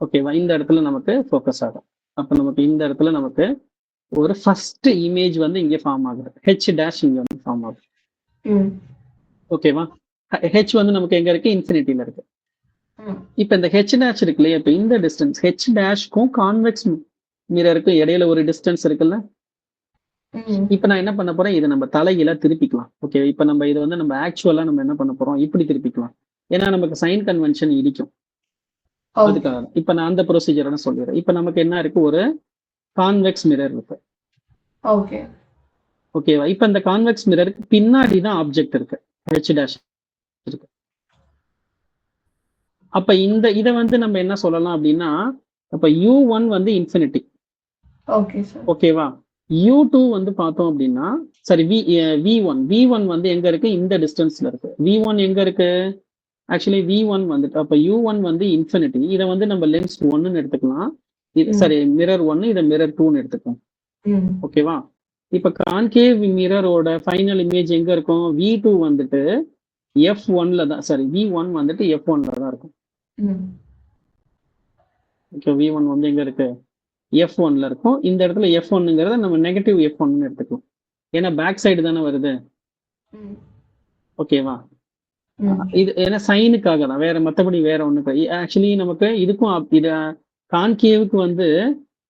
ஓகேவா? இந்த இடத்துல நமக்கு ஃபோக்கஸ் ஆகும். அப்ப நமக்கு இந்த இடத்துல நமக்கு ஒரு ஃபர்ஸ்ட் இமேஜ் வந்து இங்க ஃபார்ம் ஆகுது, ஹெச் டேஷ் இங்க வந்து ஃபார்ம் ஆகுது. ஓகேவா? ஹெச் வந்து நமக்கு எங்க இருக்கு, இன்ஃபினிட்டில இருக்கு. இப்ப இந்த ஹெச் டேஷ் இருக்கு இல்லையா, இப்ப இந்த டிஸ்டன்ஸ் ஹெச் டேஷ்க்கும் கான்வெக்ஸ் மிரருக்கும் இடையில ஒரு டிஸ்டன்ஸ் இருக்குல்ல. இப்ப நான் என்ன பண்ண போறேன், இதை நம்ம தலைகீழா திருப்பிக்கலாம். ஓகே, இப்ப நம்ம இது வந்து நம்ம ஆக்சுவலா நம்ம என்ன பண்ண போறோம், இப்படி திருப்பிக்கலாம். ஏன்னா நமக்கு சைன் கன்வென்ஷன் இடிக்கும், அதுக்காக. இப்ப நான் அந்த ப்ரொசீஜரை சொல்லிடுறேன். இப்ப நமக்கு என்ன இருக்கு, ஒரு கான்வெக்ஸ் மிரர் இருக்கு. ஓகேவா? இப்ப இந்த கான்வெக்ஸ் மிரருக்கு பின்னாடி தான் ஆப்ஜெக்ட் இருக்கு, ஹெச் டேஷ் இருக்கு. அப்ப இதை வந்து நம்ம என்ன சொல்லலாம் அப்படின்னா, அப்ப U1 வந்து இன்ஃபினிட்டி. Okay sir. ஓகேவா? U2 வந்து பார்த்தோம் அப்படின்னா, சரி V1 வந்து எங்க இருக்கு? இந்த டிஸ்டன்ஸ்ல இருக்கு. V1 எங்க இருக்கு? ஆக்சுவலி V1 வந்துட்டு அப்ப U1 வந்து இன்ஃபினிட்டி. இதை வந்து நம்ம லென்ஸ் 1ன்னு எடுத்துக்கலாம். சரி, மிரர் 1, இதை மிரர் 2ன்னு எடுத்துக்கலாம். ஓகேவா? இப்ப கான்கேவ் மிரரோட ஃபைனல் இமேஜ் எங்க இருக்கும்? V2 வந்துட்டு F1ல தான், சாரி V1 வந்துட்டு F1ல தான் இருக்கும். ஓகே, V1 வந்து எங்க இருக்கு? F1ல இருக்கும். இந்த இடத்துல F1ங்கிறத நம்ம நெகட்டிவ் F1ன்னு எடுத்துக்கலாம். ஏன்னா பேக் சைடு தானே வருது. ஓகேவா? இது ஏன்னா சைனுக்காக தான், வேற மற்றபடி வேற ஒண்ணு. ஆக்சுவலி நமக்கு இதுக்கும் இது கான்கேவுக்கு வந்து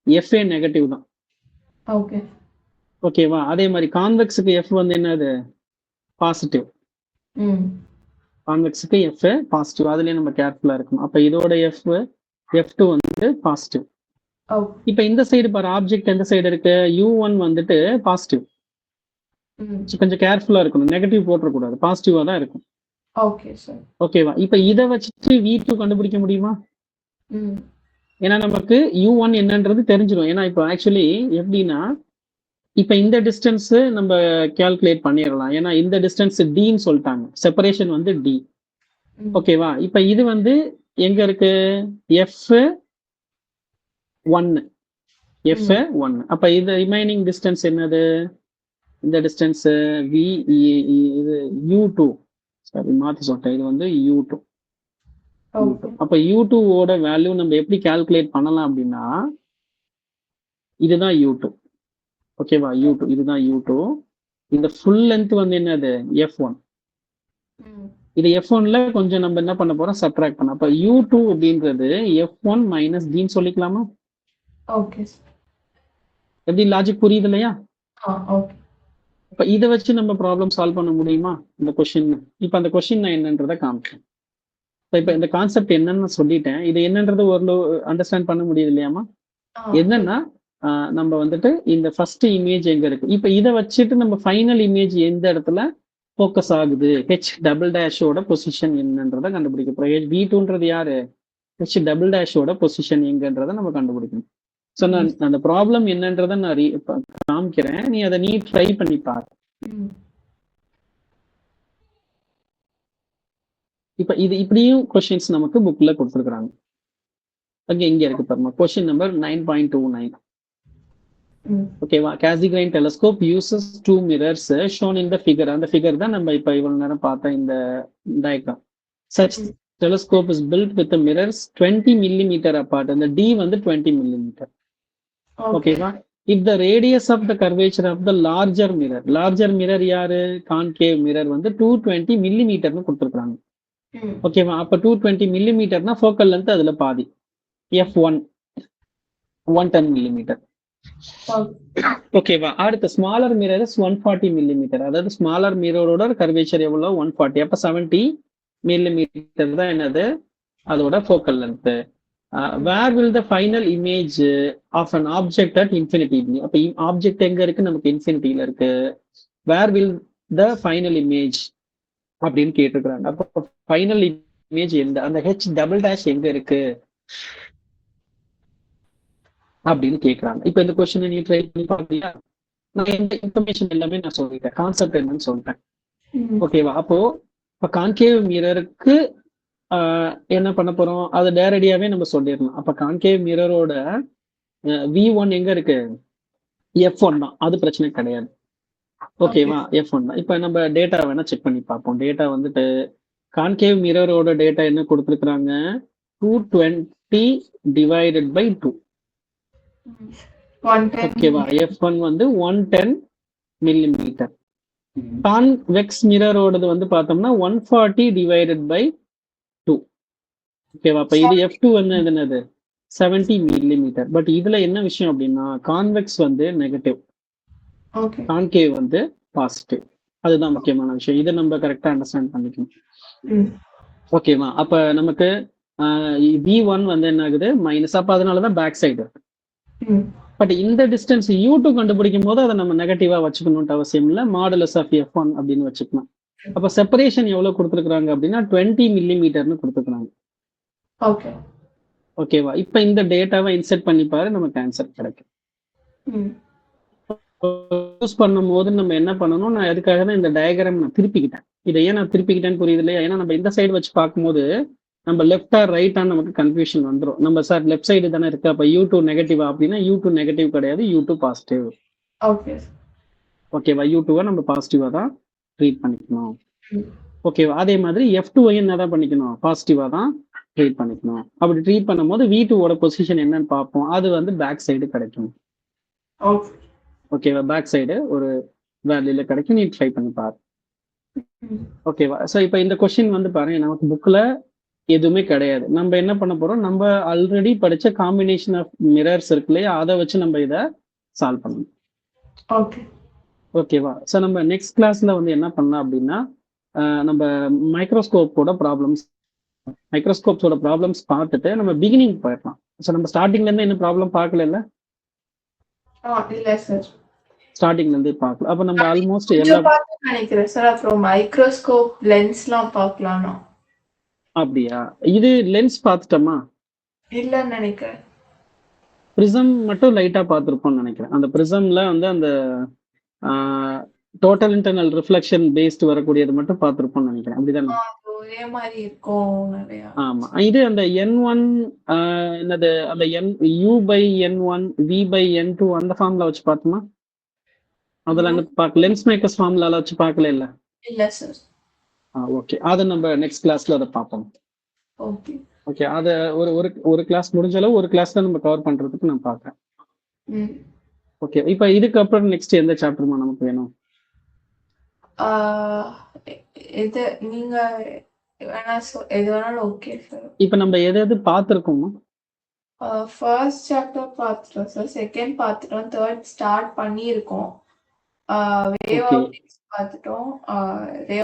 FA நெகட்டிவ் தான். ஓகேவா? அதே மாதிரி கான்வெக்ஸுக்கு F வந்து என்னது? பாசிட்டிவ். கான்வெக்ஸுக்கு F positive. அதுலயே நம்ம கேர்ஃபுல்லா இருக்கணும். அப்ப இதோட F2 வந்து பாசிட்டிவ். இப்ப இந்த சைடு பாரு, ஆப்ஜெக்ட் எந்த சைடு இருக்கு? U1 வந்துட்டு பாசிட்டிவ். கொஞ்சம் கேர்ஃபுல்லா இருக்கணும், நெகட்டிவ் போட்டுறக்கூடாது, பாசிட்டிவா தான் இருக்கும். ஓகேவா? இப்ப இதை வச்சுட்டு V2 கண்டுபிடிக்க முடியுமா? ஏன்னா நமக்கு U1 என்னன்றது தெரிஞ்சிடும். ஏன்னா இப்போ ஆக்சுவலி எப்படின்னா, இப்ப இந்த டிஸ்டன்ஸ் நம்ம கால்குலேட் பண்ணிடலாம். ஏன்னா இந்த டிஸ்டன்ஸ் Dன்னு சொல்லிட்டாங்க, செப்பரேஷன் வந்து D. ஓகேவா? இப்ப இது வந்து எங்க இருக்கு? F1. அப்ப இது ரிமைனிங் டிஸ்டன்ஸ் என்னது? இந்த டிஸ்டன்ஸ் இது U2. சரி, மாத்தி சொல்லிட்டேன். இது வந்து U2. அப்ப U2 ஓட வேல்யூ நம்ம எப்படி கால்குலேட் பண்ணலாம் அப்படின்னா, இதுதான் U2. ஓகேவா? U2 இதுதான் U2. இந்த ஃபுல் லென்த் வந்து என்னது? F1. இது F1ல கொஞ்சம் நம்ம என்ன பண்ண போறோம்? சப்ட்ராக்ட் பண்ண. அப்ப U2 அப்படின்றது F1 மைனஸ் Dன்னு சொல்லிக்கலாமா? எப்படி லாஜிக் புரியுது இல்லையா? இப்ப இதை வச்சு நம்ம ப்ராப்ளம் சால்வ் பண்ண முடியுமா இந்த கொஸ்டின்? இப்ப அந்த கொஸ்டின் நான் என்னன்றதை காமிக்கிறேன். இப்ப இந்த கான்செப்ட் என்னன்னு சொல்லிட்டேன். இது என்னன்றது ஓரளவு அண்டர்ஸ்டாண்ட் பண்ண முடியுது இல்லையாமா? என்னன்னா நம்ம வந்துட்டு இந்த ஃபர்ஸ்ட் இமேஜ் எங்க இருக்கு, இப்ப இதை வச்சுட்டு நம்ம ஃபைனல் இமேஜ் எந்த இடத்துல ஃபோக்கஸ் ஆகுது, H'' பொசிஷன் என்னன்றதை கண்டுபிடிக்க போறோம். V2ன்றது யாரு? H'' பொசிஷன் எங்கன்றதை நம்ம கண்டுபிடிக்கணும். ஸோ நான் அந்த ப்ராப்ளம் என்னன்றதை நான் காமிக்கிறேன், நீ அதை ட்ரை பண்ணி பாரு. இப்ப இது இப்படியும் கொஸ்டின்ஸ் நமக்கு புக்ல கொடுத்துருக்காங்க. இங்க இருக்கு பாருங்க, கொஸ்டின் நம்பர் 9.29. ஓகேவா? Cassegrain telescope uses 2 mirrors shown in the figure. அந்த ஃபிகர் தான் நம்ம இப்ப இவ்வளவு நேரம் பார்த்த இந்த diagram. Such telescope is built with the mirrors 20 millimeter apart. அந்த D வந்து 20 millimeter. ஓகேவா? If the radius of the curvature of the larger mirror யாரு? கான்கேவ் மிரர் வந்து 220 millimeterன்னு கொடுத்துருக்காங்க. ஓகேவா? அப்ப 220 millimeterனா ஃபோக்கல் லென்த் அதுல பாதி, F1 110 millimeter. ஓகேவா? அடுத்த ஸ்மாலர் மிரர் 140 millimeter. அதாவது ஸ்மாலர் மிரரோட கர்வேச்சர் எவ்வளவு? 140. அப்ப 70 millimeter தான் என்னது? அதோட focal length. Where will the final image of an object at infinity be? அப்ப ஆப்ஜெக்ட் எங்க இருக்கு? நமக்கு இன்ஃபினிட்டில இருக்கு. Where will the final image அப்படின்னு கேட்டிருக்காங்க. அப்ப ஃபைனல் இமேஜ் எந்த, அந்த H'' எங்க இருக்கு அப்படின்னு கேட்கறாங்க. இப்ப இந்த கொஸ்டினை நீ ட்ரை பண்ணி பாக்கலையா? நான் இந்த இன்ஃபர்மேஷன் எல்லாமே நான் சொல்லிட்டேன், கான்செப்ட் என்னன்னு சொல்லிட்டேன். ஓகேவா? அப்போ இப்ப கான்கேவ் மிரருக்கு என்ன பண்ண போறோம்? அது நேரடியாவே நம்ம சொல்லிடலாம். அப்ப கான்கேவ் மிரரோட V1 எங்க இருக்கு? F1 தான், அது பிரச்சனை கிடையாது. ஓகேவா? F1 தான். இப்ப நம்ம டேட்டா வேணா செக் பண்ணி பார்ப்போம். டேட்டா வந்துட்டு கான்கேவ் மிரரோட டேட்டா என்ன கொடுத்துருக்காங்க? 220 divided by 2. ஓகேவா? F1 வந்து 110 millimeter. கான்வெக்ஸ் மிரரோடது வந்து பார்த்தோம்னா 140 divided by 2. ஓகேவா? அப்ப இது F2 வந்து என்னது? 70 millimeter. பட் இதுல என்ன விஷயம் அப்படின்னா, கான்வெக்ஸ் வந்து நெகட்டிவ், கான்கேவ் வந்து பாசிட்டிவ். அதுதான் முக்கியமான விஷயம். இதை நம்ம கரெக்டா அண்டர்ஸ்டாண்ட் பண்ணிக்கணும். ஓகேவா? அப்ப நமக்கு V1 வந்து என்ன ஆகுது? மைனஸ். அப்ப அதனாலதான் பேக் சைடு. பட் இந்த டிஸ்டன்ஸ் U2 கண்டுபிடிக்கும் போது அதை நம்ம நெகட்டிவா வச்சுக்கணும்னு அவசியம் இல்லை, மாடுலஸ் ஆஃப் F1 அப்படின்னு வச்சுக்கலாம். அப்ப செப்பரேஷன் எவ்வளவு கொடுத்துருக்காங்க அப்படின்னா 20 millimeterன்னு கொடுத்துருக்காங்க. ஓகே. ஓகேவா? இப்ப இந்த டேட்டாவை இன்சர்ட் பண்ணி பாரு, நமக்கு ஆன்சர் கிடைக்கும். ம். யூஸ் பண்ணும்போது நம்ம என்ன பண்ணணும், நான் அதுக்காக தான் இந்த டயகிராம் நான் திருப்பிக்கிட்டேன். இதை ஏன் நான் திருப்பிக்கிட்டேன்னு புரியுது இல்லையா? ஏன்னா நம்ம இந்த சைடு வச்சு பார்க்கும்போது நம்ம லெஃப்ட் ஆர் ரைட்டான்னு நமக்கு கன்ஃபியூஷன் வந்துரும். நம்ம சார் லெஃப்ட் சைடு தானே இருக்கு, அப்ப U2 நெகட்டிவா அப்படின்னா U2 நெகட்டிவ் கிடையாது, U2 பாசிட்டிவ். ஓகே. ஓகேவா? U2-வை நம்ம பாசிட்டிவா தான் ட்ரீட் பண்ணிக்கணும். ம். ஓகேவா? அதே மாதிரி F2-வையும் என்ன தான் பண்ணிக்கணும், பாசிட்டிவா தான் ட்ரீட் பண்ணிக்கணும். அப்படி ட்ரீட் பண்ணும்போது V2-ஓட பொசிஷன் என்னன்னு பார்ப்போம். அது வந்து பேக் சைடு கிடைக்கும். ஓகே. ஓகேவா? பேக் சைடு ஒரு வேல்யூல கிடைக்கும். நீ ட்ரை பண்ணி பாரு. ம். ஓகேவா? ஸோ இப்போ இந்த கொஸ்டின் வந்து பாருங்க, நமக்கு புக்ல எதுவுமே கிடையாது. நம்ம என்ன பண்ண போறோம், நம்ம ஆல்ரெடி படிச்ச காம்பினேஷன் ஆஃப் மிரர்ஸ் இருக்கு இல்லையா, அதை வச்சு நம்ம இதை சால்வ் பண்ணணும். ஓகே. ஓகேவா? ஸோ நம்ம நெக்ஸ்ட் கிளாஸ்ல வந்து என்ன பண்ணலாம் அப்படின்னா, நம்ம மைக்ரோஸ்கோப்போட ப்ராப்ளம்ஸ் பார்த்துட்டு நம்ம பிகினிங் போயிடலாம். ஸோ நம்ம ஸ்டார்டிங்ல இருந்து என்ன ப்ராப்ளம் பார்க்கல, இல்ல சார். ஸ்டார்டிங்ல இருந்தே பார்க்கல. அப்ப நம்ம ஆல்மோஸ்ட் எல்லா கொஞ்சம் பார்த்து நினைக்கிறேன் சார். அப்புறம் மைக்ரோஸ்கோப் லென்ஸ்லாம் பார்க்கலாம்னா. அப்படியா? இது லென்ஸ் பார்த்துட்டோமா? இல்லன்னு நினைக்கிறேன். பிரிசம் மட்டும் லைட்டா பார்த்துருப்போம்னு நினைக்கிறேன். அந்த பிரிசம்ல வந்து அந்த டோட்டல் இன்டர்னல் ரிஃப்ளெக்ஷன் பேஸ்ட் வரக்கூடியது மட்டும் பார்த்துருப்போம்னு நினைக்கிறேன். அப்படிதானே? அது ஒரே மாதிரி இருக்கும் நிறைய. ஆமா. இது அந்த N1 என்னது, அந்த U/N1 V/N2 அந்த ஃபார்ம்ல வச்சு பார்த்தோமா? அதெல்லாம் பார்க்க லென்ஸ் மேக்கர்ஸ் ஃபார்ம்ல வச்சு பார்க்கல இல்ல? இல்ல சார். ஓகே. அதை நம்ம நெக்ஸ்ட் கிளாஸ்ல அதை பார்ப்போம். ஓகே. ஓகே. அதை ஒரு கிளாஸ் முடிஞ்ச அளவு ஒரு கிளாஸ்ல நம்ம கவர் பண்றதுக்கு நான் பார்க்கறேன். ம். ஓகே. இப்போ இதுக்கப்புறம் நெக்ஸ்ட் எந்த சாப்டர்மா நமக்கு வேணும்? இது நீங்க எது வேணாலும் ஓகே சார். இப்போ நம்ம எது பார்த்துருக்கோமா? ஃபர்ஸ்ட் சாப்டர் பார்த்துட்டோம் சார். செகண்ட் பார்த்துட்டோம். தேர்ட் ஸ்டார்ட் பண்ணியிருக்கோம். Wave okay. ஆப்டிக்ஸ் பார்த்துட்டோம்.